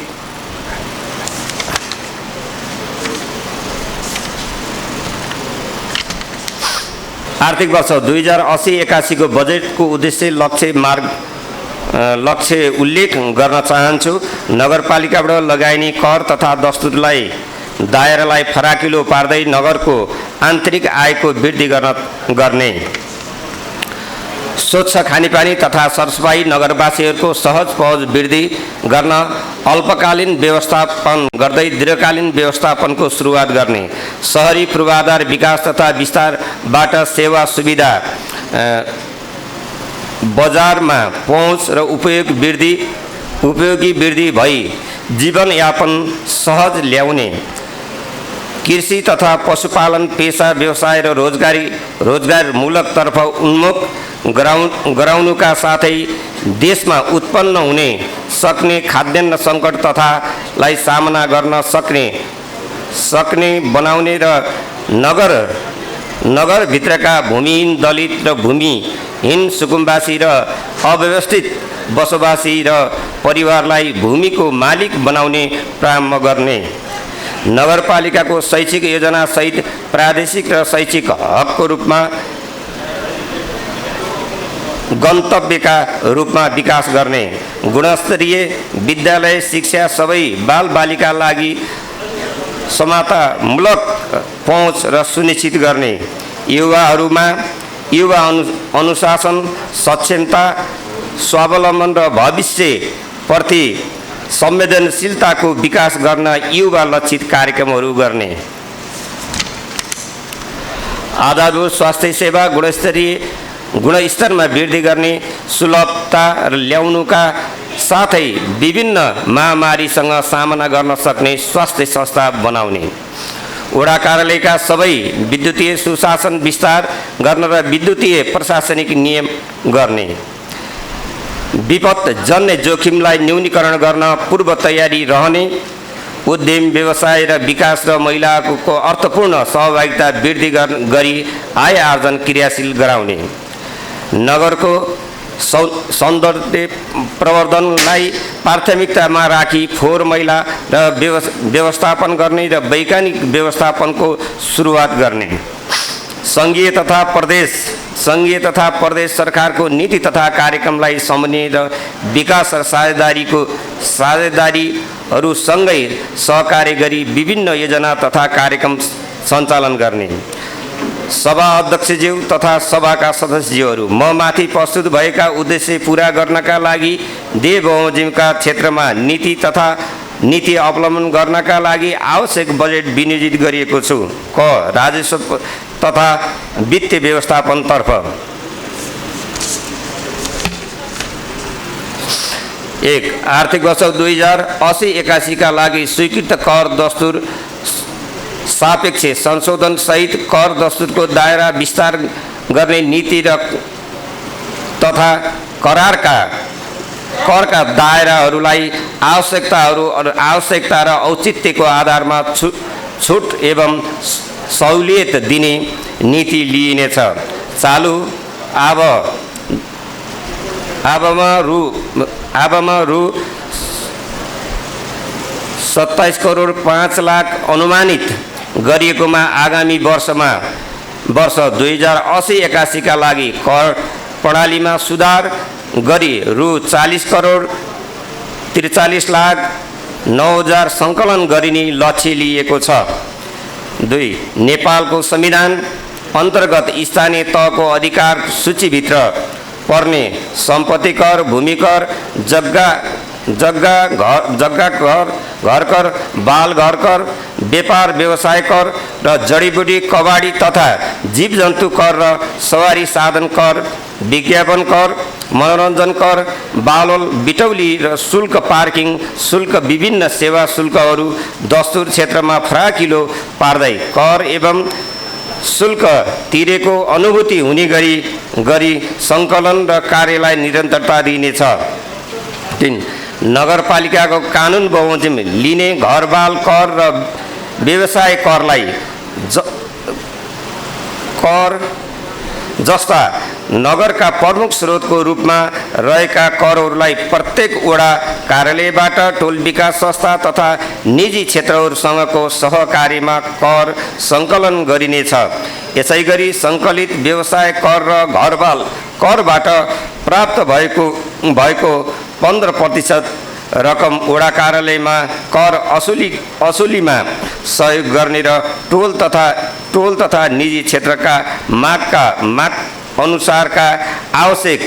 आर्थिक वर्ष 2080-81 को बजेटको उद्देश्य लक्ष्य उल्लेख गर्न चाहन्छु। नगरपालिकाबाट लगाइने कर तथा दस्तुरलाई दायरालाई फराकिलो पार्दै नगरको आन्तरिक आयको वृद्धि गर्ने, स्वच्छ खानेपानी तथा सरसफाई, नगरवासीहरूको सहज पहुँच वृद्धि गर्न अल्पकालीन व्यवस्थापन गर्दै दीर्घकालीन व्यवस्थापनको सुरुवात गर्ने, शहरी पूर्वाधार विकास तथा विस्तारबाट सेवा सुविधा, बजारमा पहुँच र उपयोगी वृद्धि भई जीवनयापन सहज ल्याउने, कृषि तथा पशुपालन पेशा, व्यवसाय र रोजगारमूलकतर्फ उन्मुख गराउनुका साथै देशमा उत्पन्न हुने सक्ने खाद्यान्न सङ्कट तथालाई सामना गर्न सक्ने बनाउने र नगरभित्रका भूमिहीन, दलित र भूमिहीन सुकुम्बासी र अव्यवस्थित बसोबासी र परिवारलाई भूमिको मालिक बनाउने प्रारम्भ गर्ने, नगरपालिकाको शैक्षिक योजना सहित प्रादेशिक र शैक्षिक हकको रूपमा गन्तव्यका रूपमा विकास गर्ने, गुणस्तरीय विद्यालय शिक्षा सबै बालबालिका लागि समानतामूलक पहुँच र सुनिश्चित गर्ने, युवा अनुशासन, सक्षमता, स्वावलम्बन र भविष्यप्रति संवेदनशीलताको विकास गर्न युवा लक्षित कार्यक्रमहरू गर्ने, आधारभूत स्वास्थ्य सेवा गुणस्तरमा वृद्धि गर्ने, सुलभता ल्याउनुका साथै विभिन्न महामारीसँग सामना गर्न सक्ने स्वास्थ्य संस्था बनाउने, वडा कार्यालयका सबै विद्युतीय सुशासन विस्तार गर्न र विद्युतीय प्रशासनिक नियम गर्ने, विपदजन्य जोखिमलाई न्यूनीकरण गर्न पूर्व तयारी रहने, उद्यम, व्यवसाय र विकास र महिलाको अर्थपूर्ण सहभागिता वृद्धि गरी आय आर्जन क्रियाशील गराउने, नगरको सौन्दर्य प्रवर्धनलाई प्राथमिकतामा राखी फोहोर मैला र व्यवस्थापन गर्ने र वैज्ञानिक व्यवस्थापनको सुरुवात गर्ने, सङ्घीय तथा प्रदेश सरकारको नीति तथा कार्यक्रमलाई समन्वय र विकास र साझेदारीहरूसँगै सहकार्य गरी विभिन्न योजना तथा कार्यक्रम सञ्चालन गर्ने। सभा अध्यक्षज्यू तथा सभाका सदस्यज्यूहरू, म माथि प्रस्तुत भएका उद्देश्य पूरा गर्नका लागि देव बमोजिमका क्षेत्रमा नीति अवलम्बन गर्नका लागि आवश्यक बजेट विनियोजित गरिएको छु। क राजस्व तथा वित्तीय व्यवस्थापनतर्फ 1 आर्थिक वर्ष 2080-81 का लागि स्वीकृत कर दस्तुर सापेक्ष संशोधन सहित कर दस्तुरको दायरा विस्तार गर्ने नीति र तथा करका दायराहरूलाई आवश्यकता र औचित्यको आधारमा छुट एवं सहुलियत दिने नीति लिइनेछ। चालु आबमा रु 27 करोड 5 लाख अनुमानित गरिएकोमा आगामी वर्ष 2080-81 का लागि कर प्रणालीमा सुधार गरी रु 40 करोड 43 लाख 9 हजार सङ्कलन गरिने लक्ष्य लिएको छ। 2 नेपालको संविधान अन्तर्गत स्थानीय तहको अधिकार सूचीभित्र पर्ने सम्पत्ति कर, भूमि कर, जग्गा कर, घर कर, बाल घर कर, व्यापार व्यवसाय कर र जडीबुटी कबाडी तथा जीवजन्तु कर र सवारी साधन कर, विज्ञापन कर, मनोरञ्जन कर, बालोल बिटौली र शुल्क पार्किङ शुल्क विभिन्न सेवा शुल्कहरू दस्तुर क्षेत्रमा फराकिलो पार्दै कर एवं शुल्क तिरेको अनुभूति हुने गरी सङ्कलन र कार्यलाई निरन्तरता दिइनेछ। 3 नगरपालिकाको कानुन बमोजिम लिने घरबाल कर र व्यवसाय करलाई जस्ता नगरका प्रमुख स्रोतको रूपमा रहेका करहरूलाई प्रत्येक वडा कार्यालयबाट टोल विकास संस्था तथा निजी क्षेत्रहरूसँगको सहकार्यमा कर सङ्कलन गरिनेछ। यसै गरी सङ्कलित व्यवसाय कर र घरबाल करबाट प्राप्त भएको 15% रकम वडा कार्यालयमा कर असुलीमा सहयोग गर्ने र टोल तथा निजी क्षेत्रका माग अनुसारका आवश्यक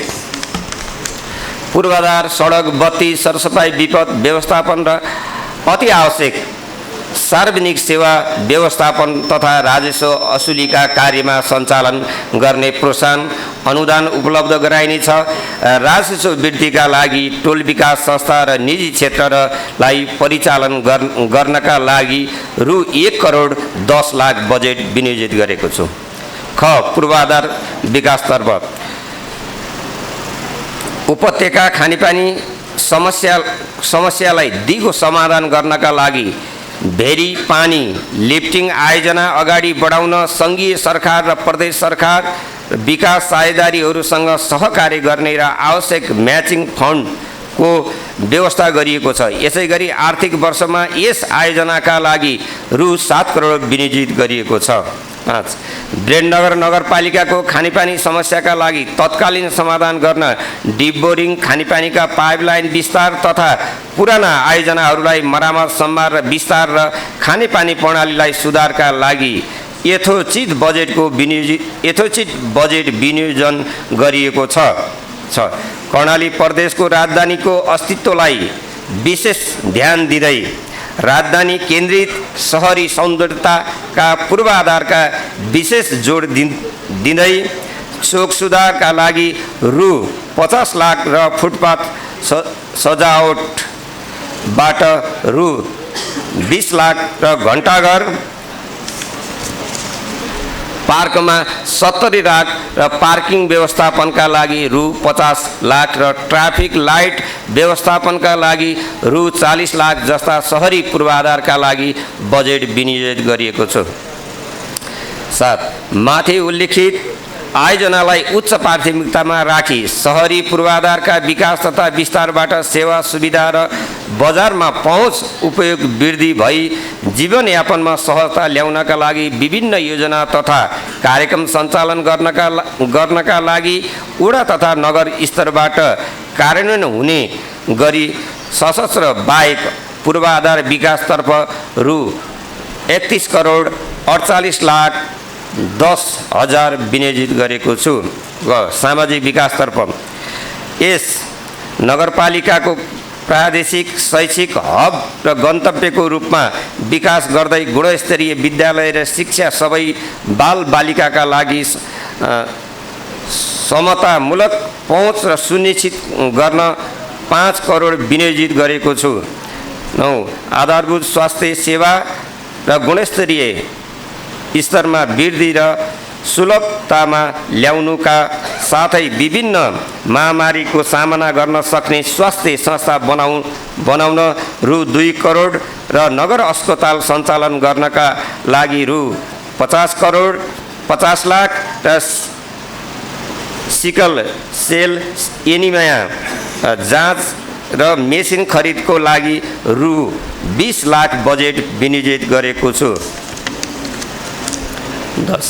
पूर्वाधार, सडक, बत्ती, सरसफाइ, विपद व्यवस्थापन र अति आवश्यक सार्वजनिक सेवा व्यवस्थापन तथा राजस्व असुलीका कार्यमा सञ्चालन गर्ने प्रोत्साहन अनुदान उपलब्ध गराइनेछ। राजस्व वृद्धिका लागि टोल विकास संस्था र निजी क्षेत्रलाई परिचालन गर्नका लागि रु 1 करोड 10 लाख बजेट विनियोजित गरेको छु। ख पूर्वाधार विकासतर्फ उपत्यका खानेपानी समस्यालाई दिगो समाधान गर्नका लागि भेरी पानी लिफ्टिङ आयोजना अगाडि बढाउन सङ्घीय सरकार र प्रदेश सरकार विकास साझेदारीहरूसँग सहकार्य गर्ने र आवश्यक म्याचिङ फन्डको व्यवस्था गरिएको छ। यसै गरी आर्थिक वर्षमा यस आयोजनाका लागि रु 7 करोड विनियोजित गरिएको छ। 5 ब्रेडनगर नगरपालिकाको खानेपानी समस्याका लागि तत्कालीन समाधान गर्न डिप बोरिङ, खानेपानीका पाइपलाइन विस्तार तथा पुराना आयोजनाहरूलाई मरामत, सम्भार र विस्तार र खानेपानी प्रणालीलाई सुधारका लागि यथोचित बजेट विनियोजन गरिएको छ। कर्णाली प्रदेशको राजधानीको अस्तित्वलाई विशेष ध्यान दिँदै राजधानी केन्द्रित सहरी सौन्दर्यताका पूर्वाधारका विशेष जोड दिँदै चोक सुधारका लागि रु 50 लाख र फुटपाथ सजावटबाट रु 20 लाख र घण्टाघर पार्कमा 70 लाख र पार्किङ व्यवस्थापनका लागि रु 50 लाख र ट्राफिक लाइट व्यवस्थापनका लागि रु 40 लाख जस्ता सहरी पूर्वाधारका लागि बजेट विनियोजित गरिएको छ। 7 माथि उल्लेखित आयोजनालाई उच्च प्राथमिकतामा राखी सहरी पूर्वाधारका विकास तथा विस्तारबाट सेवा सुविधा र बजारमा पहुँच उपयोग वृद्धि भई जीवनयापनमा सहजता ल्याउनका लागि विभिन्न योजना तथा कार्यक्रम सञ्चालन गर्नका लागि वडा तथा नगर स्तरबाट कार्यान्वयन हुने गरी सशस्त्र बाहेक पूर्वाधार विकासतर्फ रु 31 करोड 48 लाख 10,000 विनियोजित गरेको छु। सामाजिक विकासतर्फ यस नगरपालिकाको प्रादेशिक शैक्षिक हब र गन्तव्यको रूपमा विकास गर्दै गुणस्तरीय विद्यालय र शिक्षा सबै बालबालिकाका लागि समतामूलक पहुँच र सुनिश्चित गर्न 5 करोड विनियोजित गरेको छु। 9 आधारभूत स्वास्थ्य सेवा र गुणस्तरीय स्तरमा वृद्धि र सुलभतामा ल्याउनुका साथै विभिन्न महामारीको सामना गर्न सक्ने स्वास्थ्य संस्था बनाउन रु 2 करोड र नगर अस्पताल सञ्चालन गर्नका लागि रु 50 करोड 50 लाख र सिकल सेल एनिमिया जाँच र मेसिन खरिदको लागि रु 20 लाख बजेट विनियोजित गरेको छु। 10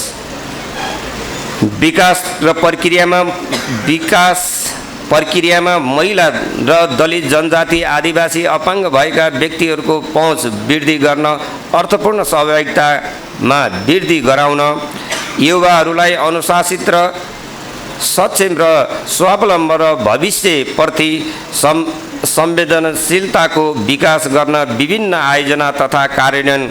विकास प्रक्रियामा महिला र दलित जनजाति आदिवासी अपाङ्ग भएका व्यक्तिहरूको पहुँच वृद्धि गर्न अर्थपूर्ण सहभागितामा वृद्धि गराउन युवाहरूलाई अनुशासित र सक्षम र स्वावलम्बन र भविष्यप्रति संवेदनशीलताको विकास गर्न विभिन्न आयोजना तथा कार्यान्वयन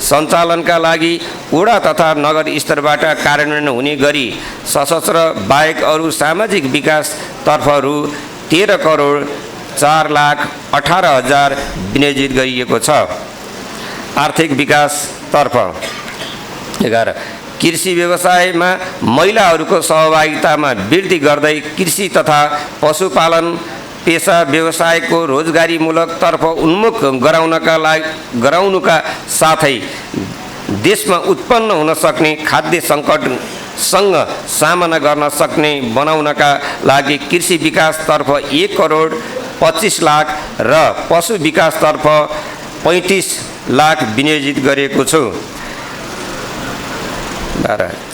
सञ्चालनका लागि वडा तथा नगर स्तरबाट कार्यान्वयन हुने गरी सशस्त्र बाहेक अरू सामाजिक विकासतर्फ रु 13 करोड 4 लाख 18,000 विनियोजित गरिएको छ। आर्थिक विकासतर्फ 11 कृषि व्यवसायमा महिलाहरूको सहभागितामा वृद्धि गर्दै कृषि तथा पशुपालन पेशा व्यवसायको रोजगारीमूलक तर्फ उन्मुख गराउनुका साथै देशमा उत्पन्न हुन सक्ने खाद्य सङ्कटसँग सामना गर्न सक्ने बनाउनका लागि कृषि विकासतर्फ 1 करोड 25 लाख र पशु विकासतर्फ 35 लाख विनियोजित गरेको छु।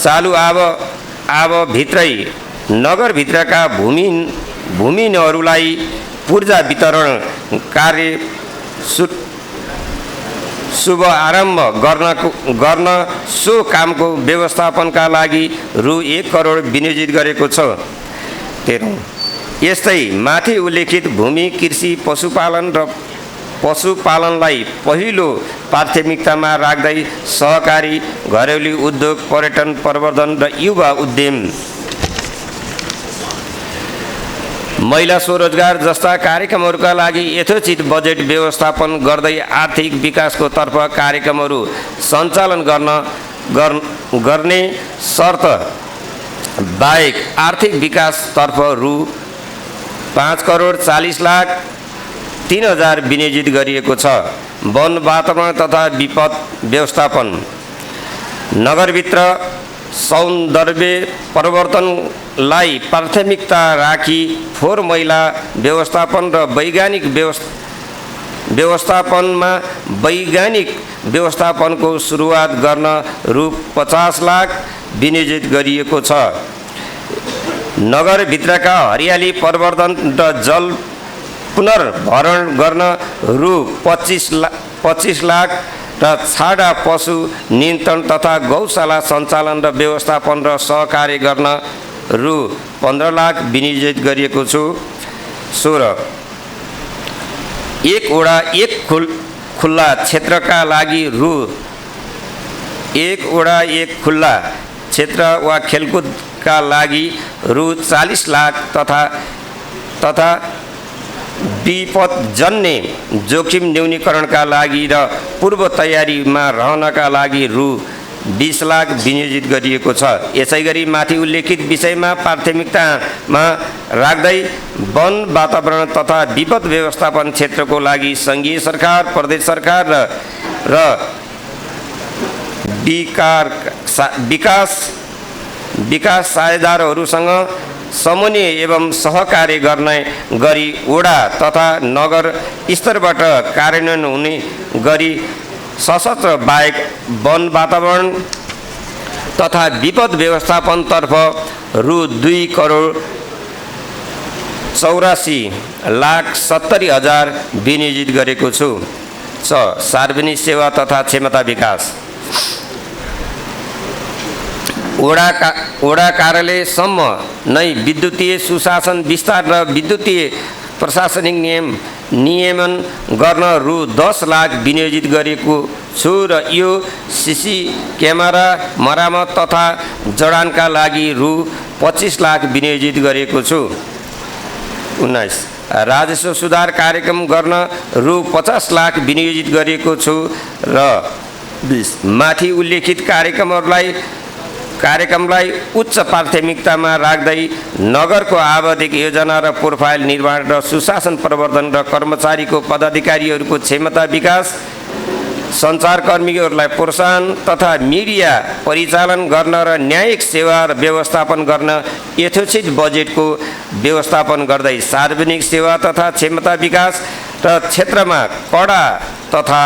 चालु भित्रै नगरभित्रका भूमिहीनहरूलाई पूर्जा वितरण कार्य शुभ आरम्भ गर्न सो कामको व्यवस्थापनका लागि रु 1 करोड विनियोजित गरेको छ। 13 यस्तै माथि उल्लेखित भूमि कृषि पशुपालनलाई पहिलो प्राथमिकतामा राख्दै सहकारी घरेलु उद्योग पर्यटन प्रवर्धन र युवा उद्यम महिला स्वरोजगार जस्ता कार्यक्रमहरूका लागि यथोचित बजेट व्यवस्थापन गर्दै आर्थिक विकासको तर्फ कार्यक्रमहरू सञ्चालन गर्ने शर्त बाहेक आर्थिक विकासतर्फ रु 5 करोड 40 लाख 3,000 विनियोजित गरिएको छ। वन वातावरण तथा विपद व्यवस्थापन नगरभित्र सौन्दर्य परिवर्तनलाई प्राथमिकता राखी फोहोर मैला व्यवस्थापन र वैज्ञानिक व्यवस्थापनको सुरुवात गर्न रु 50 लाख विनियोजित गरिएको छ। नगरभित्रका हरियाली प्रवर्धन र जल पुनर्भरण गर्न रु 25 लाख र छाडा पशु नियन्त्रण तथा गौशाला सञ्चालन र व्यवस्थापन र सहकार्य गर्न रु 15 लाख विनियोजित गरिएको छु। 16 एक वडा एक खुल्ला क्षेत्रका लागि रु 1 वडा एक खुल्ला क्षेत्र वा खेलकुदका लागि रु 40 लाख तथा विपदजन्य जोखिम न्यूनीकरणका लागि र पूर्व तयारीमा रहनका लागि रु 20 लाख विनियोजित गरिएको छ। यसैगरी माथि उल्लेखित विषयमा प्राथमिकतामा राख्दै वन वातावरण तथा विपद व्यवस्थापन क्षेत्रको लागि सङ्घीय सरकार प्रदेश सरकार र विकास साझेदारहरूसँग समन्वय एवं सहकार्य गर्ने गरी वडा तथा नगर स्तरबाट कार्यान्वयन हुने गरी सशस्त्र बाहेक वन वातावरण तथा विपद व्यवस्थापनतर्फ रु 2,84,70,000 विनियोजित गरेको छु। 6. सार्वजनिक सेवा तथा क्षमता विकास। वडा कार्यालयसम्म नै विद्युतीय सुशासन विस्तार र विद्युतीय प्रशासनिक नियमन गर्न रु 10 लाख विनियोजित गरेको छु र यो सीसी क्यामेरा मरामत तथा जडानका लागि रु 25 लाख विनियोजित गरेको छु। 19. राजस्व सुधार कार्यक्रम गर्न रु 50 लाख विनियोजित गरेको छु र 20. माथि उल्लेखित कार्यक्रमलाई उच्च प्राथमिकतामा राख्दै नगरको आवधिक योजना र प्रोफाइल निर्माण र सुशासन प्रवर्धन र कर्मचारीको पदाधिकारीहरूको क्षमता विकास, सञ्चारकर्मीहरूलाई प्रोत्साहन तथा मिडिया परिचालन गर्न र न्यायिक सेवा व्यवस्थापन गर्न यथोचित बजेटको व्यवस्थापन गर्दै सार्वजनिक सेवा तथा क्षमता विकास र क्षेत्रमा कडा तथा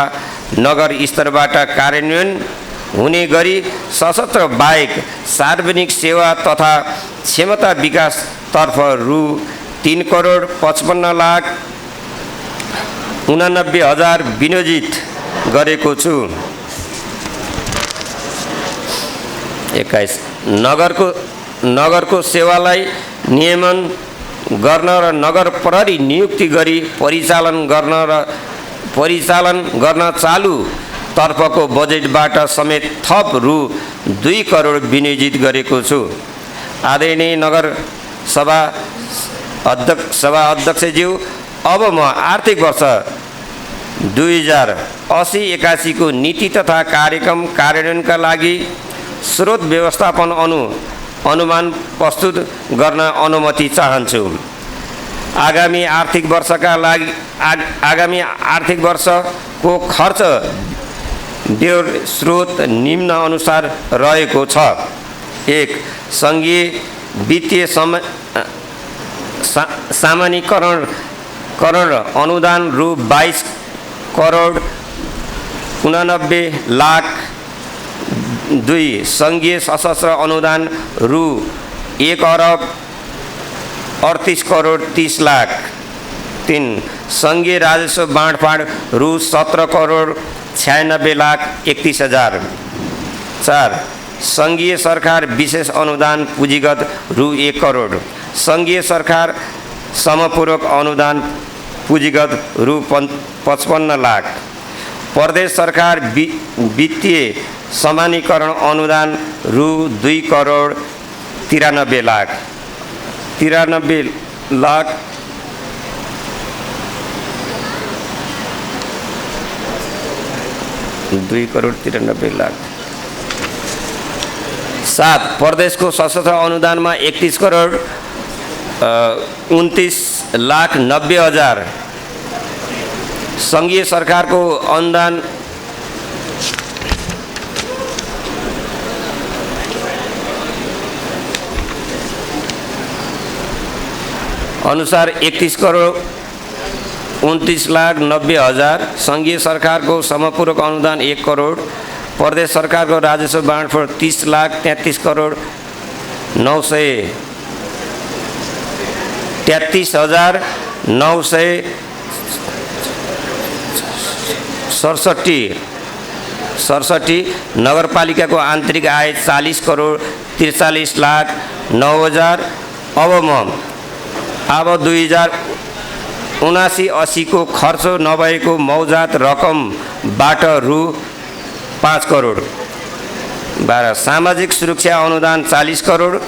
नगर स्तरबाट कार्यान्वयन हुने गरी सशस्त्र बाहेक सार्वजनिक सेवा तथा क्षमता विकास तर्फ रु 3,55,89,000 विनियोजित गरेको छु। 21. नगरको सेवालाई नियमन गर्न र नगर प्रहरी नियुक्ति गरी परिचालन गर्न चालु तर्फको बजेटबाट समेत थप रु 2 करोड विनियोजित गरेको छु। आदरणीय नगर सभा अध्यक्षज्यू, अब म आर्थिक वर्ष 2080-81 को नीति तथा कार्यक्रम कार्यान्वयनका लागि स्रोत व्यवस्थापन अनुमान प्रस्तुत गर्न अनुमति चाहन्छु। आगामी आर्थिक वर्षको खर्च व्यय स्रोत निम्न अनुसार रहेको छ। 1. सङ्घीय वित्तीय सामान्यीकरण अनुदान रु 22 करोड 89 लाख। 2. सङ्घीय सशस्त्र अनुदान रु 1 अरब 38 करोड 30 लाख। 3. सङ्घीय राजस्व बाँडफाँड रु 17 करोड 96 लाख 31,000। 4. सङ्घीय सरकार विशेष अनुदान पुँजीगत रु 1 करोड। सङ्घीय सरकार समपूरक अनुदान पुँजीगत रु 55 लाख। प्रदेश सरकार वित्तीय सामान्यीकरण अनुदान रु 2 करोड 93 लाख। 2 करोड 93 लाख। 7. प्रदेशको सशस्त्र अनुदानमा 31 करोड 29 लाख 90 हजार। सङ्घीय सरकारको अनुदान अनुसार 31 करोड 29 लाख 90 हजार। सङ्घीय सरकारको समपूरक अनुदान 1 करोड। प्रदेश सरकारको राजस्व बाँडफाँड 30 लाख 33 करोड 933,967। नगरपालिकाको आन्तरिक आय 40 करोड 43 लाख 9 हजार। अब 2079-80 को खर्च नभएको मौजात रकमबाट रु 5 करोड। 12. सामाजिक सुरक्षा अनुदान 40 करोड।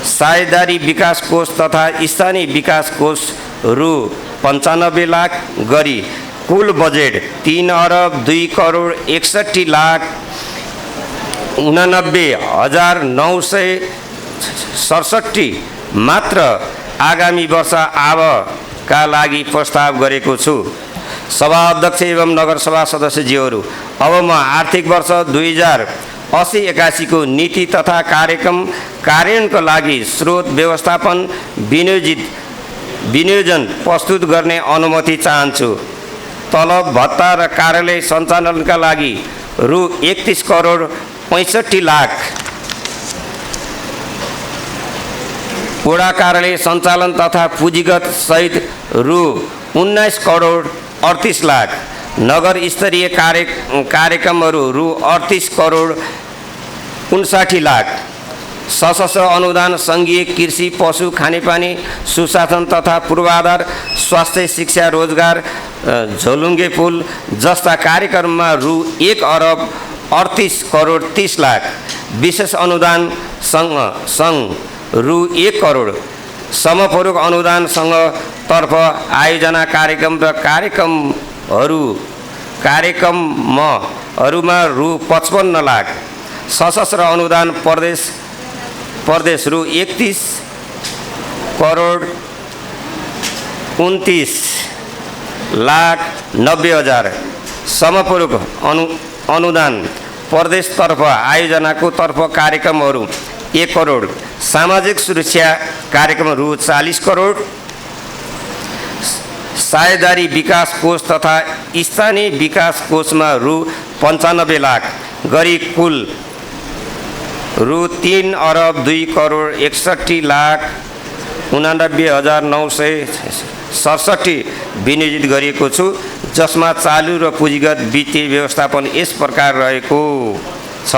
साझेदारी विकास कोष तथा स्थानीय विकास कोष रु 95 लाख गरी कुल बजेट 3 अरब 2 करोड 61 लाख 89,967 मात्र आगामी वर्ष आवका लागि प्रस्ताव गरेको छु। सभा अध्यक्ष एवं नगरसभा सदस्यज्यूहरू, अब म आर्थिक वर्ष 2080-81 को नीति तथा कार्यक्रम कार्यान्वयनका लागि स्रोत व्यवस्थापन विनियोजन प्रस्तुत गर्ने अनुमति चाहन्छु। तलब भत्ता र कार्यालय सञ्चालनका लागि रु 31 करोड 65 लाख, वडा कार्यालय सञ्चालन तथा पुँजीगत सहित रु 19 करोड 38 लाख, नगर स्तरीय कार्यक्रमहरू रु 38 करोड 59 लाख, सशस्त्र अनुदान सङ्घीय कृषि पशु खानेपानी सुशासन तथा पूर्वाधार स्वास्थ्य शिक्षा रोजगार झोलुङ्गे पुल जस्ता कार्यक्रममा रु 1 अरब 38 करोड 30 लाख, विशेष अनुदान सङ्घ रु 1 करोड, समपूरक अनुदान सङ्घतर्फ आयोजना कार्यक्रम र कार्यक्रमहरूमा रु 55 लाख, सशस्त्र अनुदान प्रदेश रु 31 करोड 29 लाख 90 हजार, समपूरक अनुदान प्रदेशतर्फ आयोजनाको तर्फ कार्यक्रमहरू 1 करोड, सामाजिक सुरक्षा कार्यक्रम रु 40 करोड, साझेदारी विकास कोष तथा स्थानीय विकास कोषमा रु 95 लाख गरी कुल रु 3 अरब 2 करोड 61 लाख 89,967 विनियोजित गरिएको छु, जसमा चालु र पुँजीगत वित्तीय व्यवस्थापन यस प्रकार रहेको छ।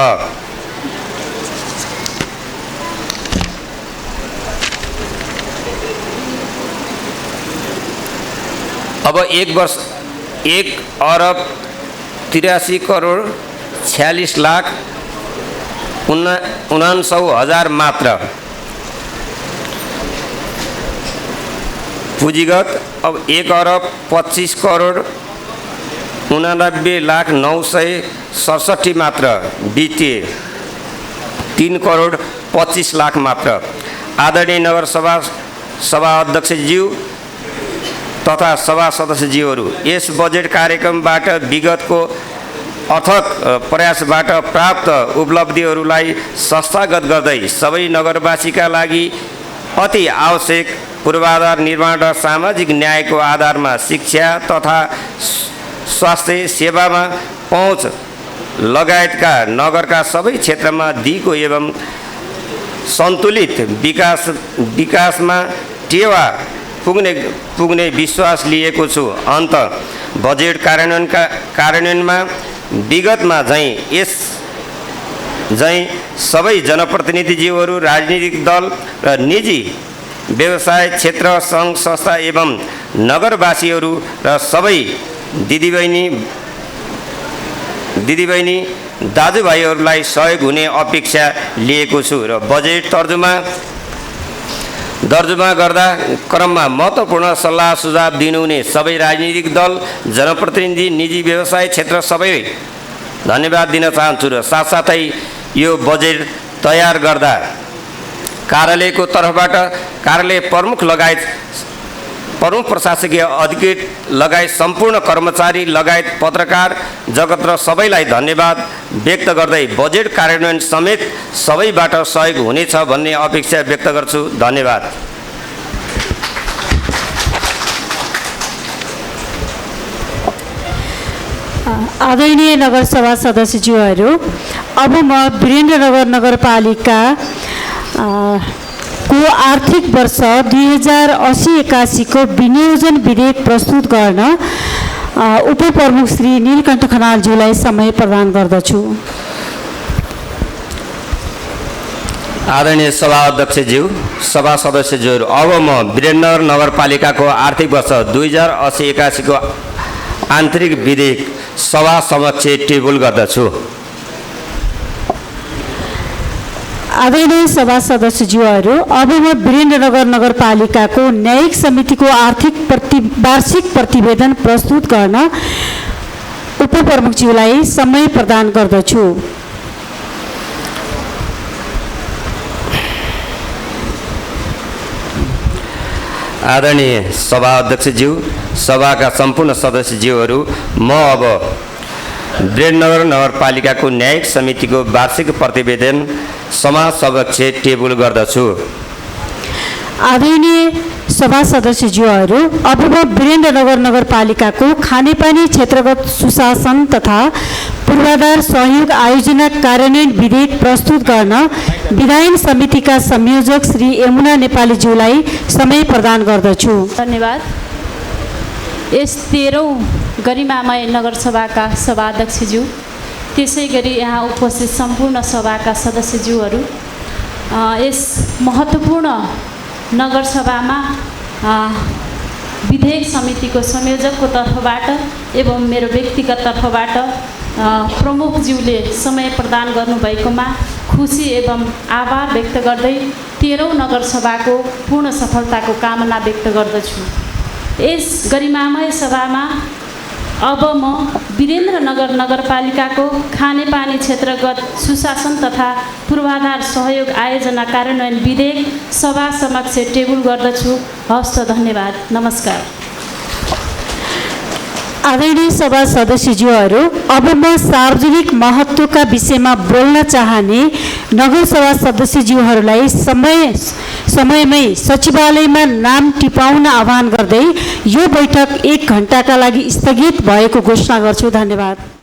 अब 1 वर्ष 1 अरब 83 करोड 46 लाख 99 हजार मात्र पुँजीगत, अब 1 अरब 25 करोड 89 लाख 967 मात्र वित्तीय 3 करोड 25 लाख मात्र। आदरणीय नगर सभा अध्यक्षज्यू तथा सभा सदस्यज्यूहरू, यस बजेट कार्यक्रमबाट विगतको अथक प्रयासबाट प्राप्त उपलब्धिहरूलाई संस्थागत गर्दै सबै नगरवासीका लागि अति आवश्यक पूर्वाधार निर्माण र सामाजिक न्यायको आधारमा शिक्षा तथा स्वास्थ्य सेवामा पहुँच लगायतका नगरका सबै क्षेत्रमा दिगो एवं सन्तुलित विकासमा टेवा पुग्ने विश्वास लिएको छु। अन्त बजेट कार्यान्वयनमा विगतमा झैँ सबै जनप्रतिनिधिज्यूहरू, राजनीतिक दल र निजी व्यवसाय क्षेत्र सङ्घ संस्था एवं नगरवासीहरू र सबै दिदीबहिनी दाजुभाइहरूलाई सहयोग हुने अपेक्षा लिएको छु र बजेट दर्जुमा गर्दा क्रममा महत्त्वपूर्ण सल्लाह सुझाव दिनुहुने सबै राजनीतिक दल, जनप्रतिनिधि, निजी व्यवसाय क्षेत्र सबै धन्यवाद दिन चाहन्छु र साथसाथै यो बजेट तयार गर्दा कार्यालयको तर्फबाट कार्यालय प्रमुख प्रशासकीय अधिकृत लगायत सम्पूर्ण कर्मचारी लगायत पत्रकार जगत र सबैलाई धन्यवाद व्यक्त गर्दै बजेट कार्यान्वयन समेत सबैबाट सहयोग हुनेछ भन्ने अपेक्षा व्यक्त गर्छु। धन्यवाद। आदरणीय नगरसभा सदस्यज्यूहरू, अब म वीरेन्द्रनगर नगरपालिका को आर्थिक वर्ष 2080-81 को विनियोजन विधेयक प्रस्तुत गर्न उपप्रमुख श्री नीलकण्ठ खनालज्यूलाई समय प्रदान गर्दछु। आदरणीय सभा अध्यक्षज्यू, सभा सदस्यज्यूहरू, अब म वीरेन्द्रनगर नगरपालिकाको आर्थिक वर्ष 2080-81 को आन्तरिक विधेयक सभा समक्ष टेबल गर्दछु। आदरणीय सभा सदस्यज्यूहरू, अब म वीरेन्द्रनगर नगरपालिकाको न्यायिक समितिको वार्षिक प्रतिवेदन प्रस्तुत गर्न उपप्रमुखज्यूलाई समय प्रदान गर्दछु। आदरणीय सभा अध्यक्षज्यू, सभाका सम्पूर्ण सदस्यज्यूहरू, म अब वीरेन्द्रनगर नगरपालिकाको न्यायिक समितिको वार्षिक प्रतिवेदन सभा समक्ष टेबल गर्दछु। आदरणीय सभा सदस्यज्यूहरू, अब म वीरेन्द्रनगर नगरपालिकाको खानेपानी क्षेत्रगत सुशासन तथा पूर्वाधार सहयोग आयोजना कार्यान्वयन विधेयक प्रस्तुत गर्न विधायन समितिका संयोजक श्री यमुना नेपालीज्यूलाई समय प्रदान गर्दछु। धन्यवाद। यस 13औं गरिमामय नगरसभाका सभाध्यक्षज्यू, त्यसै गरी यहाँ उपस्थित सम्पूर्ण सभाका सदस्यज्यूहरू, यस महत्त्वपूर्ण नगरसभामा विधेयक समितिको संयोजकको तर्फबाट एवं मेरो व्यक्तिगत तर्फबाट प्रमुखज्यूले समय प्रदान गर्नुभएकोमा खुसी एवं आभार व्यक्त गर्दै 13औं नगरसभाको पूर्ण सफलताको कामना व्यक्त गर्दछु। यस गरिमामय सभामा अब म वीरेन्द्रनगर नगरपालिकाको खानेपानी क्षेत्रगत सुशासन तथा पूर्वाधार सहयोग आयोजना कार्यान्वयन विधेयक सभा समक्ष टेबल गर्दछु। हवस् त, धन्यवाद। नमस्कार। आदरणीय सभा सदस्यज्यूहरू, अब म सार्वजनिक महत्त्वका विषयमा बोल्न चाहने नगरसभा सदस्यज्यूहरूलाई समयमै सचिवालयमा नाम टिपाउन आह्वान गर्दै यो बैठक 1 घण्टाका लागि स्थगित भएको घोषणा गर्छु। धन्यवाद।